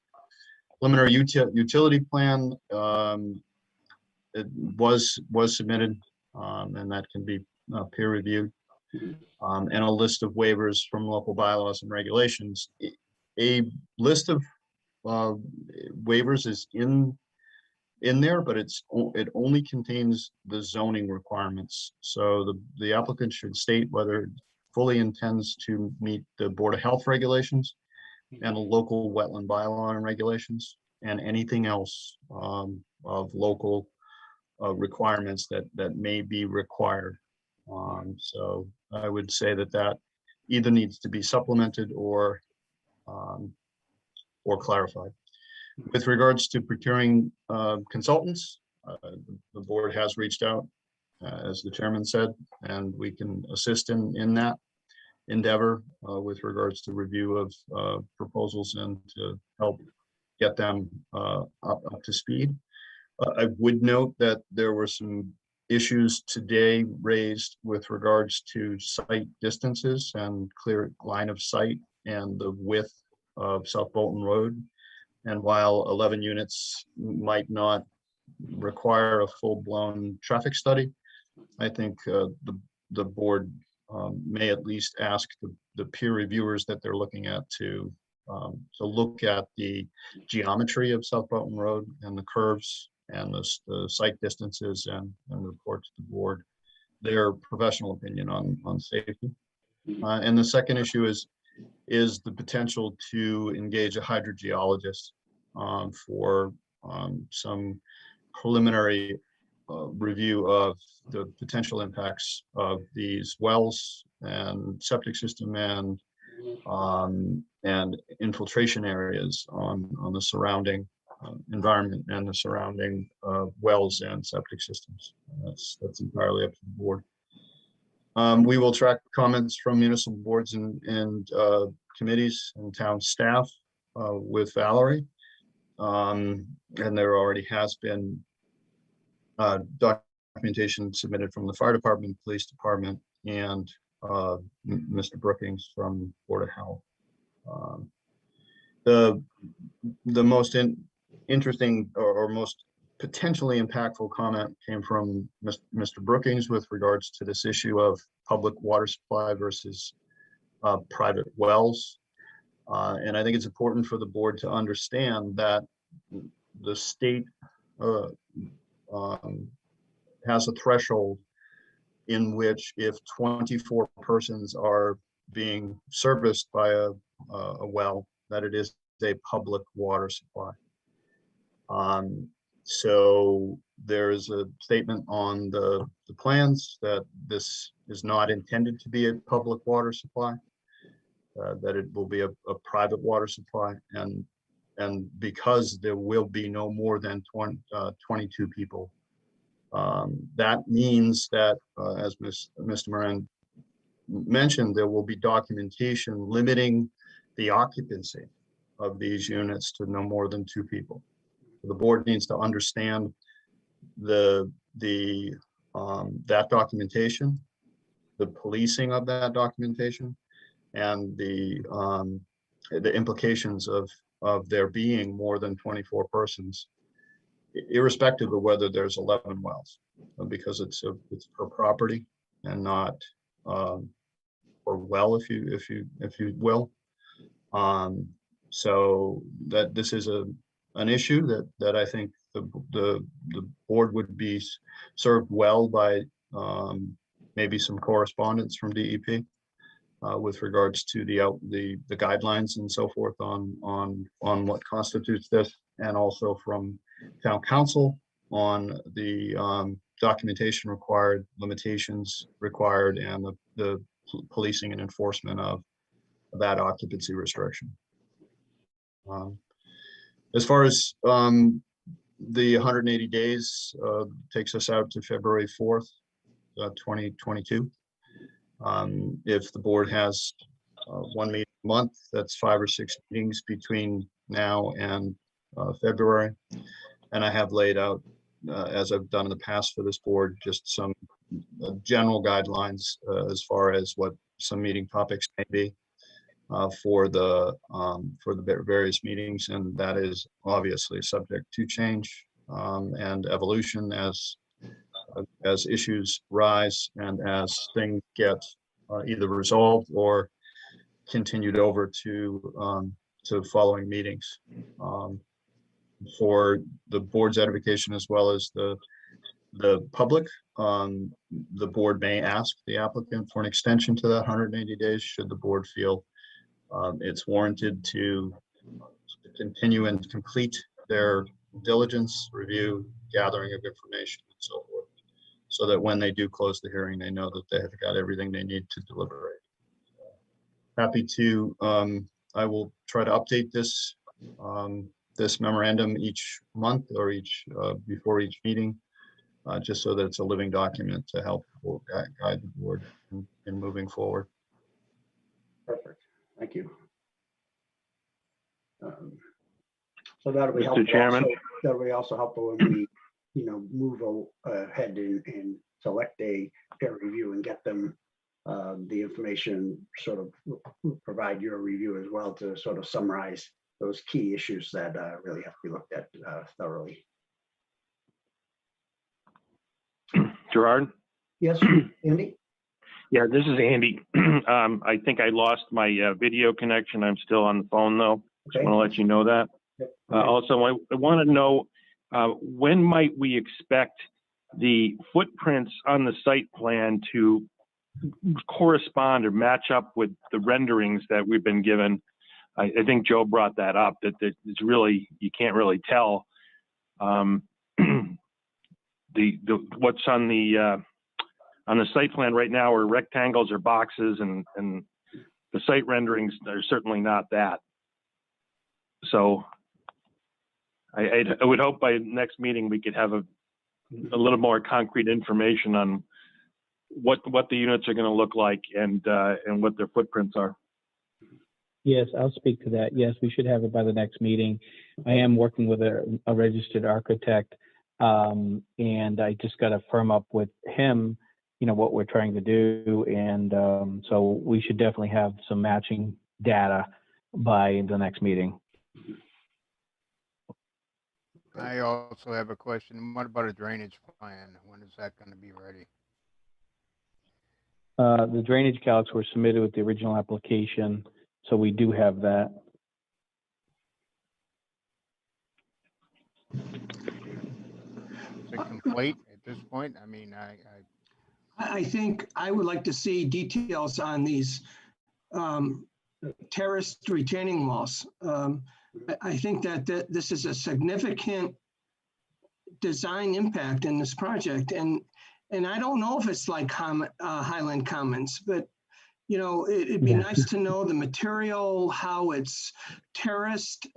Preliminary utility plan, it was submitted, and that can be peer reviewed. And a list of waivers from local bylaws and regulations. A list of waivers is in there, but it only contains the zoning requirements. So the applicant should state whether it fully intends to meet the Board of Health regulations and a local wetland bylaw and regulations, and anything else of local requirements that may be required. So I would say that either needs to be supplemented or clarified. With regards to procuring consultants, the board has reached out, as the chairman said, and we can assist in that endeavor with regards to review of proposals and to help get them up to speed. I would note that there were some issues today raised with regards to site distances and clear line of sight and the width of South Bolton Road. And while 11 units might not require a full-blown traffic study, I think the board may at least ask the peer reviewers that they're looking at to look at the geometry of South Bolton Road and the curves and the site distances, and report to the board their professional opinion on safety. And the second issue is the potential to engage a hydrogeologist for some preliminary review of the potential impacts of these wells and septic system and infiltration areas on the surrounding environment and the surrounding wells and septic systems. That's entirely up to the board. We will track comments from municipal boards and committees and town staff with Valerie. And there already has been documentation submitted from the fire department, police department, and Mr. Brookings from Board of Health. The most interesting or most potentially impactful comment came from Mr. Brookings with regards to this issue of public water supply versus private wells. And I think it's important for the board to understand that the state has a threshold in which if 24 persons are being serviced by a well, that it is a public water supply. So there is a statement on the plans that this is not intended to be a public water supply, that it will be a private water supply. And because there will be no more than 22 people, that means that, as Mr. Moran mentioned, there will be documentation limiting the occupancy of these units to no more than 2 people. The board needs to understand that documentation, the policing of that documentation, and the implications of there being more than 24 persons, irrespective of whether there's 11 wells, because it's per property and not per well, if you will. So that this is an issue that I think the board would be served well by maybe some correspondence from DEP with regards to the guidelines and so forth on what constitutes this, and also from town council on the documentation required, limitations required, and the policing and enforcement of that occupancy restriction. As far as the 180 days takes us out to February 4th, 2022. If the board has one meeting a month, that's 5 or 6 meetings between now and February. And I have laid out, as I've done in the past for this board, just some general guidelines as far as what some meeting topics may be for the various meetings, and that is obviously subject to change and evolution as issues rise and as things get either resolved or continued over to following meetings. For the board's edification as well as the public, the board may ask the applicant for an extension to that 180 days should the board feel it's warranted to continue and complete their diligence, review, gathering of information, and so forth, so that when they do close the hearing, they know that they have got everything they need to deliberate. Happy to, I will try to update this this memorandum each month or before each meeting, just so that it's a living document to help guide the board in moving forward. Perfect. Thank you. So that'll be helpful. Mr. Chairman. That'll be also helpful when we, move ahead and select a peer review and get them the information, sort of provide your review as well to sort of summarize those key issues that really have to be looked at thoroughly. Gerard? Yes, Andy? Yeah, this is Andy. I think I lost my video connection. I'm still on the phone though. Just want to let you know that. Also, I want to know when might we expect the footprints on the site plan to correspond or match up with the renderings that we've been given? I think Joe brought that up, that it's really, you can't really tell what's on the site plan right now are rectangles or boxes, and the site renderings are certainly not that. So I would hope by next meeting we could have a little more concrete information on what the units are going to look like and what their footprints are. Yes, I'll speak to that. Yes, we should have it by the next meeting. I am working with a registered architect, and I just got to firm up with him, what we're trying to do. And so we should definitely have some matching data by the next meeting. I also have a question. What about a drainage plan? When is that going to be ready? The drainage calcs were submitted with the original application, so we do have that. Is it complete at this point? I mean, I think I would like to see details on these terraced retaining walls. I think that this is a significant design impact in this project. And I don't know if it's like Highland Commons, but it'd be nice to know the material, how it's terraced.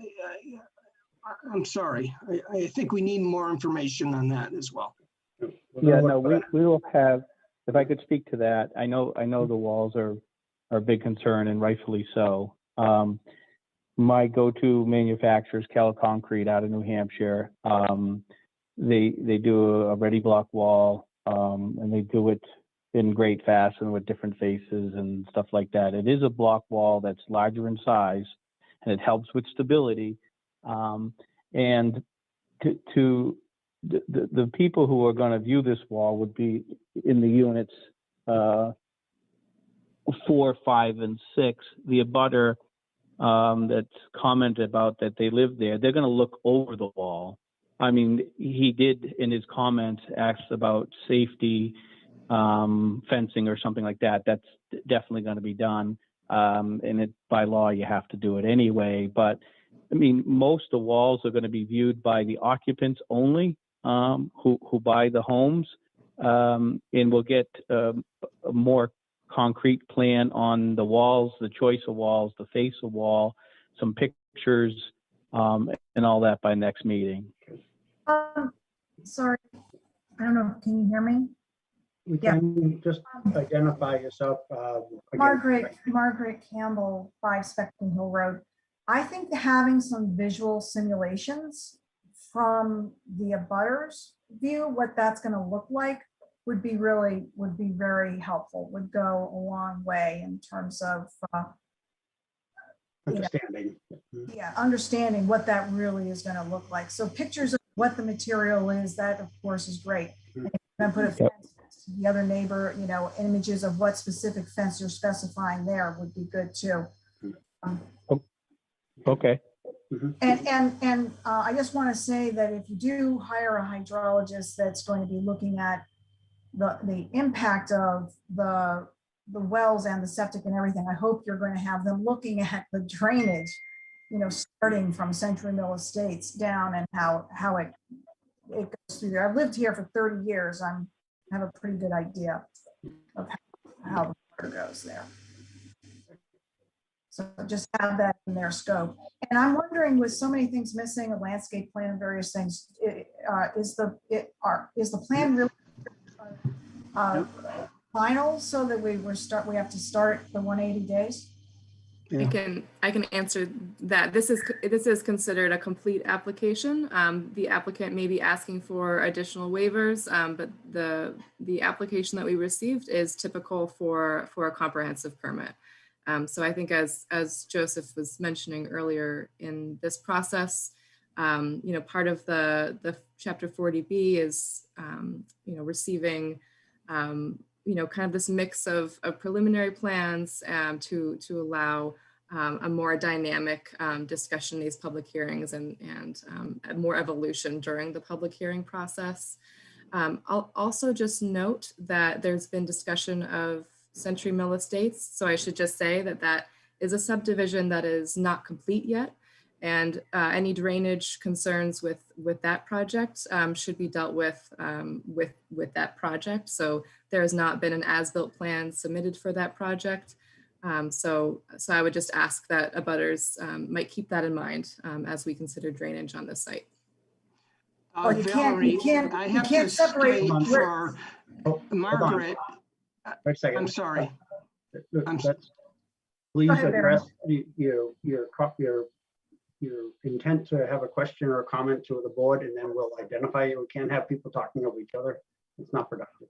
I'm sorry. I think we need more information on that as well. Yeah, no, we will have, if I could speak to that, I know the walls are a big concern, and rightfully so. My go-to manufacturer is Keller Concrete out of New Hampshire. They do a ready block wall, and they do it in great fashion with different faces and stuff like that. It is a block wall that's larger in size, and it helps with stability. And to the people who are going to view this wall would be in the units 4, 5, and 6. The abutter that's commented about that they live there, they're going to look over the wall. I mean, he did in his comments ask about safety, fencing or something like that. That's definitely going to be done. And by law, you have to do it anyway. But I mean, most of the walls are going to be viewed by the occupants only, who buy the homes, and we'll get a more concrete plan on the walls, the choice of walls, the face of wall, some pictures, and all that by next meeting. Sorry, I don't know. Can you hear me? We can just identify yourself. Margaret Campbell, 5 Spectrum Hill Road. I think having some visual simulations from the abutters view, what that's going to look like, would be very helpful, would go a long way in terms of understanding. Understanding what that really is going to look like. So pictures of what the material is, that of course is great. And then put a fence next to the other neighbor, images of what specific fence you're specifying there would be good too. Okay. And I just want to say that if you do hire a hydrologist that's going to be looking at the impact of the wells and the septic and everything, I hope you're going to have them looking at the drainage, starting from Century Mill Estates down, and how it goes through there. I've lived here for 30 years. I have a pretty good idea of how the water goes there. So just have that in their scope. And I'm wondering, with so many things missing, a landscape plan and various things, is the plan really final, so that we have to start the 180 days? I can answer that. This is considered a complete application. The applicant may be asking for additional waivers, but the application that we received is typical for a comprehensive permit. So I think as Joseph was mentioning earlier in this process, part of the Chapter 40B is, receiving, kind of this mix of preliminary plans to allow a more dynamic discussion in these public hearings and more evolution during the public hearing process. I'll also just note that there's been discussion of Century Mill Estates. So I should just say that is a subdivision that is not complete yet. And any drainage concerns with that project should be dealt with that project. So there has not been an as-built plan submitted for that project. So I would just ask that abutters might keep that in mind as we consider drainage on this site. You can't separate for Margaret. Wait a second. I'm sorry. Please Go ahead, address your intent to have a question or a comment to the board, and then we'll identify you. We can't have people talking over each other. It's not productive.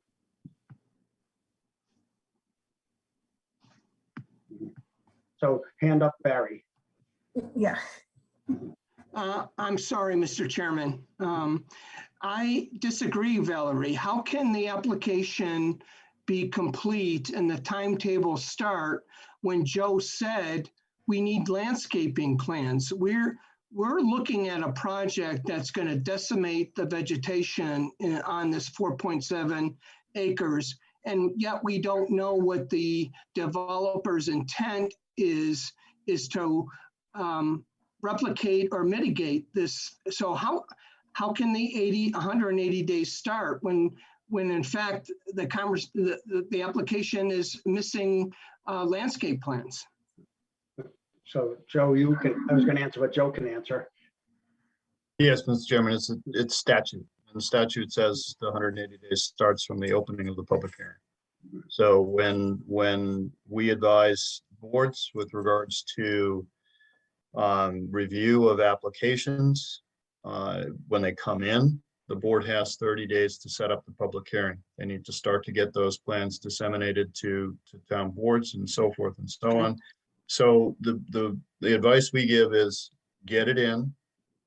So hand up, Barry. Yeah. I'm sorry, Mr. Chairman. I disagree, Valerie. How can the application be complete and the timetable start when Joe said we need landscaping plans? We're looking at a project that's going to decimate the vegetation on this 4.7 acres. And yet we don't know what the developer's intent is to replicate or mitigate this. So how can the 180 days start when in fact the application is missing landscape plans? So Joe, I was going to answer what Joe can answer. Yes, Mr. Chairman, it's statute. And the statute says the 180 days starts from the opening of the public hearing. So when we advise boards with regards to review of applications, when they come in, the board has 30 days to set up the public hearing. They need to start to get those plans disseminated to town boards and so forth and so on. So the advice we give is get it in,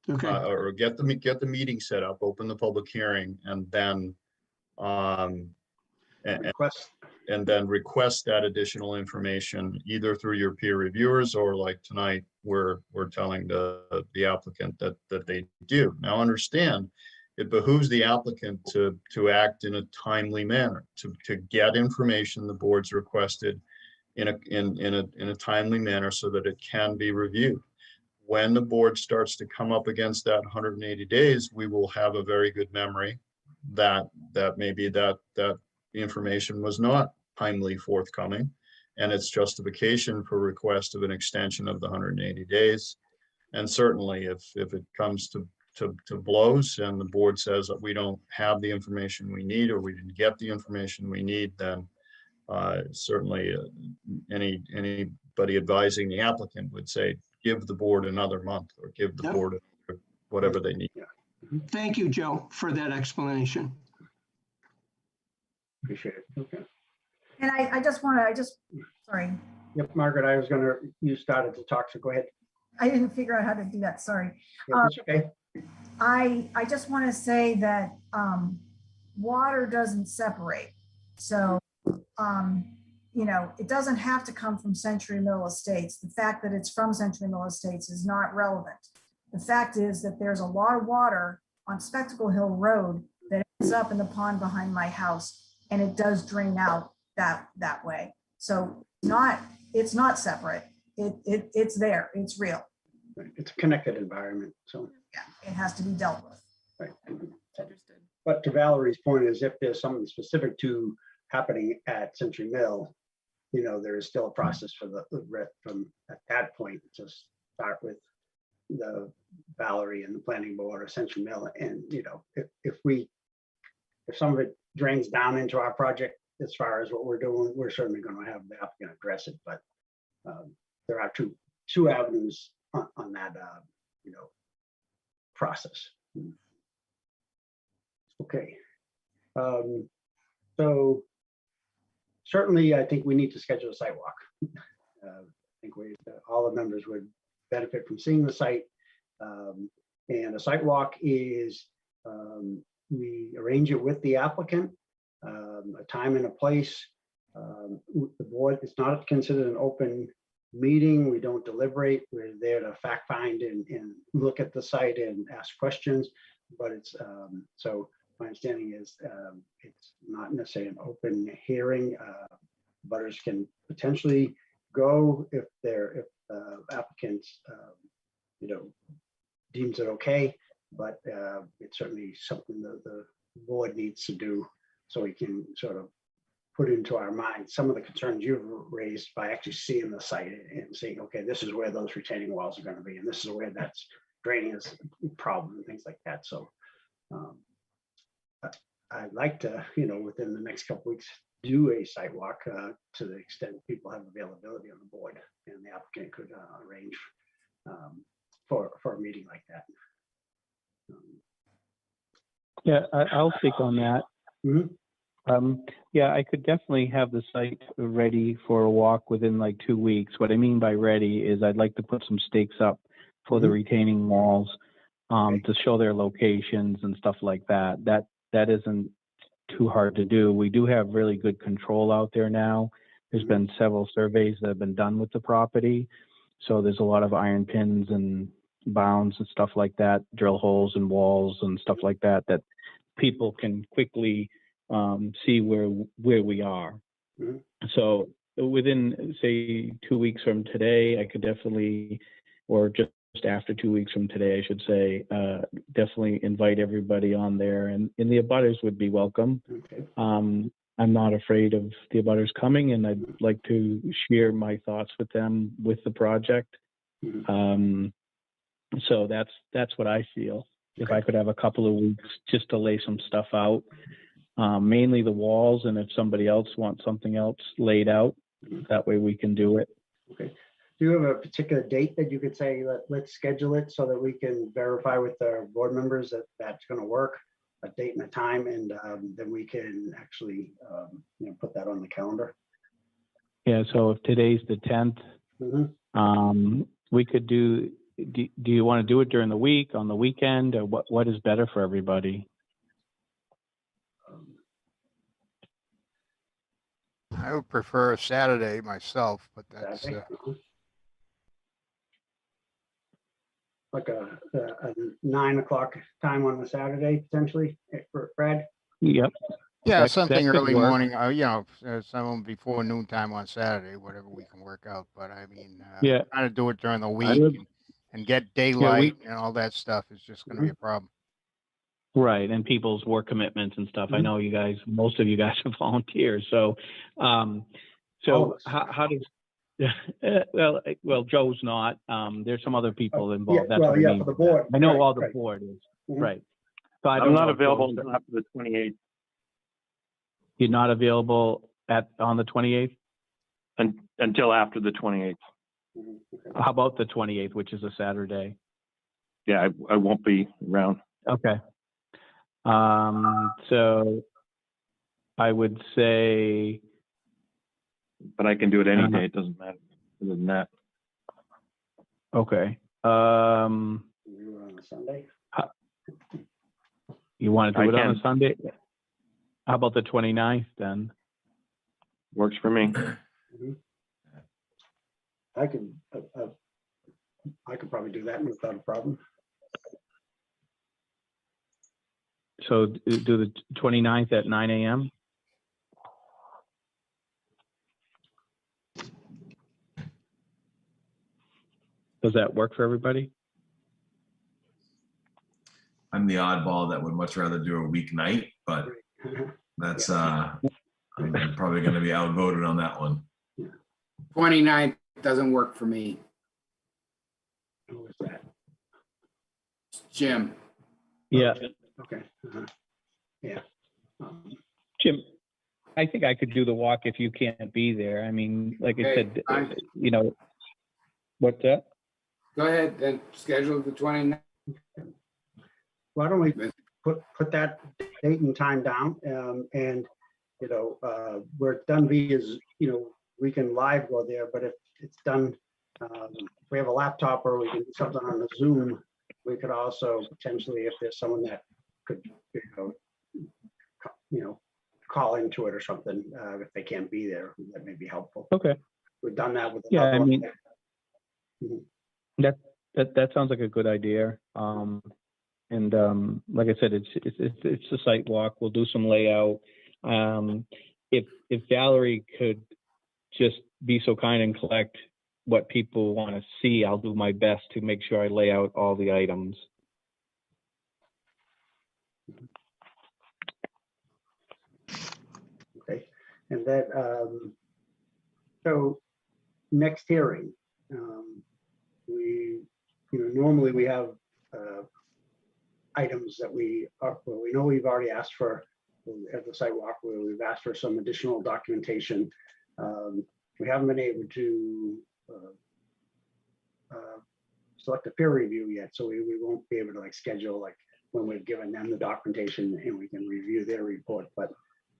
or get the meeting set up, open the public hearing, and then and then request that additional information either through your peer reviewers or like tonight we're telling the applicant that they do. Now understand, it behooves the applicant to act in a timely manner, to get information the board's requested in a timely manner so that it can be reviewed. When the board starts to come up against that 180 days, we will have a very good memory that maybe that information was not timely forthcoming, and its justification for request of an extension of the 180 days. And certainly if it comes to blows and the board says that we don't have the information we need, or we didn't get the information we need, then certainly anybody advising the applicant would say, give the board another month, or give the board whatever they need. Thank you, Joe, for that explanation. Appreciate it. Okay. And sorry. Yep, Margaret, you started to talk, so go ahead. I didn't figure out how to do that, sorry. Yeah, that's okay. I just want to say that water doesn't separate. So, it doesn't have to come from Century Mill Estates. The fact that it's from Century Mill Estates is not relevant. The fact is that there's a lot of water on Spectacle Hill Road that ends up in the pond behind my house, and it does drain out that way. So it's not separate. It's there, it's real. It's a connected environment, so. Yeah, it has to be dealt with. Right. Understood. But to Valerie's point is, if there's something specific to happening at Century Mill, there is still a process for the from at that point to start with the Valerie and the planning board or Century Mill. And if some of it drains down into our project, as far as what we're doing, we're certainly going to have the applicant address it. But there are two avenues on that process. Okay. So certainly, I think we need to schedule a site walk. I think all the members would benefit from seeing the site. And a site walk is, we arrange it with the applicant, a time and a place. The board is not considered an open meeting. We don't deliberate. We're there to fact find and look at the site and ask questions. But it's so my understanding is it's not necessarily an open hearing. Butters can potentially go if the applicants deems it okay, but it's certainly something that the board needs to do so we can sort of put into our mind some of the concerns you've raised by actually seeing the site and saying, okay, this is where those retaining walls are going to be, and this is where that's draining is a problem and things like that. So I'd like to, within the next couple weeks, do a site walk to the extent people have availability on the board, and the applicant could arrange for a meeting like that. Yeah, I'll speak on that. Yeah, I could definitely have the site ready for a walk within like 2 weeks. What I mean by ready is I'd like to put some stakes up for the retaining walls to show their locations and stuff like that. That isn't too hard to do. We do have really good control out there now. There's been several surveys that have been done with the property. So there's a lot of iron pins and bounds and stuff like that, drill holes and walls and stuff like that, that people can quickly see where we are. So within, say, 2 weeks from today, I could definitely, or just after 2 weeks from today, I should say, definitely invite everybody on there, and the abutters would be welcome. I'm not afraid of the abutters coming, and I'd like to share my thoughts with them with the project. So that's what I feel. If I could have a couple of weeks just to lay some stuff out, mainly the walls, and if somebody else wants something else laid out, that way we can do it. Okay. Do you have a particular date that you could say, let's schedule it so that we can verify with our board members that that's going to work, a date and a time, and then we can actually put that on the calendar? Yeah, so if today's the 10th, we could do you want to do it during the week, on the weekend, or what is better for everybody? I would prefer a Saturday myself, but that's like a 9 o'clock time on a Saturday, potentially, for Brad? Yep. Yeah, something early morning, someone before noontime on Saturday, whatever we can work out. But I mean, trying to do it during the week and get daylight and all that stuff is just going to be a problem. Right, and people's work commitments and stuff. I know you guys, most of you guys are volunteers. So, how does? Well, Joe's not. There's some other people involved. That's what I mean. For the board. I know all the board is right. So I'm not available until after the 28th. You're not available on the 28th? Until after the 28th. How about the 28th, which is a Saturday? Yeah, I won't be around. Okay. So I would say. But I can do it any day. It doesn't matter. Other than that. Okay. On a Sunday? You want to do it on a Sunday? How about the 29th then? Works for me. I could probably do that without a problem. So do the 29th at 9 a.m.? Does that work for everybody? I'm the oddball that would much rather do a weeknight, but that's I'm probably going to be outvoted on that one. 29th doesn't work for me. Who is that? Jim. Yeah. Okay. Yeah. Jim, I think I could do the walk if you can't be there. I mean, like I said, what's that? Go ahead, then schedule the 29th. Why don't we put that date and time down, and where it's done via, we can live go there, but if it's done, if we have a laptop or we can do something on the Zoom, we could also potentially, if there's someone that could, call into it or something, if they can't be there, that may be helpful. Okay. We've done that with. Yeah, I mean, that sounds like a good idea. And like I said, it's a site walk. We'll do some layout. If Valerie could just be so kind and collect what people want to see, I'll do my best to make sure I lay out all the items. Okay, and that so next hearing, we normally we have items that we know we've already asked for at the sidewalk where we've asked for some additional documentation. We haven't been able to select a peer review yet, so we won't be able to like schedule like when we've given them the documentation and we can review their report. But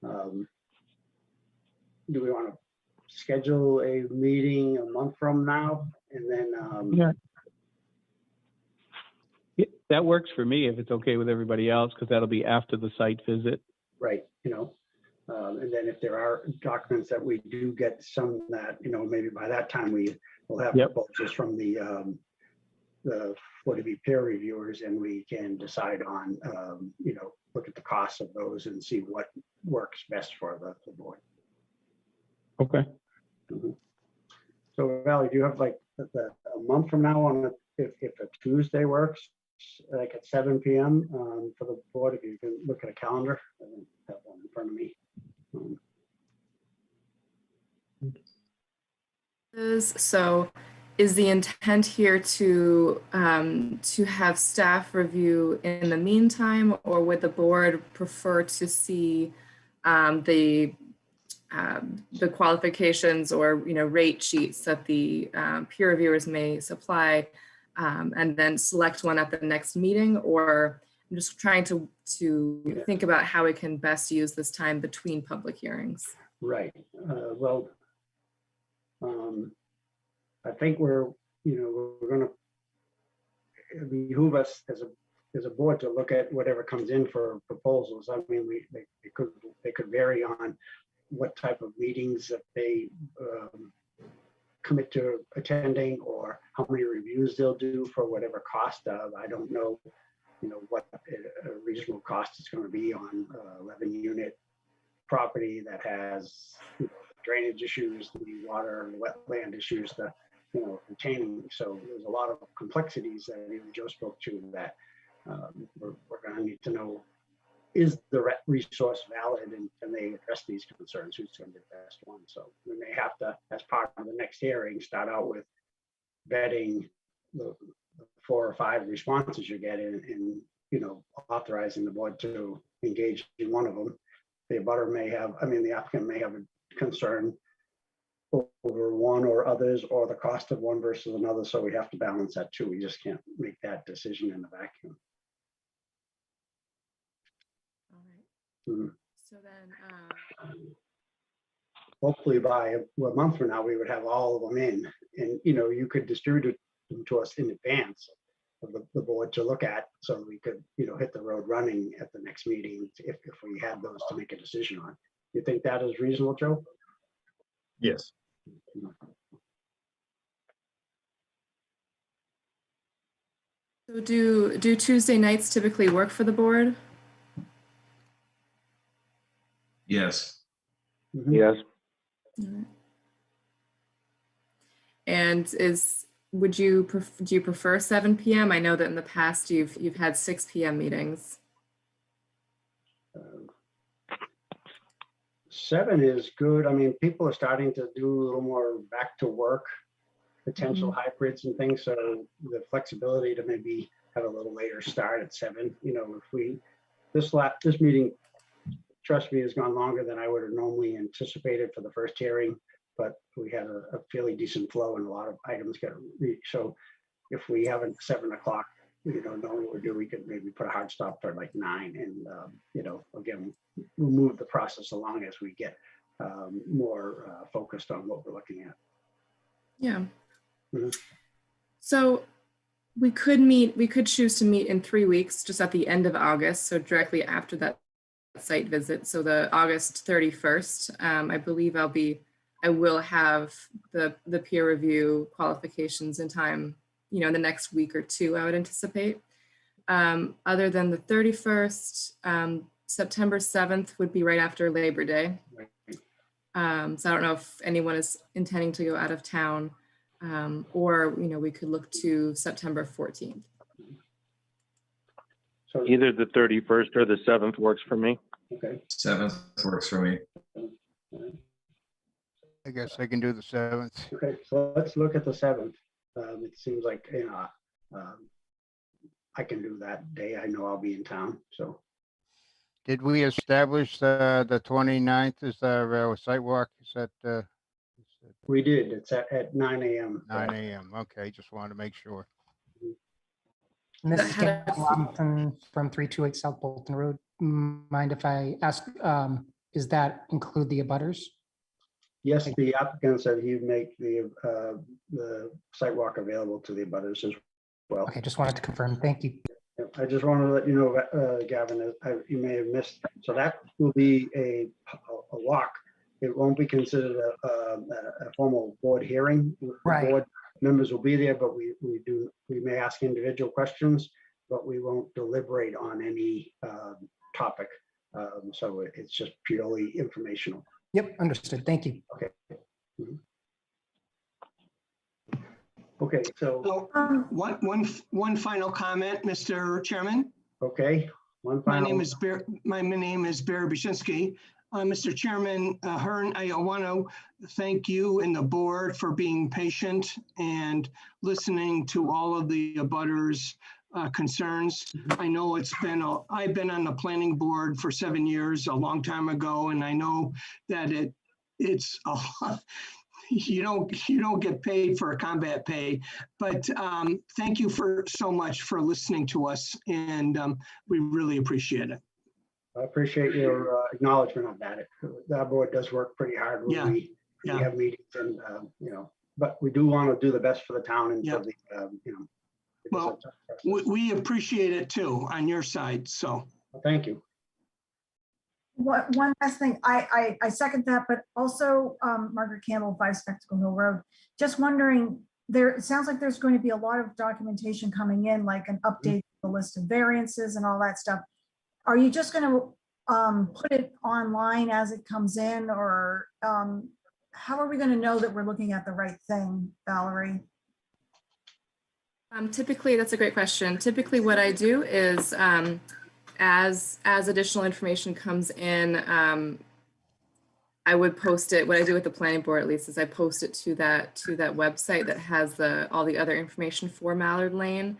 do we want to schedule a meeting a month from now and then? Yeah, that works for me if it's okay with everybody else, because that'll be after the site visit. Right, and then if there are documents that we do get some that, maybe by that time we will have proposals from the 40B peer reviewers, and we can decide on, look at the costs of those and see what works best for the board. Okay. So Valerie, do you have like a month from now on, if a Tuesday works, like at 7 p.m. For the board, if you can look at a calendar? I don't have one in front of me. So is the intent here to have staff review in the meantime, or would the board prefer to see the qualifications or rate sheets that the peer reviewers may supply, and then select one at the next meeting? Or I'm just trying to think about how we can best use this time between public hearings. Right. Well, I think we're going to behoove us as a board to look at whatever comes in for proposals. I mean, they could vary on what type of meetings that they commit to attending, or how many reviews they'll do for whatever cost of. I don't know, what a reasonable cost is going to be on 11-unit property that has drainage issues, the water and wetland issues, the retaining. So there's a lot of complexities that even Joe spoke to that we're going to need to know, is the resource valid, and can they address these concerns? Who's going to be the best one? So we may have to, as part of the next hearing, start out with vetting the 4 or 5 responses you get and authorizing the board to engage in one of them. The applicant may have a concern over one or others, or the cost of one versus another. So we have to balance that too. We just can't make that decision in a vacuum. All right. So then, hopefully by a month from now, we would have all of them in, and you could distribute them to us in advance of the board to look at, so we could hit the road running at the next meeting if we had those to make a decision on. You think that is reasonable, Joe? Yes. so do Tuesday nights typically work for the board? Yes. Yes. And do you prefer 7 p.m.? I know that in the past you've had 6 p.m. meetings. 7 is good. I mean, people are starting to do a little more back to work potential hybrids and things. So the flexibility to maybe have a little later start at 7. If this meeting, trust me, has gone longer than I would have normally anticipated for the first hearing, but we had a fairly decent flow and a lot of items get reached. So if we have a 7 o'clock, knowing what we're doing, we could maybe put a hard stop for like 9, and again, we'll move the process along as we get more focused on what we're looking at. Yeah. So we could choose to meet in 3 weeks, just at the end of August, so directly after that site visit. So the August 31st, I believe I will have the peer review qualifications in time, in the next week or 2, I would anticipate. Other than the 31st, September 7th would be right after Labor Day. So I don't know if anyone is intending to go out of town, or, we could look to September 14th. So either the 31st or the 7th works for me. Okay. 7th works for me. I guess I can do the 7th. Okay, so let's look at the 7th. It seems like, I can do that day. I know I'll be in town, so. Did we establish the 29th as our site walk? Is that We did. It's at 9 a.m. 9 a.m.? Okay, just wanted to make sure. And this That is had Dan a- Robinson from 328 South Bolton Road. Mind if I ask, is that include the abutters? Yes, the applicant said he'd make the sidewalk available to the abutters as well. Okay, just wanted to confirm. Thank you. I just wanted to let you know, Gavin, you may have missed, so that will be a walk. It won't be considered a formal board hearing. The Right. Board members will be there, but we may ask individual questions, but we won't deliberate on any topic. So it's just purely informational. Yep, understood. Thank you. Okay. Mhm. Okay, so, One final comment, Mr. Chairman. okay, one My final. name is Barry Bashinsky. Mr. Chairman Hearn, I want to thank you and the board for being patient and listening to all of the abutters' concerns. I know I've been on the planning board for 7 years, a long time ago, and I know that it's a lot. You don't get paid for a combat pay, but thank you so much for listening to us, and we really appreciate it. I appreciate your acknowledgement of that. That board does work pretty hard when we have meetings and, but we do want to do the best for the town and for the, Well, we appreciate it too on your side, so. Thank you. One last thing, I second that, but also Margaret Campbell, 5 Spectacle Hill Road. Just wondering, it sounds like there's going to be a lot of documentation coming in, like an update, the list of variances and all that stuff. Are you just going to put it online as it comes in, or how are we going to know that we're looking at the right thing, Valerie? Typically, that's a great question. Typically, what I do is as additional information comes in, I would post it. What I do with the planning board, at least, is I post it to that website that has all the other information for Mallard Lane.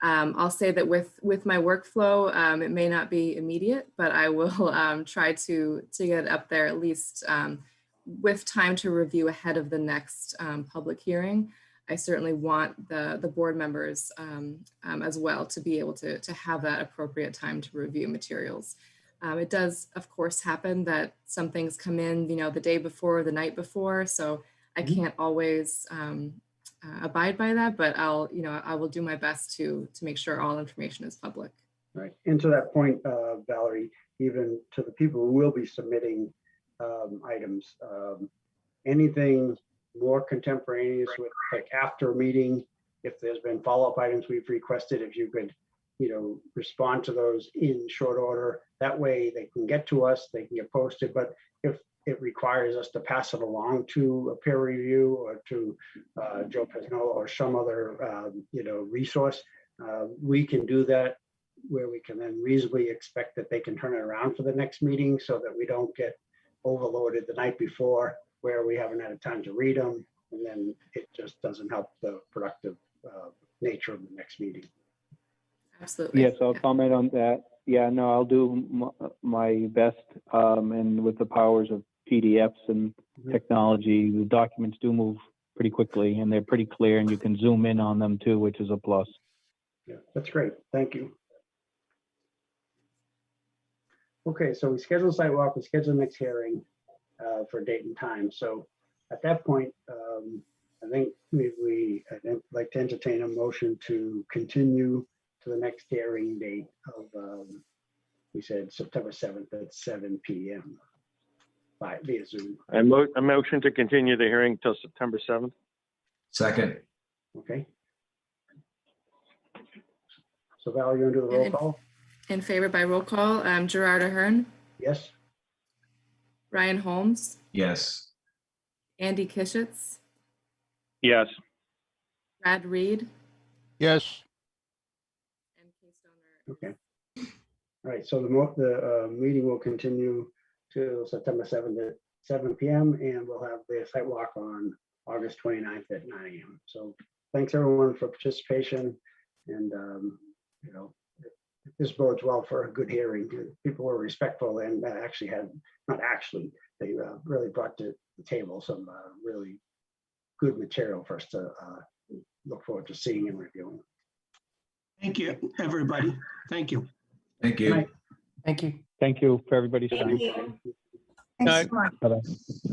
I'll say that with my workflow, it may not be immediate, but I will try to get it up there at least with time to review ahead of the next public hearing. I certainly want the board members as well to be able to have that appropriate time to review materials. It does, of course, happen that some things come in, the day before or the night before, so I can't always abide by that, but I will do my best to make sure all information is public. Right. And to that point, Valerie, even to the people who will be submitting items, anything more contemporaneous with, like, after a meeting, if there's been follow-up items we've requested, if you could, respond to those in short order, that way they can get to us, they can get posted. But if it requires us to pass it along to a peer review or to Joe Pesnola or some other, resource, we can do that, where we can then reasonably expect that they can turn it around for the next meeting, so that we don't get overloaded the night before where we haven't had time to read them, and then it just doesn't help the productive nature of the next meeting. Absolutely. Yes, I'll comment on that. Yeah, no, I'll do my best. And with the powers of PDFs and technology, the documents do move pretty quickly, and they're pretty clear, and you can zoom in on them too, which is a plus. Yeah, that's great. Thank you. Okay, so we schedule a sidewalk, we schedule the next hearing for date and time. So at that point, I think I'd like to entertain a motion to continue to the next hearing date of, we said September 7th at 7 p.m. via Zoom. I motion to continue the hearing till September 7th. Second. Okay. So Val, you want to do the roll call? In favor by roll call, Gerard Ahern, Yes. Ryan Holmes, Yes. Andy Kishitz, Yes. Brad Reed, Yes. and Kay Stoner. Okay. All right, so the meeting will continue to September 7th at 7 p.m. and we'll have the site walk on August 29th at 9 a.m. So thanks everyone for participation, and this bodes well for a good hearing. People were respectful and actually had, not actually, they really brought to the table some really good material for us to look forward to seeing and reviewing. Thank you, everybody. Thank you. Thank you. Thank you. Thank you for everybody's Thank time. you. Thanks so much. Bye-bye.